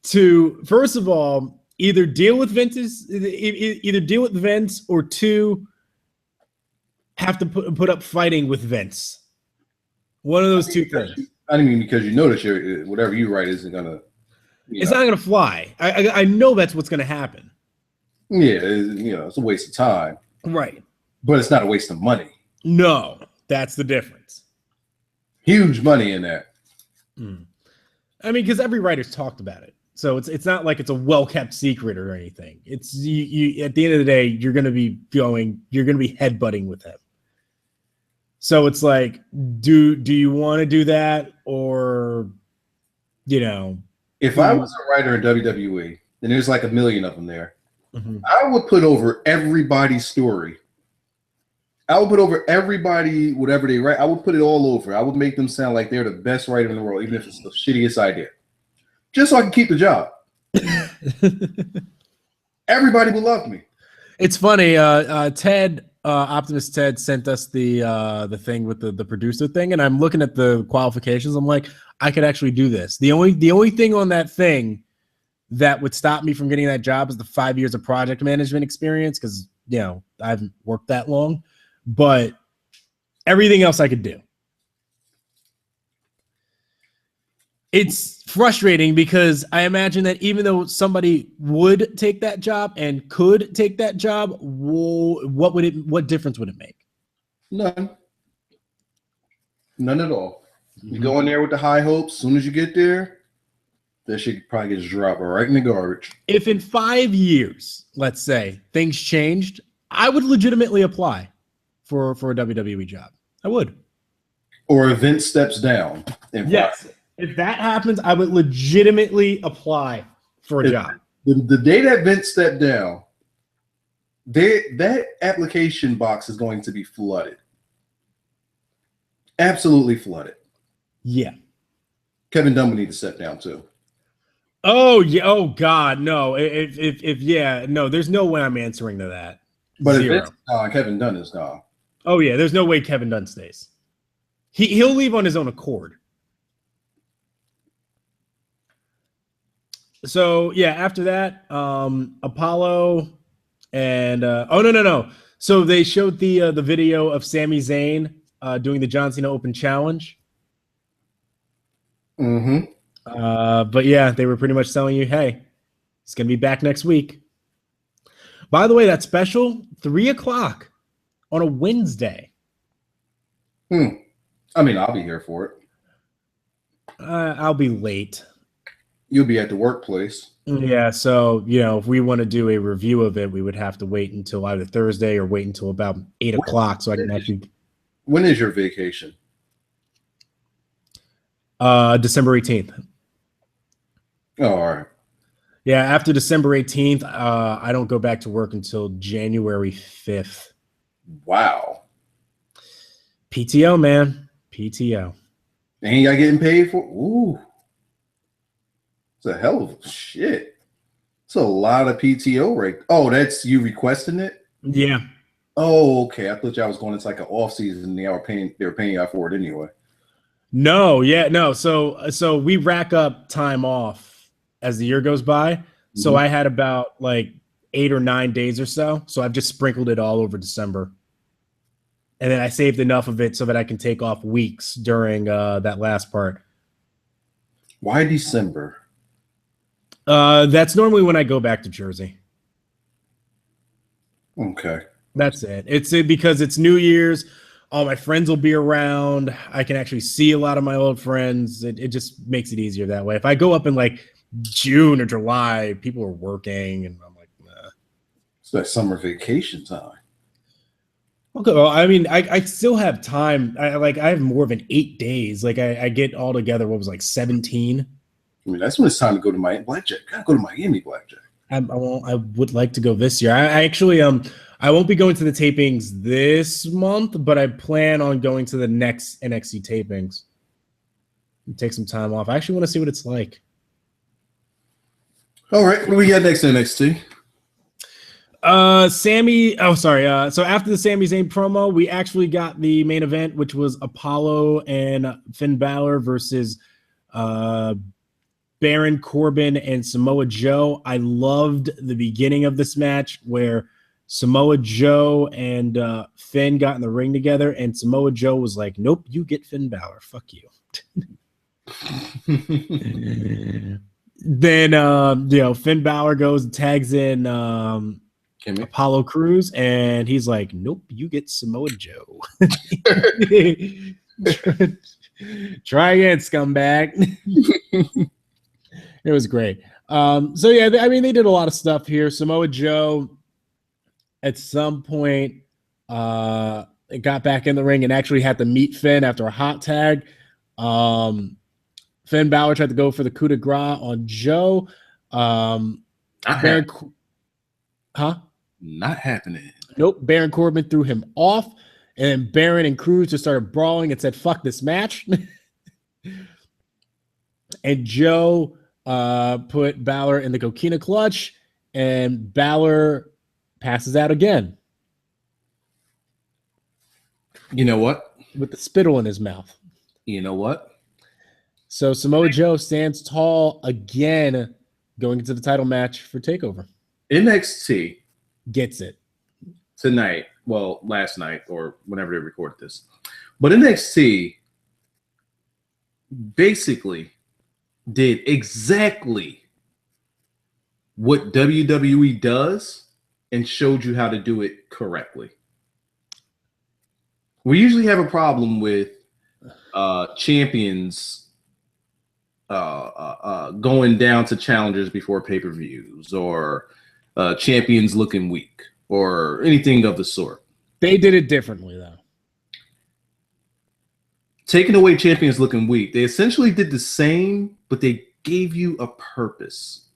A: to first of all either deal with either deal with Vince, or two, have to put up fighting with Vince. One of those two things.
B: I mean, because you notice whatever you write isn't gonna.
A: It's not gonna fly. I know that's what's gonna happen.
B: Yeah, it's a waste of time.
A: Right.
B: But it's not a waste of money.
A: No, that's the difference.
B: Huge money in that.
A: I mean, because every writer's talked about it, so it's not like it's a well-kept secret or anything. It's you at the end of the day, you're gonna be headbutting with him. So it's like, do you want to do that, or
B: if I was a writer in WWE, and there's like a million of them there, I would put over everybody's story. I would put over everybody, whatever they write. I would put it all over. I would make them sound like they're the best writer in the world, even if it's the shittiest idea, just so I can keep the job. Everybody would love me.
A: It's funny. Optimus Ted sent us the thing with the producer thing, and I'm looking at the qualifications. I'm like, I could actually do this. The only thing on that thing that would stop me from getting that job is the 5 years of project management experience, because I haven't worked that long. But everything else I could do. It's frustrating because I imagine that even though somebody would take that job and could take that job, what difference would it make?
B: None at all. You go in there with the high hopes. As soon as you get there, that shit probably gets dropped right in the garbage.
A: If in 5 years, let's say, things changed, I would legitimately apply for a WWE job. I would.
B: Or if Vince steps down.
A: Yes. If that happens, I would legitimately apply for a job.
B: The day that Vince stepped down, that application box is going to be flooded. Absolutely flooded.
A: Yeah.
B: Kevin Dunn would need to step down too.
A: Oh yeah. Oh God, no. No, there's no way I'm answering to that.
B: But if it's gone, Kevin Dunn is gone.
A: Oh yeah, there's no way Kevin Dunn stays. He'll leave on his own accord. So yeah, after that, Apollo and no. So they showed the video of Sami Zayn doing the John Cena Open Challenge. But yeah, they were pretty much telling you, hey, he's gonna be back next week. By the way, that special 3:00 on a Wednesday.
B: I mean, I'll be here for it.
A: I'll be late.
B: You'll be at the workplace.
A: Yeah, so if we want to do a review of it, we would have to wait until either Thursday or wait until about 8:00 so I can actually.
B: When is your vacation?
A: December 18th.
B: Oh, all right.
A: Yeah, after December 18th, I don't go back to work until January 5th.
B: Wow.
A: PTO, man. PTO.
B: And y'all getting paid for? Ooh. It's a hell of shit. It's a lot of PTO rate. Oh, that's you requesting it?
A: Yeah.
B: Oh, okay. I thought y'all was going into like an off season and they were paying y'all for it anyway.
A: No, yeah, no. So we rack up time off as the year goes by. So I had about like 8 or 9 days or so. So I've just sprinkled it all over December. And then I saved enough of it so that I can take off weeks during that last part.
B: Why December?
A: That's normally when I go back to Jersey.
B: Okay.
A: That's it. It's because it's New Year's. All my friends will be around. I can actually see a lot of my old friends. It just makes it easier that way. If I go up in like June or July, people are working, and I'm like, nah.
B: It's that summer vacation time.
A: Okay, well, I mean, I still have time. I have more than 8 days. Like I get all together. What was like 17?
B: I mean, that's when it's time to go to Miami Blackjack. Gotta go to Miami Blackjack.
A: I would like to go this year. I actually I won't be going to the tapings this month, but I plan on going to the next NXT tapings. Take some time off. I actually want to see what it's like.
B: All right, what do we got next NXT?
A: Sammy. Oh, sorry. So after the Sami Zayn promo, we actually got the main event, which was Apollo and Finn Balor versus Big Baron Corbin and Samoa Joe. I loved the beginning of this match where Samoa Joe and Finn got in the ring together, and Samoa Joe was like, "Nope, you get Finn Balor. Fuck you." Then Finn Balor goes and tags in Apollo Crews, and he's like, "Nope, you get Samoa Joe." Try again, scumbag. It was great. So yeah, I mean, they did a lot of stuff here. Samoa Joe at some point got back in the ring and actually had to meet Finn after a hot tag. Finn Balor tried to go for the coup de grace on Joe.
B: Not happening.
A: Nope. Baron Corbin threw him off, and Baron and Cruz just started brawling and said, "Fuck this match." And Joe put Balor in the coquina clutch, and Balor passes out again.
B: You know what?
A: With the spittle in his mouth.
B: You know what?
A: So Samoa Joe stands tall again going into the title match for TakeOver.
B: NXT
A: gets it.
B: Tonight, well, last night or whenever they recorded this. But NXT basically did exactly what WWE does and showed you how to do it correctly. We usually have a problem with champions going down to challengers before pay-per-views, or champions looking weak, or anything of the sort.
A: They did it differently, though.
B: Taking away champions looking weak, they essentially did the same, but they gave you a purpose.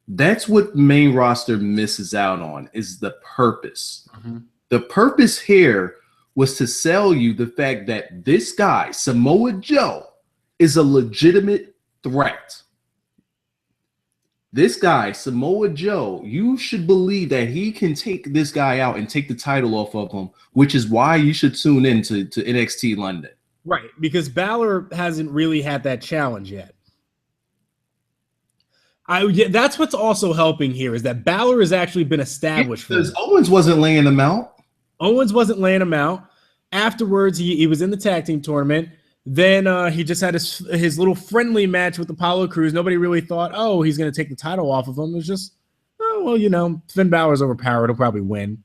B: That's what main roster misses out on, is the purpose. Mm-hmm. The purpose here was to sell you the fact that this guy, Samoa Joe, is a legitimate threat. This guy, Samoa Joe, you should believe that he can take this guy out and take the title off of him, which is why you should tune in to NXT London.
A: Right, because Balor hasn't really had that challenge yet. That's what's also helping here, is that Balor has actually been established.
B: Because Owens wasn't laying him out.
A: Owens wasn't laying him out. Afterwards, he was in the tag team tournament. Then he just had his little friendly match with Apollo Crews. Nobody really thought, oh, he's going to take the title off of him. It was just, oh, well, Finn Balor's overpowered. He'll probably win.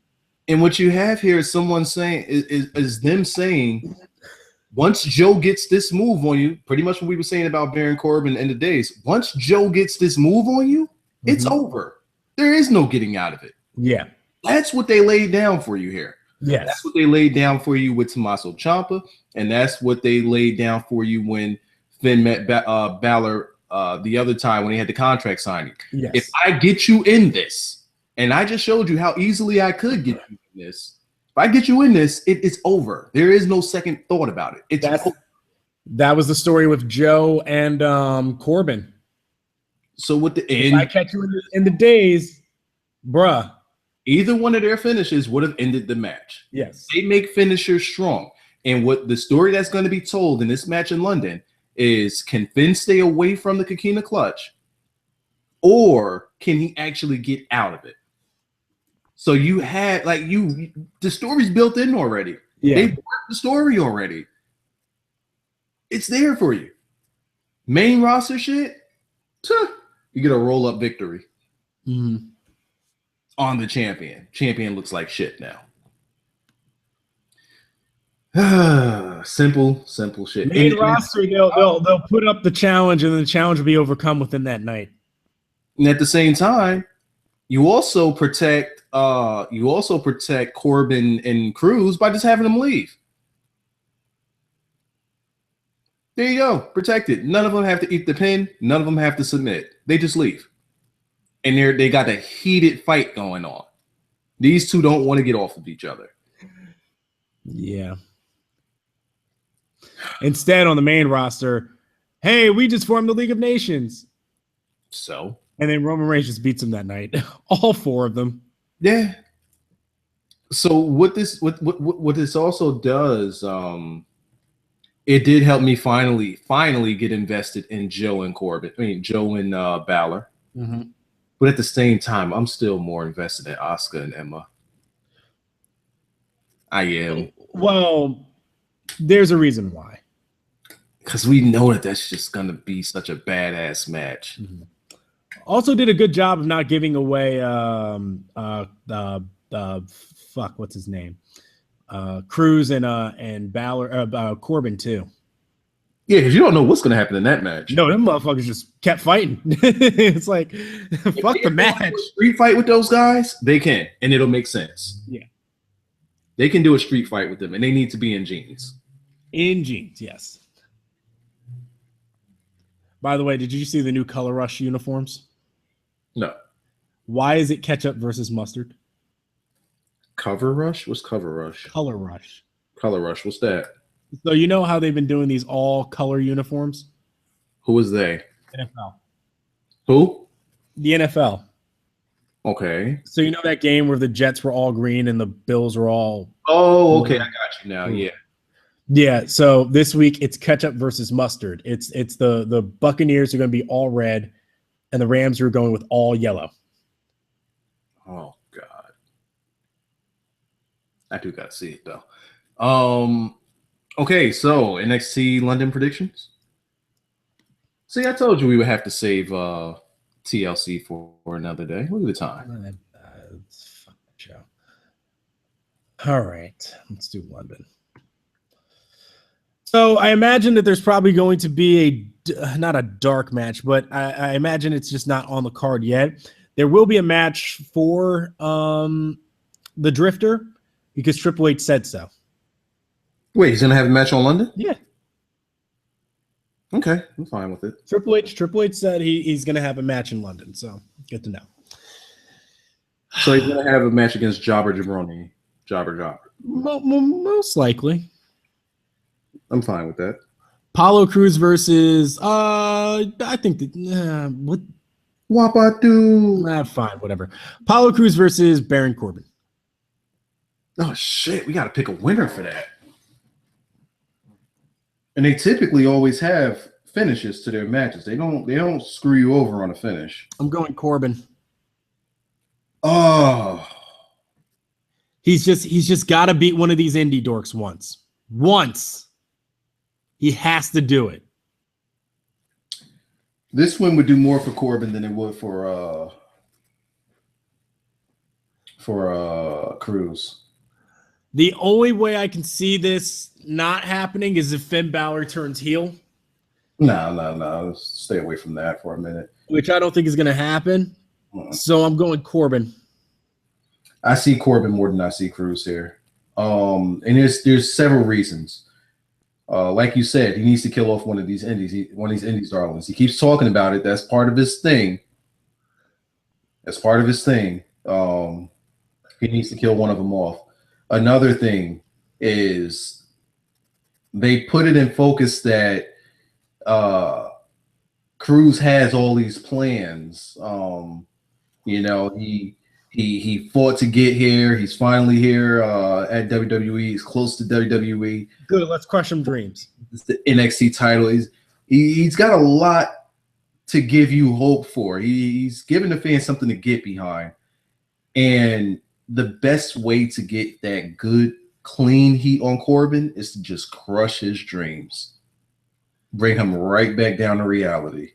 B: And what you have here is someone saying, is them saying, once Joe gets this move on you, pretty much what we were saying about Baron Corbin in the days, once Joe gets this move on you, it's over. There is no getting out of it.
A: Yeah.
B: That's what they laid down for you here.
A: Yes.
B: That's what they laid down for you with Tommaso Ciampa, and that's what they laid down for you when Finn met Balor the other time when he had the contract signing.
A: Yes.
B: If I get you in this, and I just showed you how easily I could get you in this, if I get you in this, it's over. There is no second thought about it.
A: That was the story with Joe and Corbin.
B: So with the end,
A: if I catch you in the days, bruh.
B: Either one of their finishes would have ended the match.
A: Yes.
B: They make finishers strong. And what the story that's going to be told in this match in London is, can Finn stay away from the Coquina Clutch, or can he actually get out of it? So you had, the story's built in already.
A: Yeah.
B: They worked the story already. It's there for you. Main roster shit, you get a roll-up victory.
A: Mm-hmm.
B: On the champion. Champion looks like shit now. Simple shit.
A: Main roster, they'll put up the challenge, and the challenge will be overcome within that night.
B: And at the same time, you also protect Corbin and Cruz by just having them leave. There you go, protected. None of them have to eat the pin. None of them have to submit. They just leave. And they got a heated fight going on. These two don't want to get off of each other.
A: Yeah. Instead, on the main roster, hey, we just formed the League of Nations.
B: So?
A: And then Roman Reigns just beats them that night. All four of them.
B: Yeah. So what this also does, it did help me finally get invested in Joe and Corbin. I mean, Joe and Balor.
A: Mm-hmm.
B: But at the same time, I'm still more invested in Asuka and Emma. I am.
A: Well, there's a reason why.
B: Because we know that that's just going to be such a badass match.
A: Mm-hmm. Also did a good job of not giving away what's his name? Cruz and Balor, Corbin too.
B: Yeah, because you don't know what's going to happen in that match.
A: No, them motherfuckers just kept fighting. It's like, fuck the match.
B: Street fight with those guys, they can, and it'll make sense.
A: Yeah.
B: They can do a street fight with them, and they need to be in jeans.
A: In jeans, yes. By the way, did you see the new Color Rush uniforms?
B: No.
A: Why is it ketchup versus mustard?
B: Cover Rush? What's Cover Rush?
A: Color Rush.
B: Color Rush, what's that?
A: So you know how they've been doing these all color uniforms?
B: Who is they?
A: NFL.
B: Who?
A: The NFL.
B: Okay.
A: So you know that game where the Jets were all green and the Bills were all...
B: Oh, okay. I got you now. Yeah.
A: Yeah. So this week it's ketchup versus mustard. It's the Buccaneers are going to be all red and the Rams are going with all yellow.
B: Oh, God. I do got to see it, though. Okay, so NXT London predictions. See, I told you we would have to save TLC for another day. Look at the time.
A: It's a fucking show. All right, let's do London. So I imagine that there's probably going to be not a dark match, but I imagine it's just not on the card yet. There will be a match for the Drifter because Triple H said so.
B: Wait, he's gonna have a match on London?
A: Yeah.
B: Okay, I'm fine with it.
A: Triple H said he's gonna have a match in London, so good to know.
B: So he's gonna have a match against Jobber Jabroni. Jobber.
A: Most likely.
B: I'm fine with that.
A: Apollo Crews versus I think that what
B: Wapatu.
A: fine, whatever. Apollo Crews versus Baron Corbin.
B: Oh shit, we gotta pick a winner for that. And they typically always have finishes to their matches. They don't screw you over on a finish.
A: I'm going Corbin.
B: Oh.
A: He's just got to beat one of these indie dorks once. Once. He has to do it.
B: This win would do more for Corbin than it would for Cruz.
A: The only way I can see this not happening is if Finn Balor turns heel.
B: No. Stay away from that for a minute.
A: Which I don't think is going to happen. So I'm going Corbin.
B: I see Corbin more than I see Cruz here. And there's several reasons. Like you said, he needs to kill off one of these indies darlings. He keeps talking about it. That's part of his thing. He needs to kill one of them off. Another thing is they put it in focus that Cruz has all these plans. He fought to get here. He's finally here at WWE. He's close to WWE.
A: Good. Let's crush some dreams.
B: It's the NXT title. He's got a lot to give you hope for. He's giving the fans something to get behind. And the best way to get that good, clean heat on Corbin is to just crush his dreams. Bring him right back down to reality.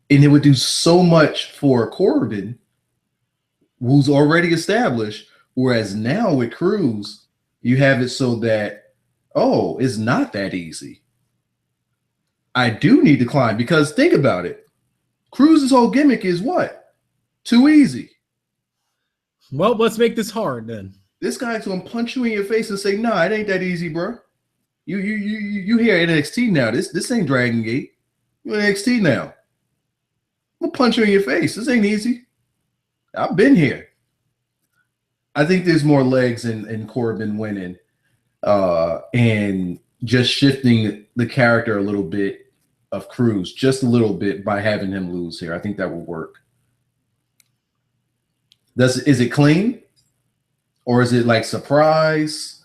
B: And it would do so much for Corbin, who's already established, whereas now with Cruz, you have it so that, it's not that easy. I do need to climb because think about it. Cruz's whole gimmick is what? Too easy.
A: Well, let's make this hard then.
B: This guy's gonna punch you in your face and say, "Nah, it ain't that easy, bro. You here at NXT now. This ain't Dragon Gate. You in NXT now. I'm gonna punch you in your face. This ain't easy. I've been here." I think there's more legs in Corbin winning, and just shifting the character a little bit of Cruz, just a little bit by having him lose here. I think that will work. Is it clean, or is it like surprise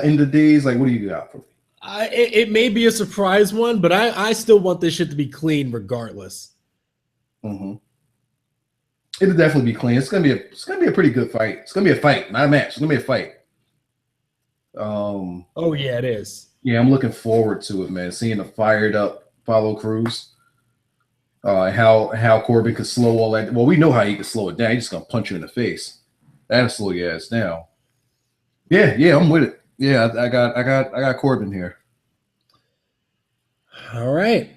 B: in the D's? Like, what do you got for me?
C: It may be a surprise one, but I still want this shit to be clean regardless.
D: Mm-hmm. It'll definitely be clean. It's gonna be a pretty good fight. It's gonna be a fight, not a match. It's gonna be a fight.
C: Oh yeah, it is.
D: Yeah, I'm looking forward to it, man. Seeing a fired up Apollo Crews. How Corbin could slow all that. Well, we know how he could slow it down. He's just gonna punch you in the face. That'll slow your ass down. Yeah, I'm with it. Yeah, I got Corbin here.
C: All right.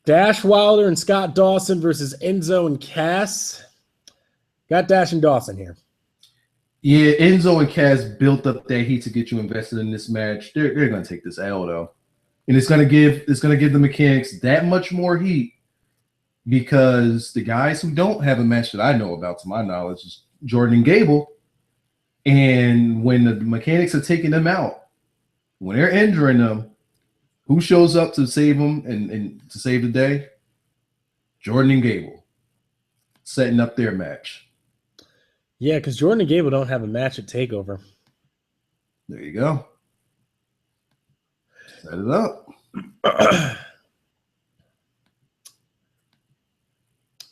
C: Dash Wilder and Scott Dawson versus Enzo and Cass. Got Dash and Dawson here.
D: Yeah, Enzo and Cass built up that heat to get you invested in this match. They're gonna take this L though, and it's gonna give the mechanics that much more heat because the guys who don't have a match that I know about, to my knowledge, is Jordan and Gable. And when the mechanics are taking them out, when they're injuring them, who shows up to save them and to save the day? Jordan and Gable, setting up their match.
C: Yeah, because Jordan and Gable don't have a match at TakeOver.
D: There you go. Set it up.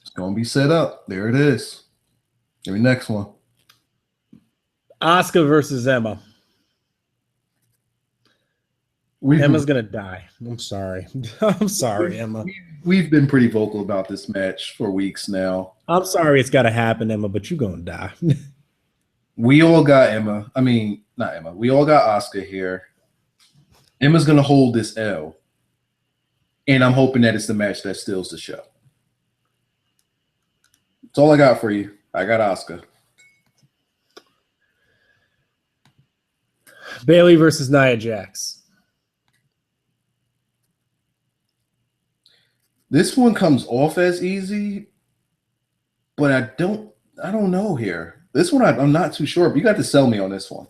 D: It's going to be set up. There it is. Give me next one.
C: Asuka versus Emma. Emma's going to die. I'm sorry. I'm sorry, Emma.
D: We've been pretty vocal about this match for weeks now.
C: I'm sorry it's got to happen, Emma, but you're going to die.
D: We all got Emma. I mean, not Emma. We all got Asuka here. Emma's going to hold this L. And I'm hoping that it's the match that steals the show. That's all I got for you. I got Asuka.
C: Bayley versus Nia Jax.
D: This one comes off as easy, but I don't know here. This one I'm not too sure, but you got to sell me on this one.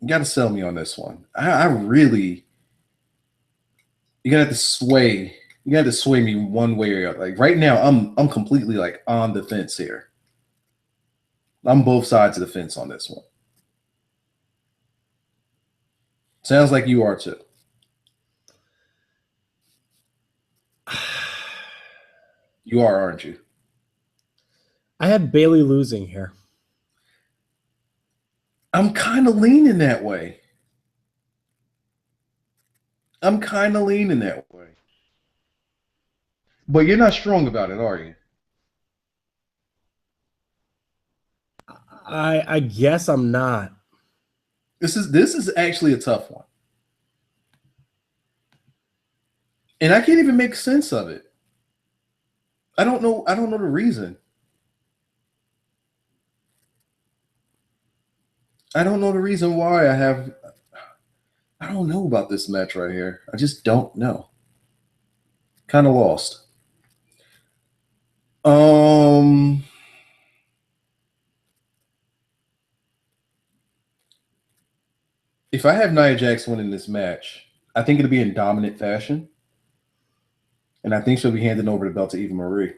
D: You got to sell me on this one. I really, you got to sway. You got to sway me one way or the other. Like right now, I'm completely like on the fence here. I'm both sides of the fence on this one. Sounds like you are too. You are, aren't you?
C: I have Bayley losing here.
D: I'm kind of leaning that way. But you're not strong about it, are you?
C: I guess I'm not.
D: This is actually a tough one. And I can't even make sense of it. I don't know the reason. I don't know the reason why I don't know about this match right here. I just don't know. Kind of lost. If I have Nia Jax winning this match, I think it'll be in dominant fashion. And I think she'll be handing over the belt to Eva Marie.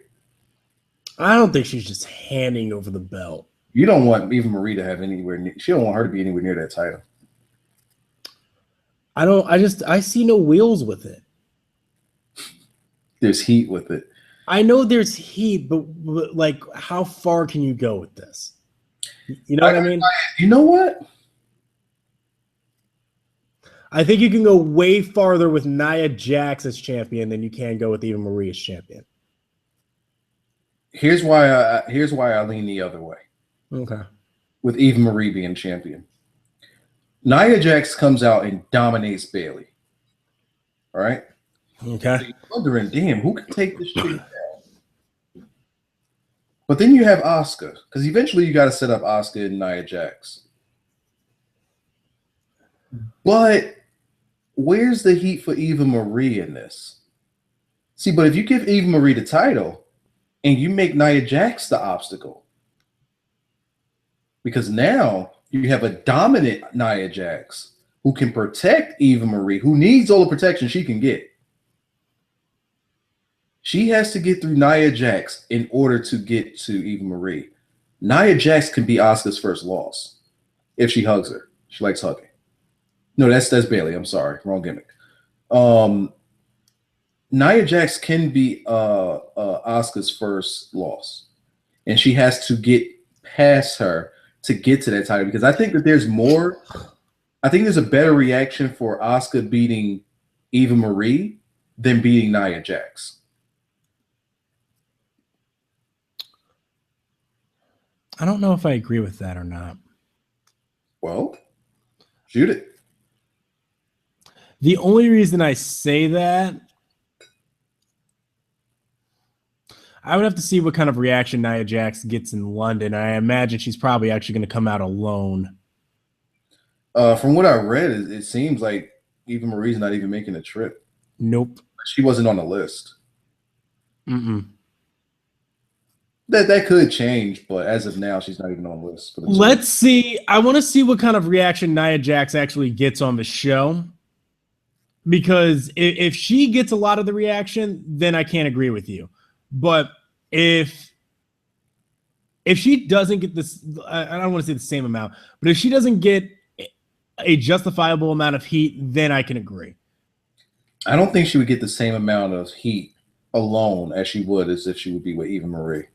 C: I don't think she's just handing over the belt.
D: You don't want Eva Marie to have she don't want her to be anywhere near that title.
C: I see no wheels with it.
D: There's heat with it.
C: I know there's heat, but like, how far can you go with this? You know what I mean?
D: You know what?
C: I think you can go way farther with Nia Jax as champion than you can go with Eva Marie as champion.
D: Here's why I lean the other way.
C: Okay.
D: With Eva Marie being champion. Nia Jax comes out and dominates Bayley. All right?
C: Okay.
D: So you're wondering, damn, who can take this shit down? But then you have Asuka, because eventually you got to set up Asuka and Nia Jax. But where's the heat for Eva Marie in this? See, but if you give Eva Marie the title and you make Nia Jax the obstacle, because now you have a dominant Nia Jax who can protect Eva Marie, who needs all the protection she can get. She has to get through Nia Jax in order to get to Eva Marie.
B: Nia Jax can be Asuka's first loss if she hugs her. She likes hugging. No, that's Bailey. I'm sorry, wrong gimmick. Nia Jax can be Asuka's first loss, and she has to get past her to get to that title because I think that there's more. I think there's a better reaction for Asuka beating Eva Marie than beating Nia Jax.
C: I don't know if I agree with that or not.
B: Well, shoot it.
C: The only reason I say that, I would have to see what kind of reaction Nia Jax gets in London. I imagine she's probably actually going to come out alone.
B: From what I read, it seems like Eva Marie's not even making a trip.
C: Nope.
B: She wasn't on the list.
C: Mm-mm.
B: That could change, but as of now, she's not even on the list.
C: Let's see. I want to see what kind of reaction Nia Jax actually gets on the show. Because if she gets a lot of the reaction, then I can't agree with you. But if she doesn't get this, I don't want to say the same amount, but if she doesn't get a justifiable amount of heat, then I can agree.
B: I don't think she would get the same amount of heat alone as she would as if she would be with Eva Marie.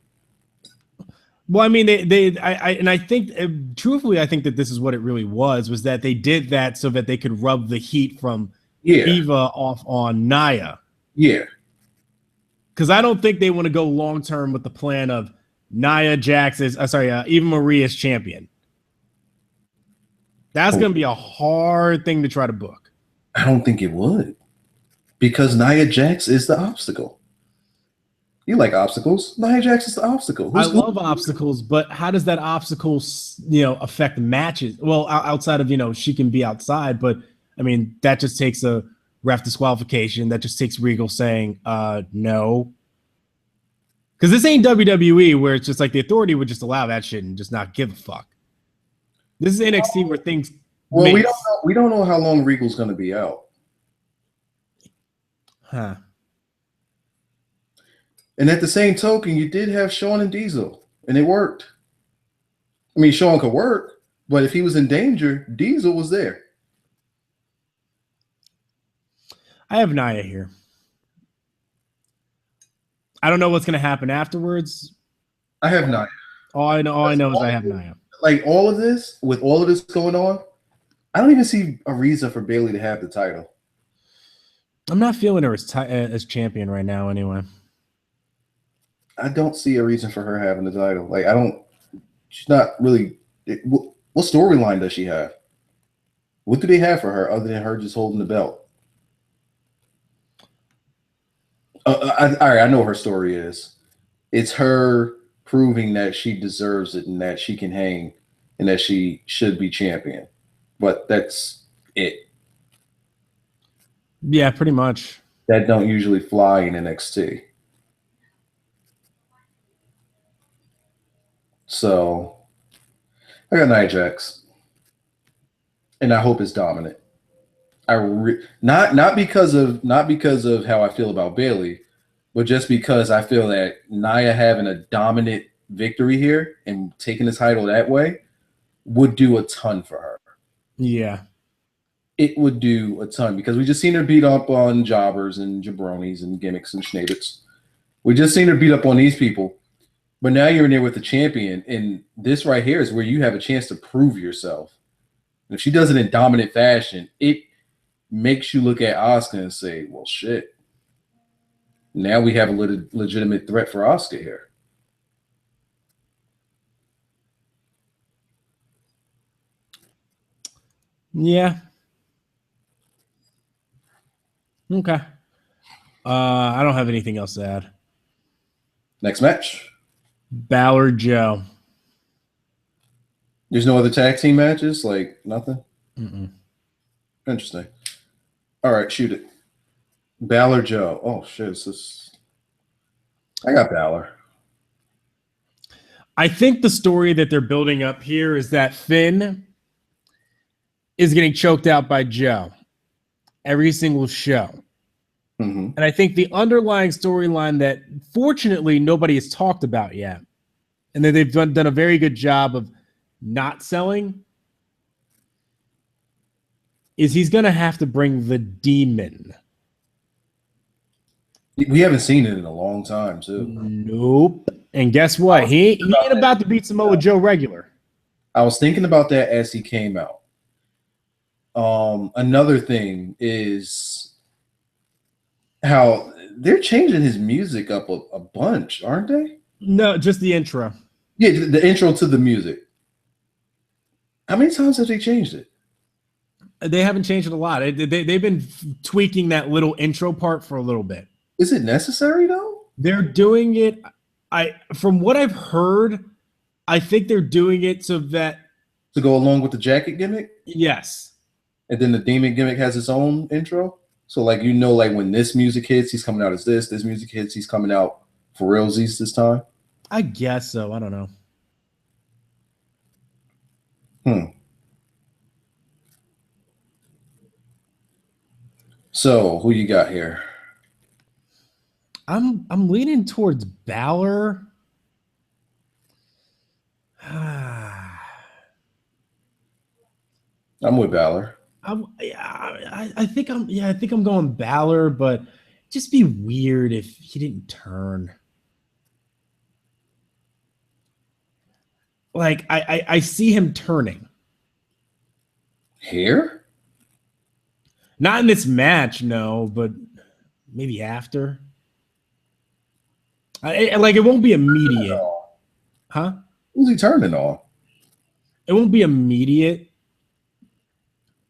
C: Well, I mean, I think, truthfully, I think that this is what it really was that they did that so that they could rub the heat from Eva off on Nia.
B: Yeah.
C: Because I don't think they want to go long term with the plan of Nia Jax Eva Marie as champion. That's going to be a hard thing to try to book.
B: I don't think it would. Because Nia Jax is the obstacle. You like obstacles. Nia Jax is the obstacle.
C: I love obstacles, but how does that obstacle, affect matches? Well, outside of, she can be outside, but I mean, that just takes a ref disqualification. That just takes Regal saying, no. Because this ain't WWE where it's just like the Authority would just allow that shit and just not give a fuck. This is NXT where things.
B: Well, we don't know how long Regal's going to be out.
C: Huh.
B: And at the same token, you did have Shawn and Diesel, and it worked. I mean, Shawn could work, but if he was in danger, Diesel was there.
C: I have Nia here. I don't know what's going to happen afterwards.
B: I have Nia.
C: All I know is I have Nia.
B: Like all of this, with all of this going on, I don't even see a reason for Bayley to have the title.
C: I'm not feeling her as champion right now anyway.
B: I don't see a reason for her having the title. Like, she's not really. What storyline does she have? What do they have for her other than her just holding the belt? All right, I know what her story is. It's her proving that she deserves it and that she can hang and that she should be champion. But that's it.
C: Yeah, pretty much.
B: That don't usually fly in NXT. So I got Nia Jax, and I hope it's dominant. Not because of how I feel about Bayley, but just because I feel that Nia having a dominant victory here and taking the title that way would do a ton for her.
C: Yeah.
B: It would do a ton because we just seen her beat up on jobbers and jabronis and gimmicks and schnabbits. We just seen her beat up on these people. But now you're in there with the champion, and this right here is where you have a chance to prove yourself. And if she does it in dominant fashion, it makes you look at Asuka and say, well, shit. Now we have a legitimate threat for Asuka here.
C: Yeah. Okay. I don't have anything else to add.
B: Next match.
C: Balor Joe.
B: There's no other tag team matches? Like, nothing?
C: Mm-mm.
B: Interesting. All right, shoot it. Balor Joe. Oh, shit. I got Balor.
C: I think the story that they're building up here is that Finn is getting choked out by Joe every single show.
B: Mm-hmm.
C: And I think the underlying storyline that fortunately nobody has talked about yet, and then they've done a very good job of not selling, is he's going to have to bring the demon.
D: We haven't seen it in a long time, too.
C: Nope. And guess what? He ain't about to beat Samoa Joe regular.
D: I was thinking about that as he came out. Another thing is how they're changing his music up a bunch, aren't they?
C: No, just the intro.
D: Yeah, the intro to the music. How many times have they changed it?
C: They haven't changed it a lot. They've been tweaking that little intro part for a little bit.
D: Is it necessary though?
C: They're doing it. From what I've heard, I think they're doing it so that
D: To go along with the jacket gimmick?
C: yes.
D: And then the demon gimmick has its own intro? So like like when this music hits, he's coming out as this music hits, he's coming out for realsies this time?
C: I guess so. I don't know.
D: So who you got here?
C: I'm leaning towards Balor.
D: I'm with Balor.
C: I think I'm going Balor, but just be weird if he didn't turn. Like I see him turning.
D: Here?
C: Not in this match, no, but maybe after. Like it won't be immediate, huh?
D: Who's he turning on?
C: It won't be immediate,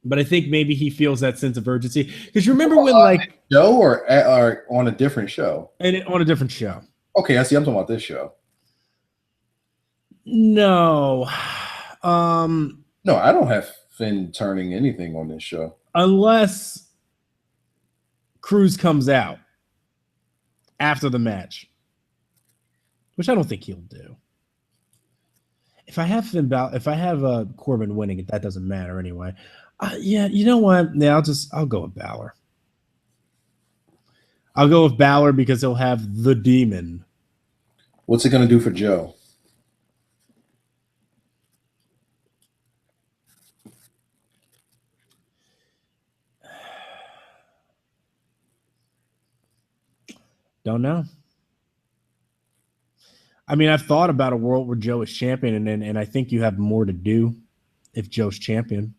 C: but I think maybe he feels that sense of urgency. Because you remember when, like,
D: Joe or on a different show?
C: and on a different show.
D: Okay, I see. I'm talking about this show.
C: No,
D: No, I don't have Finn turning anything on this show.
C: unless Cruz comes out after the match, which I don't think he'll do. If I have Corbin winning, that doesn't matter anyway. Yeah, you know what? Yeah, I'll go with Balor. I'll go with Balor because he'll have the demon.
D: What's it going to do for Joe?
C: Don't know. I mean, I've thought about a world where Joe is champion, and I think you have more to do if Joe's champion.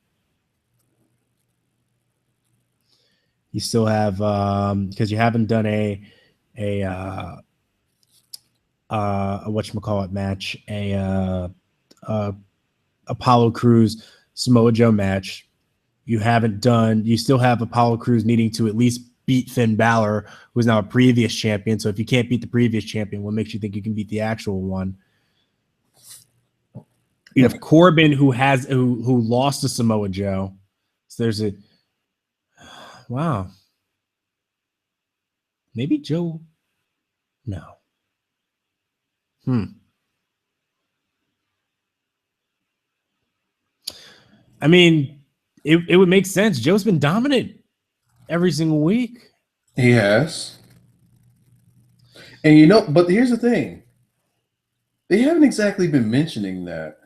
C: You still have because you haven't done a whatchamacallit match, Apollo Crews Samoa Joe match. You still have Apollo Crews needing to at least beat Finn Balor, who is now a previous champion. So if you can't beat the previous champion, what makes you think you can beat the actual one? You have Corbin, who lost to Samoa Joe. So there's a wow. Maybe Joe. No. I mean, it would make sense. Joe's been dominant every single week.
D: He has. And but here's the thing. They haven't exactly been mentioning that.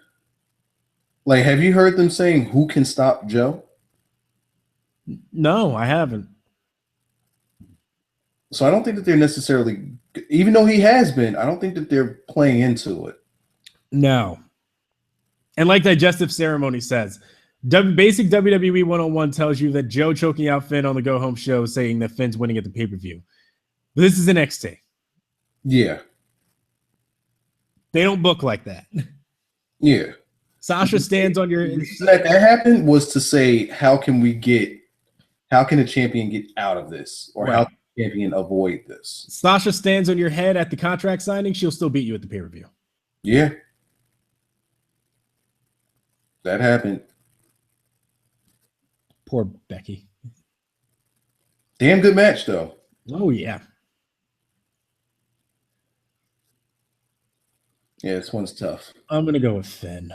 D: Like, have you heard them saying who can stop Joe?
C: No, I haven't.
D: So I don't think that they're necessarily, even though he has been, I don't think that they're playing into it.
C: No. And like Digestive Ceremony says, basic WWE 101 tells you that Joe choking out Finn on the Go Home show saying that Finn's winning at the pay-per-view. But this is NXT.
D: Yeah.
C: They don't book like that.
D: Yeah.
C: Sasha stands on your...
D: That happened was to say, how can a champion get out of this? Or how can a champion avoid this?
C: Sasha stands on your head at the contract signing, she'll still beat you at the pay-per-view.
D: Yeah. That happened.
C: Poor Becky.
D: Damn good match, though.
C: Oh, yeah.
D: Yeah, this one's tough.
C: I'm going to go with Finn.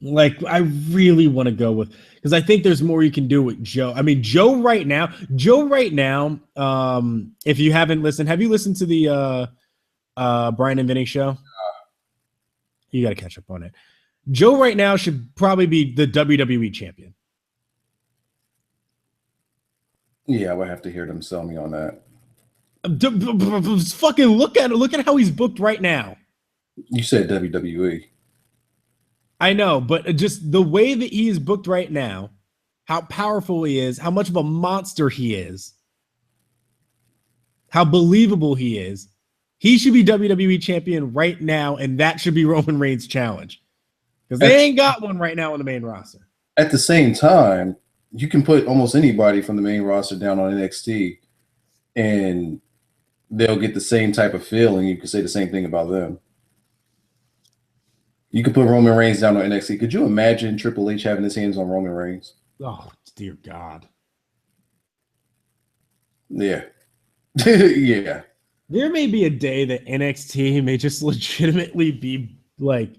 C: Like, I really want to go with, because I think there's more you can do with Joe. I mean, Joe right now, if you haven't listened, have you listened to the Brian and Vinny show? You got to catch up on it. Joe right now should probably be the WWE champion.
D: Yeah, I would have to hear them sell me on that.
C: Fucking look at how he's booked right now.
D: You said WWE.
C: I know, but just the way that he is booked right now, how powerful he is, how much of a monster he is, how believable he is. He should be WWE champion right now, and that should be Roman Reigns' challenge. Because they ain't got one right now on the main roster.
D: At the same time, you can put almost anybody from the main roster down on NXT, and they'll get the same type of feeling. You can say the same thing about them. You could put Roman Reigns down on NXT. Could you imagine Triple H having his hands on Roman Reigns?
C: Oh, dear God.
D: Yeah. Yeah.
C: There may be a day that NXT may just legitimately be like,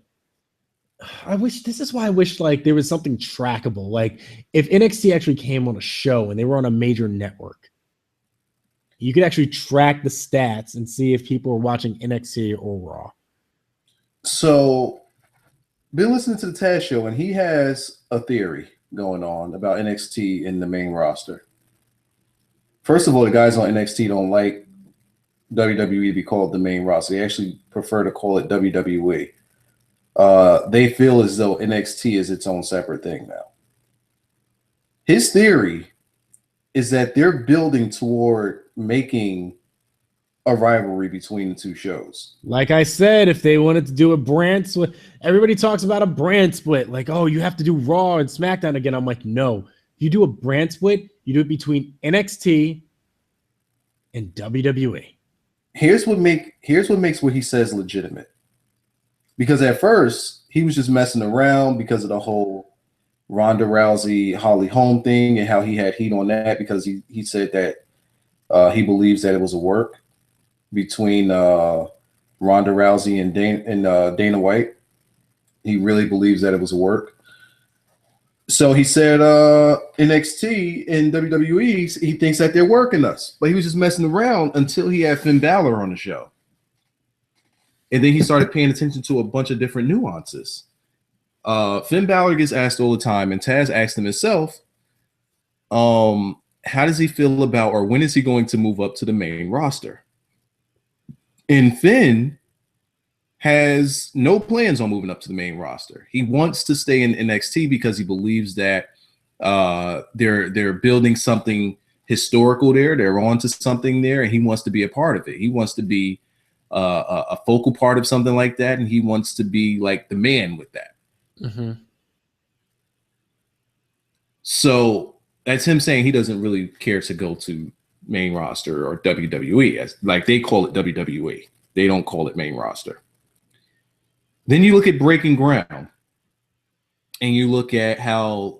C: this is why I wish like there was something trackable. Like if NXT actually came on a show and they were on a major network, you could actually track the stats and see if people are watching NXT or Raw.
D: So, been listening to the Taz show, and he has a theory going on about NXT in the main roster. First of all, the guys on NXT don't like WWE to be called the main roster. They actually prefer to call it WWE. They feel as though NXT is its own separate thing now. His theory is that they're building toward making a rivalry between the two shows.
C: Like I said, if they wanted to do a brand split, everybody talks about a brand split. Like, oh, you have to do Raw and SmackDown again. I'm like, no. If you do a brand split, you do it between NXT and WWE.
D: Here's what makes what he says legitimate. Because at first, he was just messing around because of the whole Ronda Rousey, Holly Holm thing and how he had heat on that because he said that he believes that it was a work between Ronda Rousey and Dana White. He really believes that it was a work. So he said NXT and WWE, he thinks that they're working us. But he was just messing around until he had Finn Balor on the show. And then he started paying attention to a bunch of different nuances. Finn Balor gets asked all the time, and Taz asked him himself, how does he feel about, or when is he going to move up to the main roster? And Finn has no plans on moving up to the main roster. He wants to stay in NXT because he believes that they're building something historical there. They're onto something there, and he wants to be a part of it. He wants to be a focal part of something like that, and he wants to be like the man with that.
C: Mm-hmm.
D: So that's him saying he doesn't really care to go to main roster or WWE, as like they call it WWE. They don't call it main roster. Then you look at Breaking Ground, and you look at how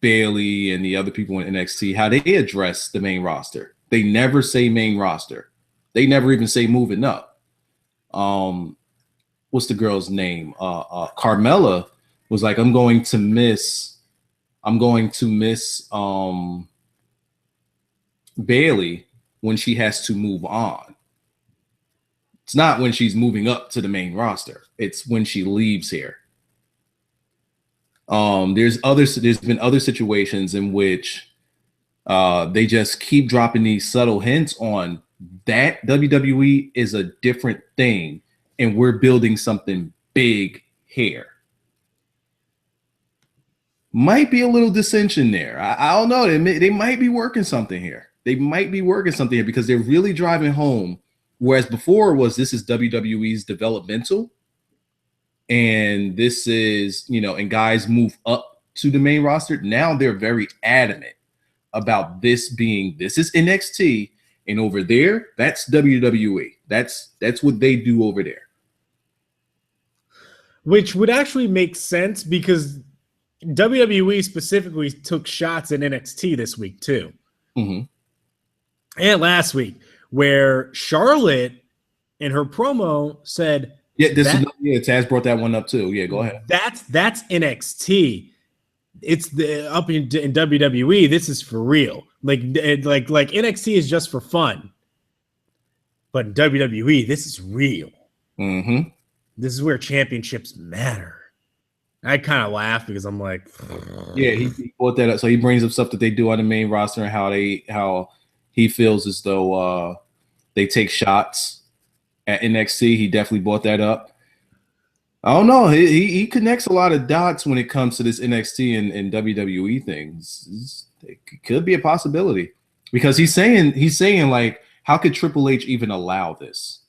D: Bailey and the other people in NXT, how they address the main roster. They never say main roster. They never even say moving up. What's the girl's name? Carmella was like, I'm going to miss Bailey when she has to move on. It's not when she's moving up to the main roster. It's when she leaves here. There's been other situations in which they just keep dropping these subtle hints on that WWE is a different thing, and we're building something big here. Might be a little dissension there. I don't know. They might be working something here. They might be working something here because they're really driving home. Whereas before this is WWE's developmental, and this is, and guys move up to the main roster. Now they're very adamant about this is NXT, and over there, that's WWE. That's what they do over there.
C: Which would actually make sense because WWE specifically took shots at NXT this week too.
D: Mm-hmm.
C: And last week, where Charlotte in her promo said,
D: Taz brought that one up too. Yeah, go ahead.
C: That's NXT. It's up in WWE. This is for real. Like NXT is just for fun, but in WWE, this is real.
D: Mm-hmm.
C: This is where championships matter. I kind of laugh because I'm like,
B: Yeah, he brought that up. So he brings up stuff that they do on the main roster and how he feels as though they take shots at NXT. He definitely brought that up. I don't know. He connects a lot of dots when it comes to this NXT and WWE things. It could be a possibility because he's saying like, how could Triple H even allow this?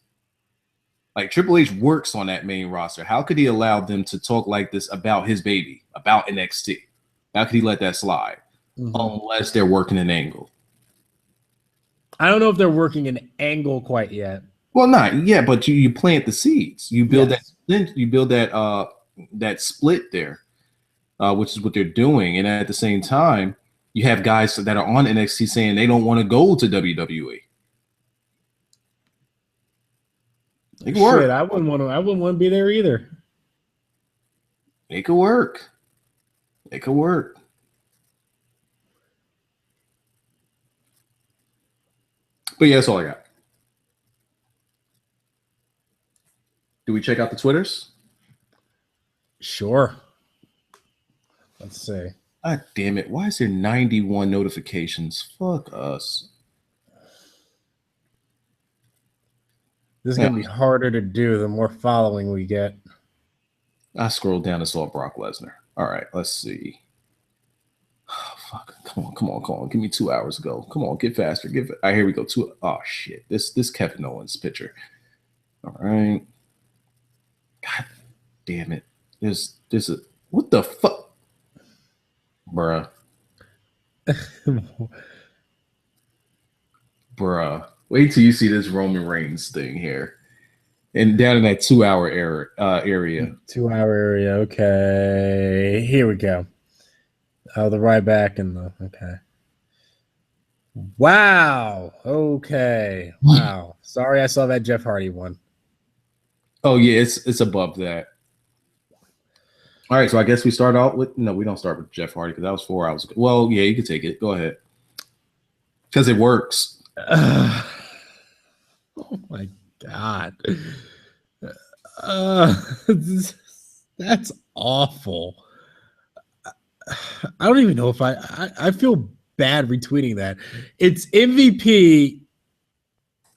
B: Like Triple H works on that main roster. How could he allow them to talk like this about his baby, about NXT? How could he let that slide? Unless they're working an angle.
C: I don't know if they're working an angle quite yet.
B: Well, not yet, but you plant the seeds. You build that split there, which is what they're doing. And at the same time, you have guys that are on NXT saying they don't want to go to WWE. It could work.
C: Shit, I wouldn't want to be there either.
B: It could work. It could work. But yeah, that's all I got. Do we check out the Twitters?
C: Sure. Let's see.
B: God damn it. Why is there 91 notifications? Fuck us.
C: This is going to be harder to do the more following we get.
B: I scrolled down and saw Brock Lesnar. All right, let's see. Oh, fuck. Come on. Give me 2 hours ago. Come on, get faster. All right, here we go. Oh, shit. This Kevin Owens picture. All right. God damn it. There's a what the fuck? Bruh. Bruh. Wait till you see this Roman Reigns thing here. And down in that 2 hour area.
C: 2 hour area. Okay. Here we go. Oh, the Ryback and the okay. Wow. Okay. Wow. Sorry I saw that Jeff Hardy one.
B: Oh yeah, it's above that. All right, so I guess we start out with we don't start with Jeff Hardy because that was 4 hours ago. Well, yeah, you can take it. Go ahead. Because it works.
C: Oh my God. That's awful. I don't even know if I feel bad retweeting that. It's MVP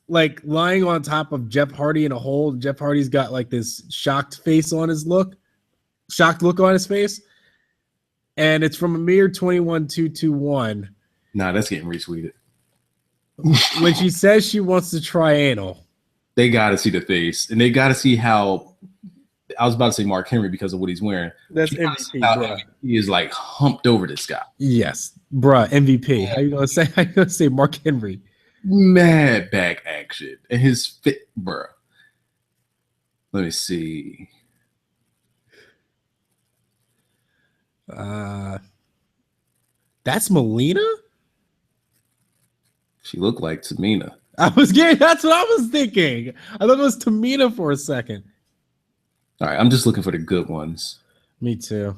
C: like lying on top of Jeff Hardy in a hole. Jeff Hardy's got like this shocked look on his face. And it's from Amir 21221.
B: Nah, that's getting retweeted.
C: When she says she wants to try anal.
B: They got to see the face. And they got to see how, I was about to say Mark Henry because of what he's wearing.
C: That's MVP, bruh.
B: He is like humped over this guy.
C: Yes, bruh, MVP. How you gonna say Mark Henry?
B: Mad back action. And his fit, bruh. Let me see.
C: That's Melina?
B: She looked like Tamina.
C: That's what I was thinking. I thought it was Tamina for a second.
B: All right, I'm just looking for the good ones.
C: Me too.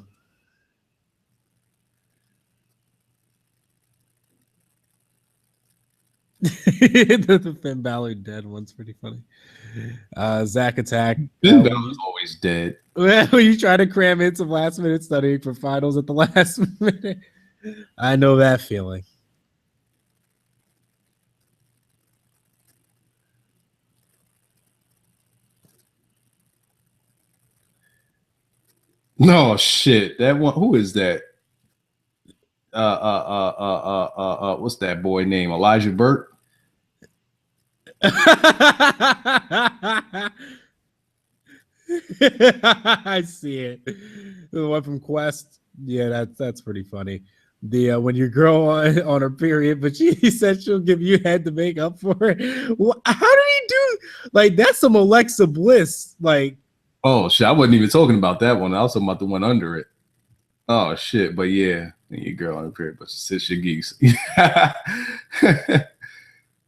C: The Finn Balor dead one's pretty funny. Zach Attack.
B: Finn Balor's always dead.
C: Well, you try to cram in some last minute studying for finals at the last minute. I know that feeling.
B: No shit. That one. Who is that? What's that boy name? Elijah Burke.
C: I see it. The one from Quest. Yeah, that's pretty funny. The when your girl on her period, but she said she'll give you head to make up for it. Well, how did he do? Like that's some Alexa Bliss. Like,
B: oh shit, I wasn't even talking about that one. I was talking about the one under it. Oh shit, but yeah, your girl on her period, but she said she geese.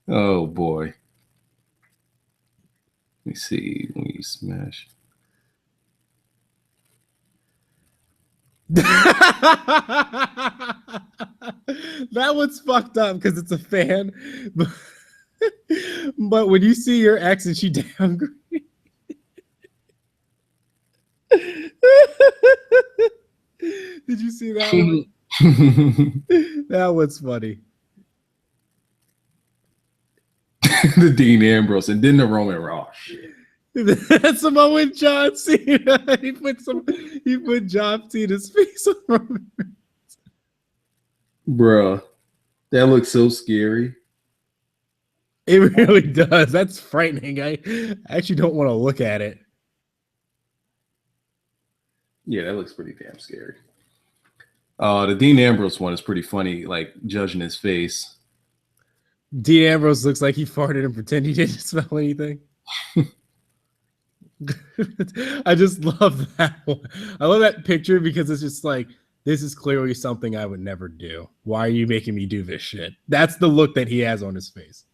B: Oh boy. Let me see. Let me smash.
C: That one's fucked up because it's a fan. But when you see your ex and she downgrade, Did you see that one? That was funny.
B: The Dean Ambrose and then the Roman Raw.
C: That's Samoan John Cena. He put John Cena's face on Roman.
B: Bruh, that looks so scary.
C: It really does. That's frightening. I actually don't want to look at it.
B: Yeah, that looks pretty damn scary. The Dean Ambrose one is pretty funny, like judging his face.
C: Dean Ambrose looks like he farted and pretended he didn't smell anything. I just love that one. I love that picture because it's just like, this is clearly something I would never do. Why are you making me do this shit? That's the look that he has on his face.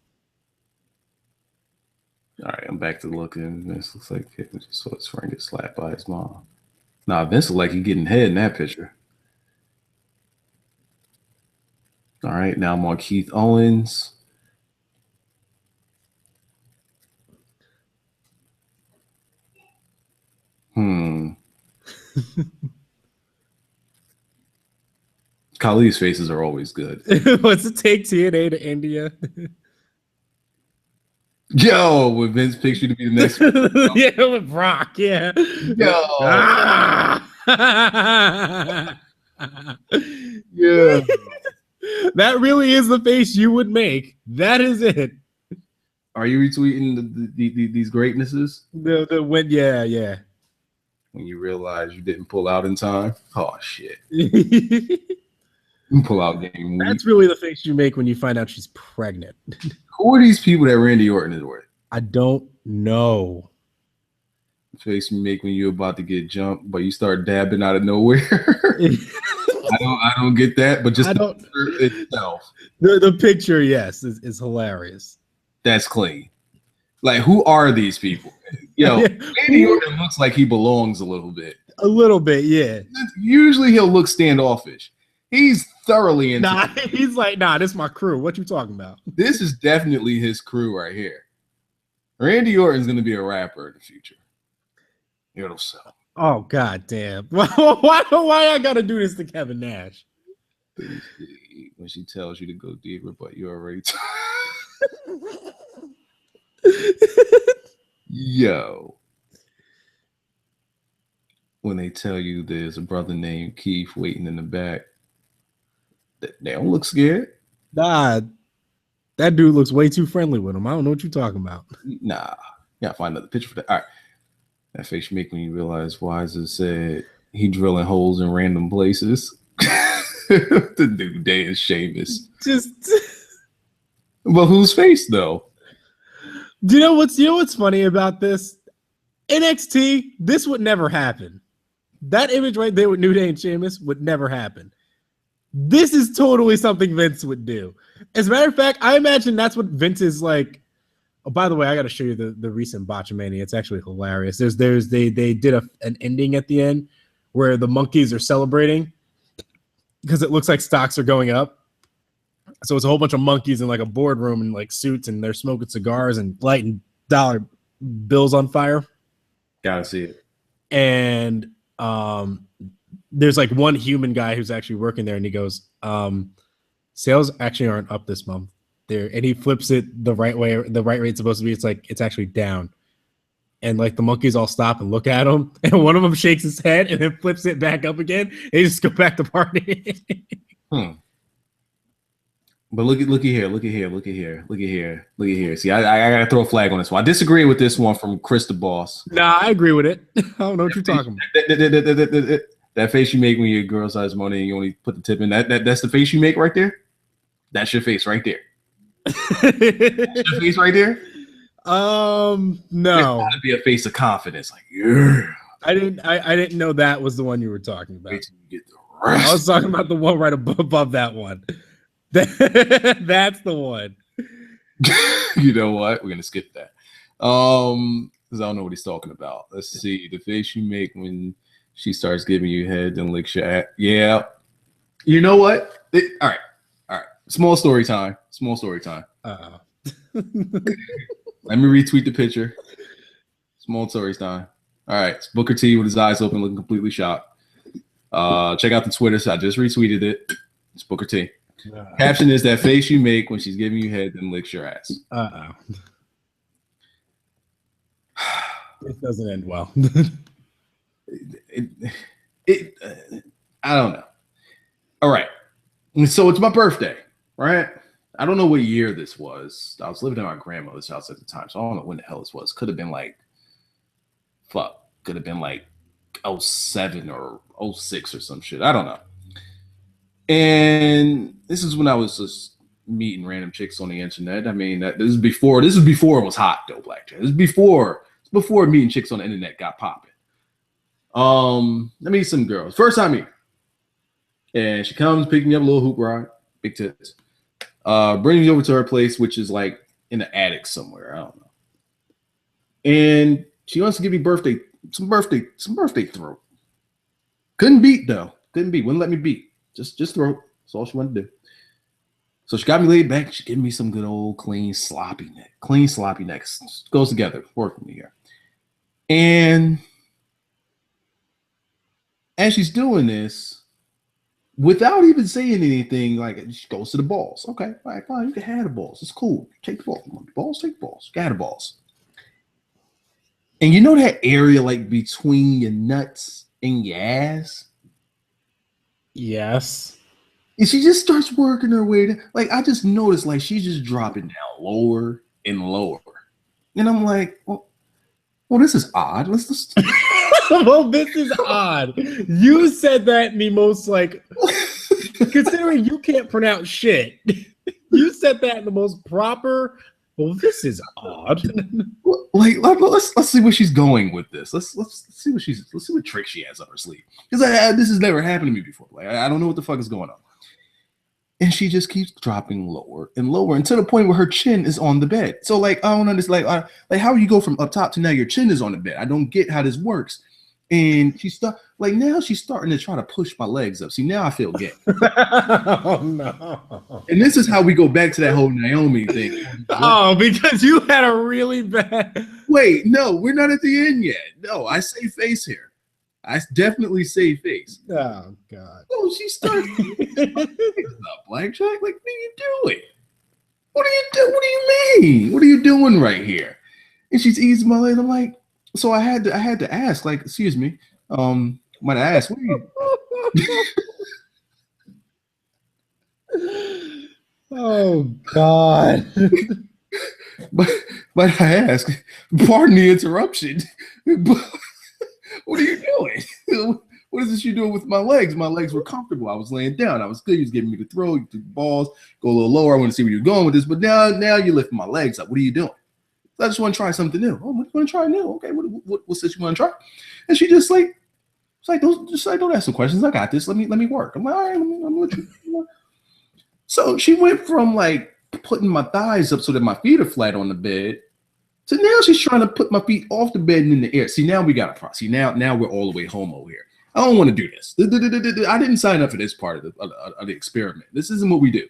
B: All right, I'm back to looking. This looks like he just saw his friend get slapped by his mom. Nah, Vince looks like he's getting head in that picture. All right, now I'm on Keith Owens. Khali's faces are always good.
C: What's it take TNA to India?
B: Yo, with Vince picks you to be the next one.
C: Yeah, with Brock, yeah.
B: Yo.
C: Yeah. That really is the face you would make. That is it.
B: Are you retweeting these greatnesses?
C: Yeah.
B: When you realize you didn't pull out in time? Oh, shit. You pull out game.
C: That's really the face you make when you find out she's pregnant.
B: Who are these people that Randy Orton is with?
C: I don't know.
B: The face you make when you're about to get jumped, but you start dabbing out of nowhere. I don't get that, but just the picture itself.
C: The picture, yes, is hilarious.
B: That's clean. Like, who are these people? Yo, Randy Orton looks like he belongs a little bit.
C: A little bit, yeah.
B: Usually he'll look standoffish. He's thoroughly into
C: it. He's like, this is my crew. What you talking about?
B: This is definitely his crew right here. Randy Orton's going to be a rapper in the future. It'll sell.
C: Oh, god damn. Why I got to do this to Kevin Nash?
B: When she tells you to go deeper, but you already Yo. When they tell you there's a brother named Keith waiting in the back, they don't look scared.
C: Nah, that dude looks way too friendly with him. I don't know what you're talking about.
B: Nah, you gotta find another picture for that. All right. That face you make when you realize Weiser said he drilling holes in random places. The new day is Sheamus. But whose face though?
C: Do you know what's funny about this? NXT, this would never happen. That image right there with New Day and Sheamus would never happen. This is totally something Vince would do. As a matter of fact, I imagine that's what Vince is like. Oh, by the way, I got to show you the recent Botchamania. It's actually hilarious. They did an ending at the end where the monkeys are celebrating because it looks like stocks are going up. So it's a whole bunch of monkeys in like a boardroom in like suits, and they're smoking cigars and lighting dollar bills on fire.
B: Gotta see it.
C: And there's like one human guy who's actually working there, and he goes, sales actually aren't up this month. There, and he flips it the right way, the right way it's supposed to be. It's like it's actually down. And like the monkeys all stop and look at him, and one of them shakes his head and then flips it back up again. They just go back to party.
B: But look at here. See, I gotta throw a flag on this one. I disagree with this one from Chris the Boss.
C: Nah, I agree with it. I don't know what you're talking about.
B: That face you make when you girl size money and you only put the tip in, that's the face you make right there? That's your face right there. That's your face right there?
C: No.
B: There's gotta be a face of confidence. Like, yeah.
C: I didn't know that was the one you were talking about.
B: Wait till you get the rest.
C: I was talking about the one right above that one. That's the one.
B: You know what? We're gonna skip that. Because I don't know what he's talking about. Let's see. The face you make when she starts giving you head and licks your ass. Yeah. You know what? All right. Small story time. Let me retweet the picture. Small story time. All right, it's Booker T with his eyes open, looking completely shocked. Check out the Twitter. So I just retweeted it. It's Booker T. Caption is that face you make when she's giving you head and licks your ass.
C: It doesn't end well.
B: I don't know. All right. So it's my birthday, right? I don't know what year this was. I was living at my grandmother's house at the time, so I don't know when the hell this was. Could have been like, could have been like 07 or 06 or some shit. I don't know. And this is when I was just meeting random chicks on the internet. I mean, this is before it was hot though, Blackjack. This is before meeting chicks on the internet got popping. I meet some girls. First time meet. And she comes, pick me up a little hoop ride, big tits. Brings me over to her place, which is like in the attic somewhere. I don't know. And she wants to give me some birthday throat. Couldn't beat though. Wouldn't let me beat. Just throat. That's all she wanted to do. So she got me laid back. She gave me some good old clean sloppy neck. Goes together. Work with me here. And as she's doing this, without even saying anything, like she goes to the balls. Okay, all right, fine. You can have the balls. It's cool. Take the balls. Take the balls. Got the balls. And you know that area like between your nuts and your ass?
C: Yes.
B: And she just starts working her way down. Like I just noticed like she's just dropping down lower and lower. And I'm like, well this is odd. Let's
C: Well, this is odd. You said that in the most like, considering you can't pronounce shit, you said that in the most proper. Well, this is odd.
B: Like let's see where she's going with this. Let's see what trick she has up her sleeve. Because this has never happened to me before. Like I don't know what the fuck is going on. And she just keeps dropping lower and lower and to the point where her chin is on the bed. So like I don't understand. Like how you go from up top to now your chin is on the bed? I don't get how this works. And now she's starting to try to push my legs up. See, now I feel gay.
C: Oh no!
B: And this is how we go back to that whole Naomi thing.
C: Oh, because you had a really bad.
B: Wait, no, we're not at the end yet. No, I say face here. I definitely say face.
C: Oh God!
B: Oh, she starts Blackjack. Like, what are you doing? What do you mean? What are you doing right here? And she's easing my leg. I'm like. So I had to ask, like, excuse me, might I ask, what are
C: you? Oh God!
B: but I ask, pardon the interruption, but what are you doing? What is this you doing with my legs? My legs were comfortable. I was laying down. I was good. You was giving me the throw. You took the balls, go a little lower. I want to see where you're going with this, but now you're lifting my legs up. What are you doing? I just want to try something new. Oh, what do you want to try new? Okay, what's this you want to try? And she just like, it's like don't ask some questions. I got this. Let me work. I'm like, all right, let me let you. So she went from like putting my thighs up so that my feet are flat on the bed to now she's trying to put my feet off the bed and in the air. See, now we got a problem. See, now we're all the way homo here. I don't want to do this. I didn't sign up for this part of the experiment. This isn't what we do.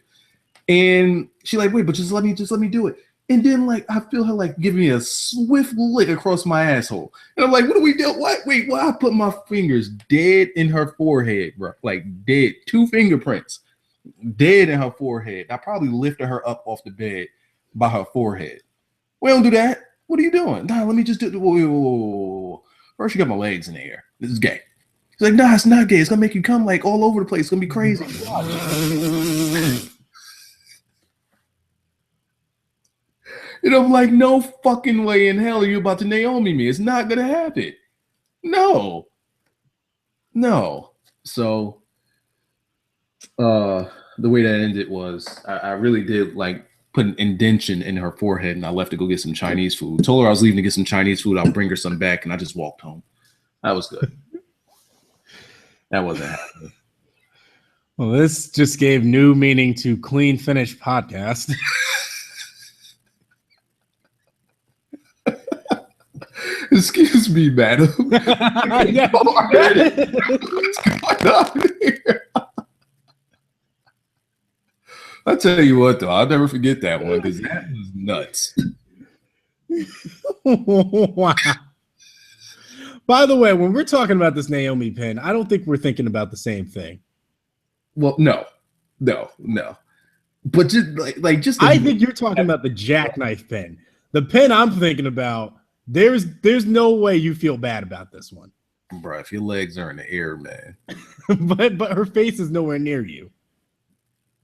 B: And she like, wait, but just let me do it. And then, like, I feel her, like, giving me a swift lick across my asshole. And I'm like, what do we do? What? Wait, why? I put my fingers dead in her forehead, bro. Like, dead. 2 fingerprints. Dead in her forehead. I probably lifted her up off the bed by her forehead. We don't do that. What are you doing? Nah, let me just do it. Whoa. First, you got my legs in the air. This is gay. She's like, nah, it's not gay. It's going to make you come, like, all over the place. It's going to be crazy. And I'm like, no fucking way in hell are you about to Naomi me. It's not going to happen. No. So the way that ended was I really did like put an indention in her forehead and I left to go get some Chinese food. Told her I was leaving to get some Chinese food. I'll bring her some back. And I just walked home. That was good. That wasn't happening.
C: Well, this just gave new meaning to Clean Finish Podcast.
B: Excuse me, madam. What's going on here? I'll tell you what, though, I'll never forget that one because that was nuts.
C: Wow. By the way, when we're talking about this Naomi pin, I don't think we're thinking about the same thing.
B: Well, no. But just just
C: I think you're talking about the jackknife pin. The pin I'm thinking about, there's no way you feel bad about this one.
B: bro, if your legs are in the air, man.
C: but her face is nowhere near you.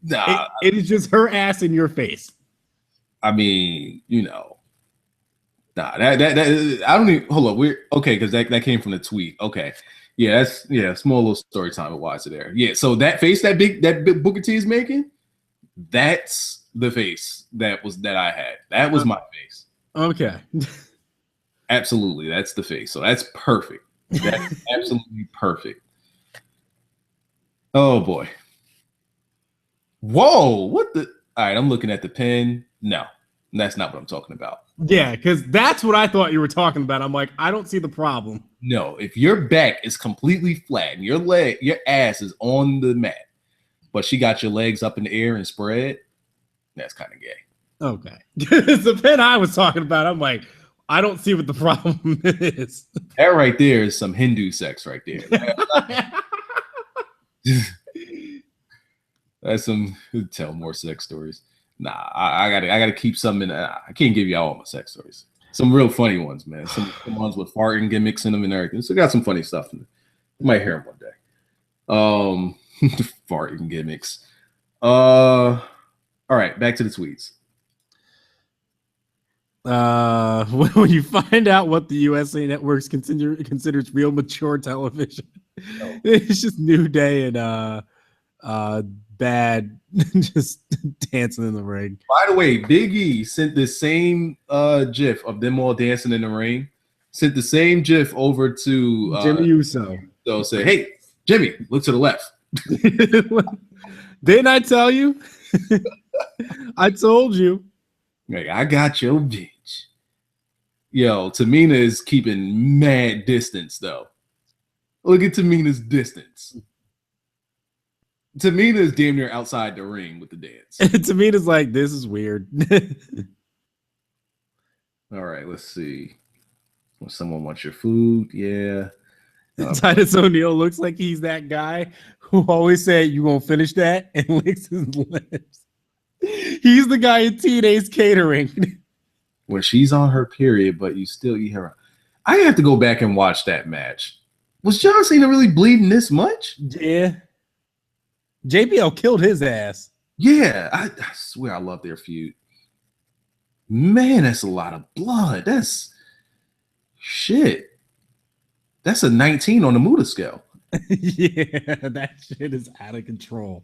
B: Nah,
C: It is just her ass in your face.
B: I mean, nah, that I don't even hold up. We're okay because that came from the tweet. Okay, yeah, small little story time at Wise there. Yeah, so that face that big Booker T is making, that's the face that I had. That was my face.
C: Okay.
B: Absolutely, that's the face. So that's perfect. That's absolutely perfect. Oh boy. Whoa, what the? All right, I'm looking at the pen. No, that's not what I'm talking about.
C: Yeah, because that's what I thought you were talking about. I'm like, I don't see the problem.
B: No, if your back is completely flat and your ass is on the mat, but she got your legs up in the air and spread, that's kind of gay.
C: Okay. It's the pen I was talking about. I'm like, I don't see what the problem is.
B: That right there is some Hindu sex right there. That's some tell more sex stories. Nah, I gotta keep some in. I can't give you all my sex stories. Some real funny ones, man. Some ones with farting gimmicks in them and everything. So got some funny stuff in it. You might hear them one day. Farting gimmicks. All right, back to the tweets.
C: When you find out what the USA Networks considers real mature television, it's just New Day and Bad just dancing in the ring.
B: By the way, Big E sent the same GIF of them all dancing in the ring. Sent the same GIF over to
C: Jimmy Uso.
B: So say, hey, Jimmy, look to the left.
C: Didn't I tell you? I told you.
B: Like, I got your bitch. Yo, Tamina is keeping mad distance though. Look at Tamina's distance. Tamina is damn near outside the ring with the dance.
C: Tamina's like, this is weird.
B: All right, let's see. Someone wants your food? Yeah.
C: Titus O'Neil looks like he's that guy who always said, you gonna finish that? And licks his lips. He's the guy in Teenage Catering.
B: When she's on her period, but you still eat her. I have to go back and watch that match. Was John Cena really bleeding this much?
C: Yeah. JBL killed his ass.
B: Yeah, I swear I love their feud. Man, that's a lot of blood. That's shit. That's a 19 on the Muda scale.
C: Yeah, that shit is out of control.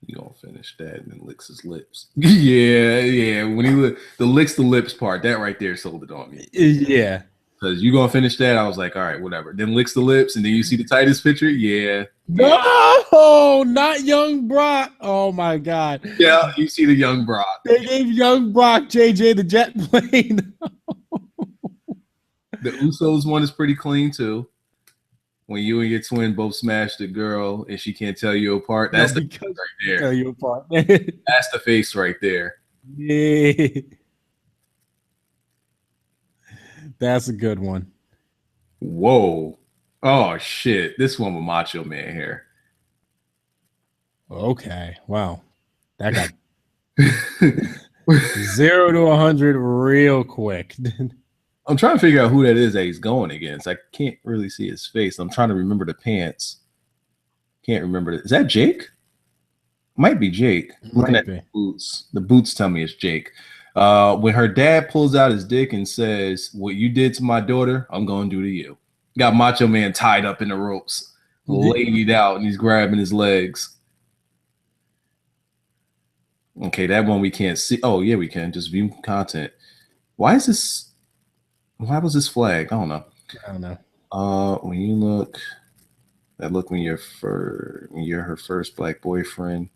B: You gonna finish that and then licks his lips. Yeah. When he the licks the lips part, that right there sold it on me.
C: Yeah.
B: Because you gonna finish that, I was like, all right, whatever. Then licks the lips, and then you see the Titus picture. Yeah.
C: No, not Young Brock. Oh my god.
B: Yeah, you see the young Brock.
C: They gave Young Brock JJ the jet plane.
B: The Usos one is pretty clean too. When you and your twin both smash the girl and she can't tell you apart, that's the face right there.
C: Tell you apart.
B: That's the face right there.
C: Yeah. That's a good one.
B: Whoa. Oh shit. This one with Macho Man here.
C: Okay. Wow. That got 0 to 100 real quick.
B: I'm trying to figure out who that is that he's going against. I can't really see his face. I'm trying to remember the pants. Can't remember. Is that Jake? Might be Jake. Looking at the boots. The boots tell me it's Jake. When her dad pulls out his dick and says, what you did to my daughter, I'm going to do to you. Got Macho Man tied up in the ropes, laid out, and he's grabbing his legs. Okay, that one we can't see. Oh, yeah, we can. Just view content. Why was this flagged? I don't know. When you look, when you're her first black boyfriend,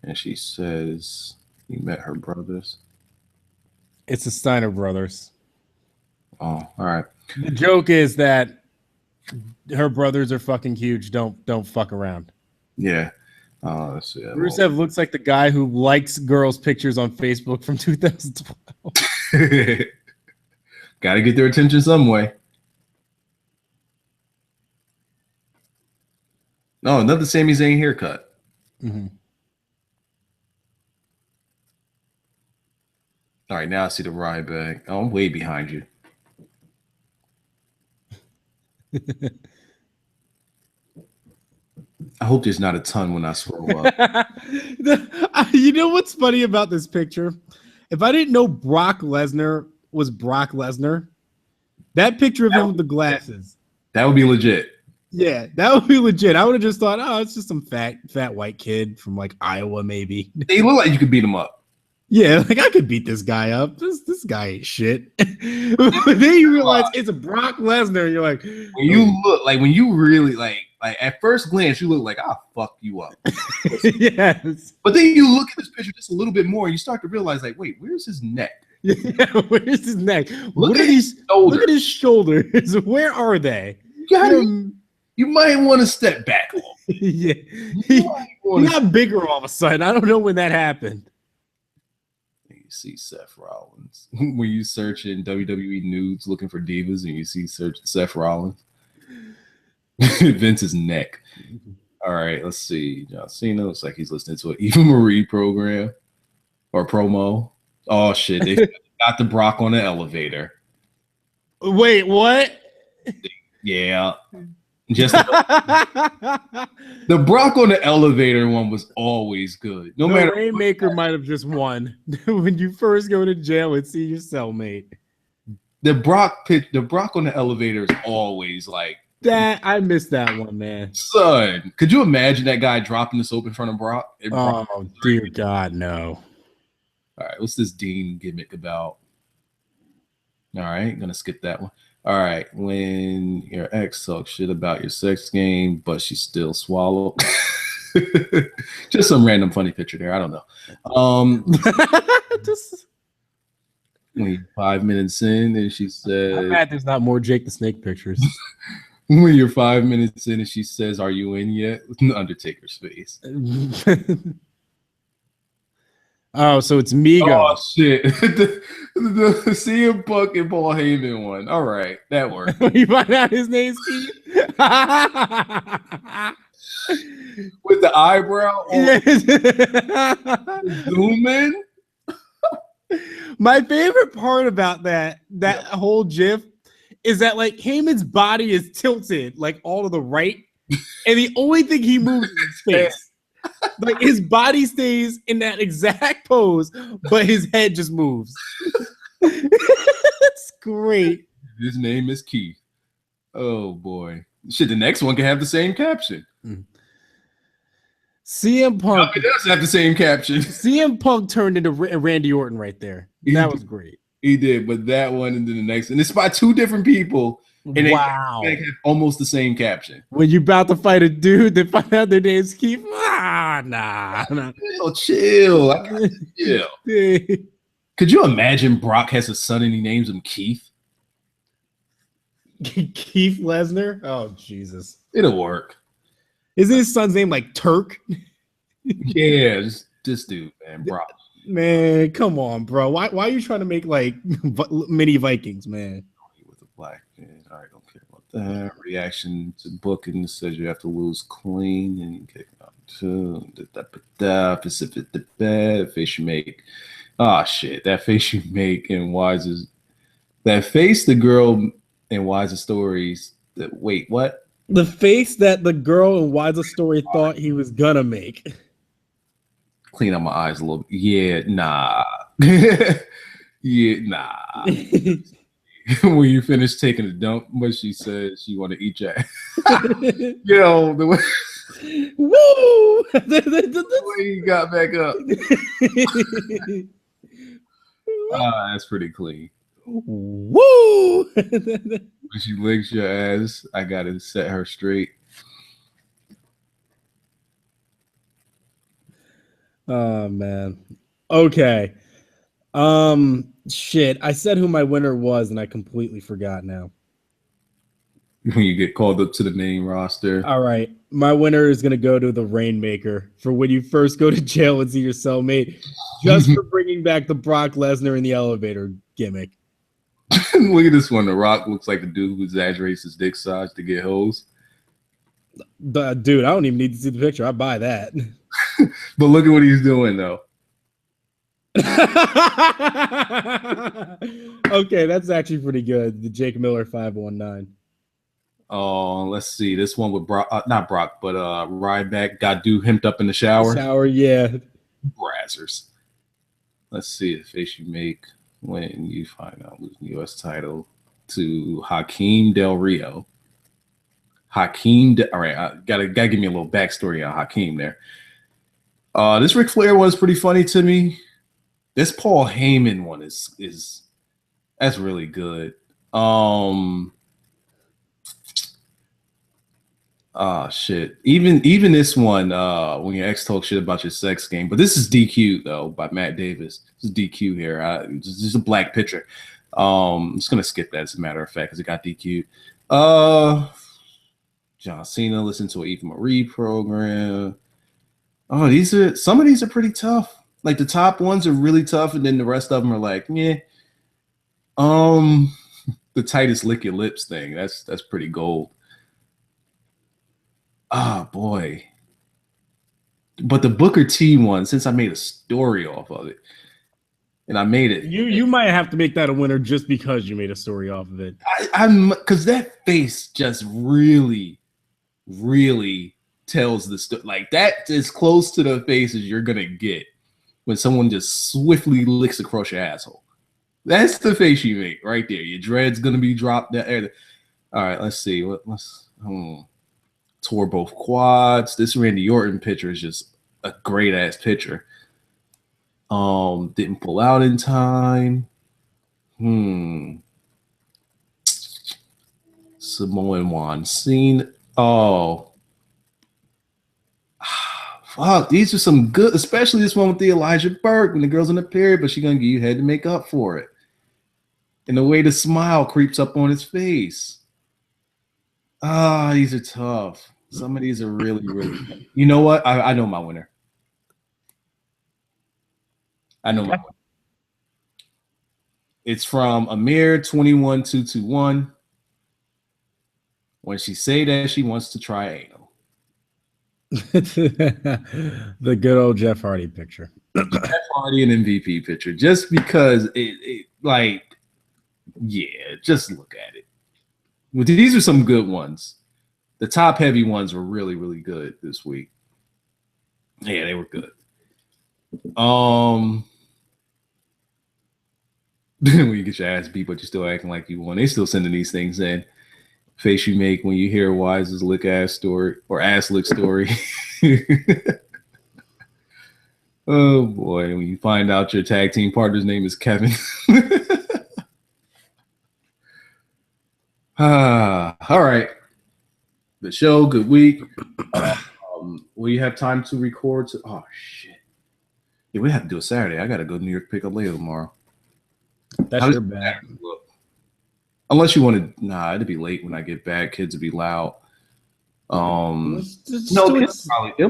B: and she says you met her brothers.
C: It's the Steiner brothers.
B: Oh, all right.
C: The joke is that her brothers are fucking huge. Don't fuck around.
B: Yeah. Let's see.
C: Rusev looks like the guy who likes girls' pictures on Facebook from 2012.
B: Got to get their attention some way. No, another Sami Zayn haircut.
C: Mm-hmm.
B: All right, now I see the Ryback. Oh, I'm way behind you. I hope there's not a ton when I scroll up.
C: You know what's funny about this picture? If I didn't know Brock Lesnar was Brock Lesnar, that picture of him with the glasses.
B: That would be legit.
C: Yeah, that would be legit. I would have just thought, oh, it's just some fat white kid from like Iowa, maybe.
B: They look like you could beat him up.
C: Yeah, like I could beat this guy up. This guy ain't shit. But then you realize it's a Brock Lesnar, and you're like,
B: When you look like when you really like at first glance, you look like I'll fuck you up.
C: yes.
B: But then you look at this picture just a little bit more, and you start to realize, like, wait, where's his neck?
C: Yeah, where's his neck?
B: Look
C: What
B: at
C: are these?
B: his shoulders.
C: Look at his shoulders. Where are they?
B: You might want to step back a little.
C: Yeah,
B: You
C: he
B: might wanna-
C: got bigger all of a sudden. I don't know when that happened.
B: You see Seth Rollins when you search in WWE nudes looking for divas, and you see Seth Rollins. Vince's neck. All right, let's see. John Cena looks like he's listening to an Eva Marie program or promo. Oh shit, they got the Brock on the elevator.
C: Wait, what?
B: Yeah, just the Brock on the elevator one was always good. No
C: the
B: matter
C: Rainmaker might have just won when you first go to jail and see your cellmate.
B: the Brock on the elevator is always like
C: That I missed that one, man.
B: son. Could you imagine that guy dropping the soap in front of Brock? And Brock
C: Oh dear God, no.
B: all right, what's this Dean gimmick about? All right, gonna skip that one. All right, when your ex talks shit about your sex game, but she still swallowed. Just some random funny picture there. I don't know.
C: Just,
B: When 5 minutes in, and she
C: I'm
B: says,
C: mad there's not more Jake the Snake pictures.
B: when you're 5 minutes in, and she says, "Are you in yet?" Undertaker's face.
C: Oh, so it's Migo.
B: Oh shit! the CM Punk and Paul Heyman one. All right, that worked.
C: You find out his name's Keith?
B: With the eyebrow on
C: Yes.
B: zoom in.
C: My favorite part about that whole GIF is that like Heyman's body is tilted like all to the right, and the only thing he moves is his face. Like his body stays in that exact pose, but his head just moves. That's great.
B: His name is Keith. Oh boy. Shit, the next one can have the same caption.
C: CM Punk.
B: It does have the same caption.
C: CM Punk turned into Randy Orton right there. That was great.
B: He did, but that one and then the next, and it's by two different people, and
C: Wow.
B: they have almost the same caption.
C: When you about to fight a dude, they find out their name's Keith. Nah.
B: Chill. I gotta chill. Could you imagine Brock has a son and he names him Keith?
C: Keith Lesnar? Oh, Jesus.
B: It'll work.
C: Isn't his son's name like Turk?
B: Yeah, this dude, man, Brock.
C: Man, come on, bro. Why are you trying to make like mini Vikings, man?
B: With a black man. All right, don't care about that. Reaction to booking says you have to lose clean and you kick out two. Pacific the bad face you make. Ah, shit. That face you make in Wise's. That face the girl in Wise's stories. That wait, what?
C: The face that the girl in Wise's story thought he was gonna make.
B: Clean out my eyes a little. Yeah, nah. Yeah, nah. When you finish taking a dump, what she said, she want to eat your ass. Yo, the way
C: Woo!
B: he got back up. That's pretty clean.
C: Woo!
B: When she licks your ass, I gotta set her straight.
C: Oh man. Okay. Shit. I said who my winner was and I completely forgot now.
B: When you get called up to the main roster.
C: All right. My winner is gonna go to the Rainmaker for when you first go to jail and see your cellmate, just for bringing back the Brock Lesnar in the elevator gimmick.
B: Look at this one. The Rock looks like the dude who exaggerates his dick size to get hoes.
C: Dude, I don't even need to see the picture. I buy that.
B: But look at what he's doing, though.
C: Okay, that's actually pretty good. The Jake Miller 519.
B: Oh, let's see. This one with Brock, not Brock, but Ryback got dude hemmed up in the shower.
C: Yeah.
B: Brazzers. Let's see the face you make when you find out losing the U.S. title to Hakeem Del Rio. All right, I gotta give me a little backstory on Hakeem there. This Ric Flair one is pretty funny to me. This Paul Heyman one is that's really good. Shit. Even this one, when your ex talks shit about your sex game, but this is DQ though by Matt Davis. This is DQ here. This is a black picture. I'm just gonna skip that as a matter of fact because it got DQ'd. John Cena listened to an Eva Marie program. Oh, some of these are pretty tough. Like the top ones are really tough, and then the rest of them are like, yeah. The tightest lick your lips thing. That's pretty gold. Ah, boy. But the Booker T one, since I made a story off of it, and I made it.
C: You might have to make that a winner just because you made a story off of it.
B: I'm because that face just really, really tells the story. Like that is close to the face as you're gonna get when someone just swiftly licks across your asshole. That's the face you make right there. Your dread's gonna be dropped there. All right, let's see. Tore both quads. This Randy Orton picture is just a great ass picture. Didn't pull out in time. Samoan Juan Cena. Oh, fuck. These are some good, especially this one with the Elijah Burke when the girl's in the period, but she's gonna give you head to make up for it. And the way the smile creeps up on his face. These are tough. Some of these are really, really tough. You know what? I know my winner. It's from Amir 21221. When she say that she wants to try anal.
C: The good old Jeff Hardy picture.
B: Jeff Hardy and MVP picture. Just because it like, yeah, just look at it. Well, these are some good ones. The top heavy ones were really, really good this week. Yeah, they were good. When you get your ass beat, but you're still acting like you won. They still sending these things in. Face you make when you hear Wise's lick ass story or ass lick story. Oh boy, when you find out your tag team partner's name is Kevin. All right. Good show, good week. Will you have time to record? Oh shit. Yeah, we have to do a Saturday. I gotta go to New York pick up Leia tomorrow.
C: That's your bad.
B: Unless you want to, it'd be late when I get back. Kids would be loud. They'll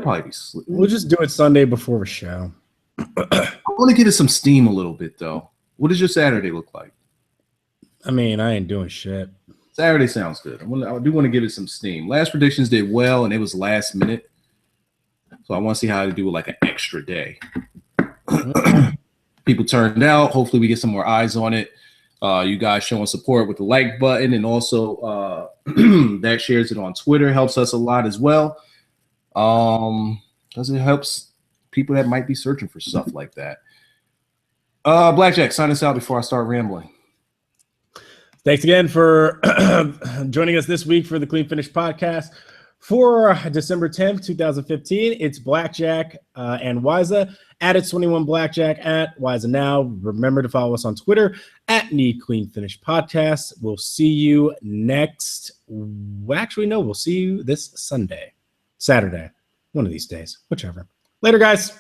B: probably be sleep.
C: We'll just do it Sunday before the show.
B: I want to give it some steam a little bit though. What does your Saturday look like?
C: I mean, I ain't doing shit.
B: Saturday sounds good. I do want to give it some steam. Last predictions did well, and it was last minute. So I want to see how to do like an extra day. People turned out. Hopefully we get some more eyes on it. You guys showing support with the like button, and also that shares it on Twitter helps us a lot as well. Because it helps people that might be searching for stuff like that. Blackjack, sign us out before I start rambling.
C: Thanks again for joining us this week for the Clean Finish podcast. For December 10th, 2015, it's Blackjack and Wiza at It's 21 Blackjack at Wiza Now. Remember to follow us on Twitter at Need Clean Finish Podcast. We'll see you we'll see you this Saturday, one of these days, whichever. Later, guys.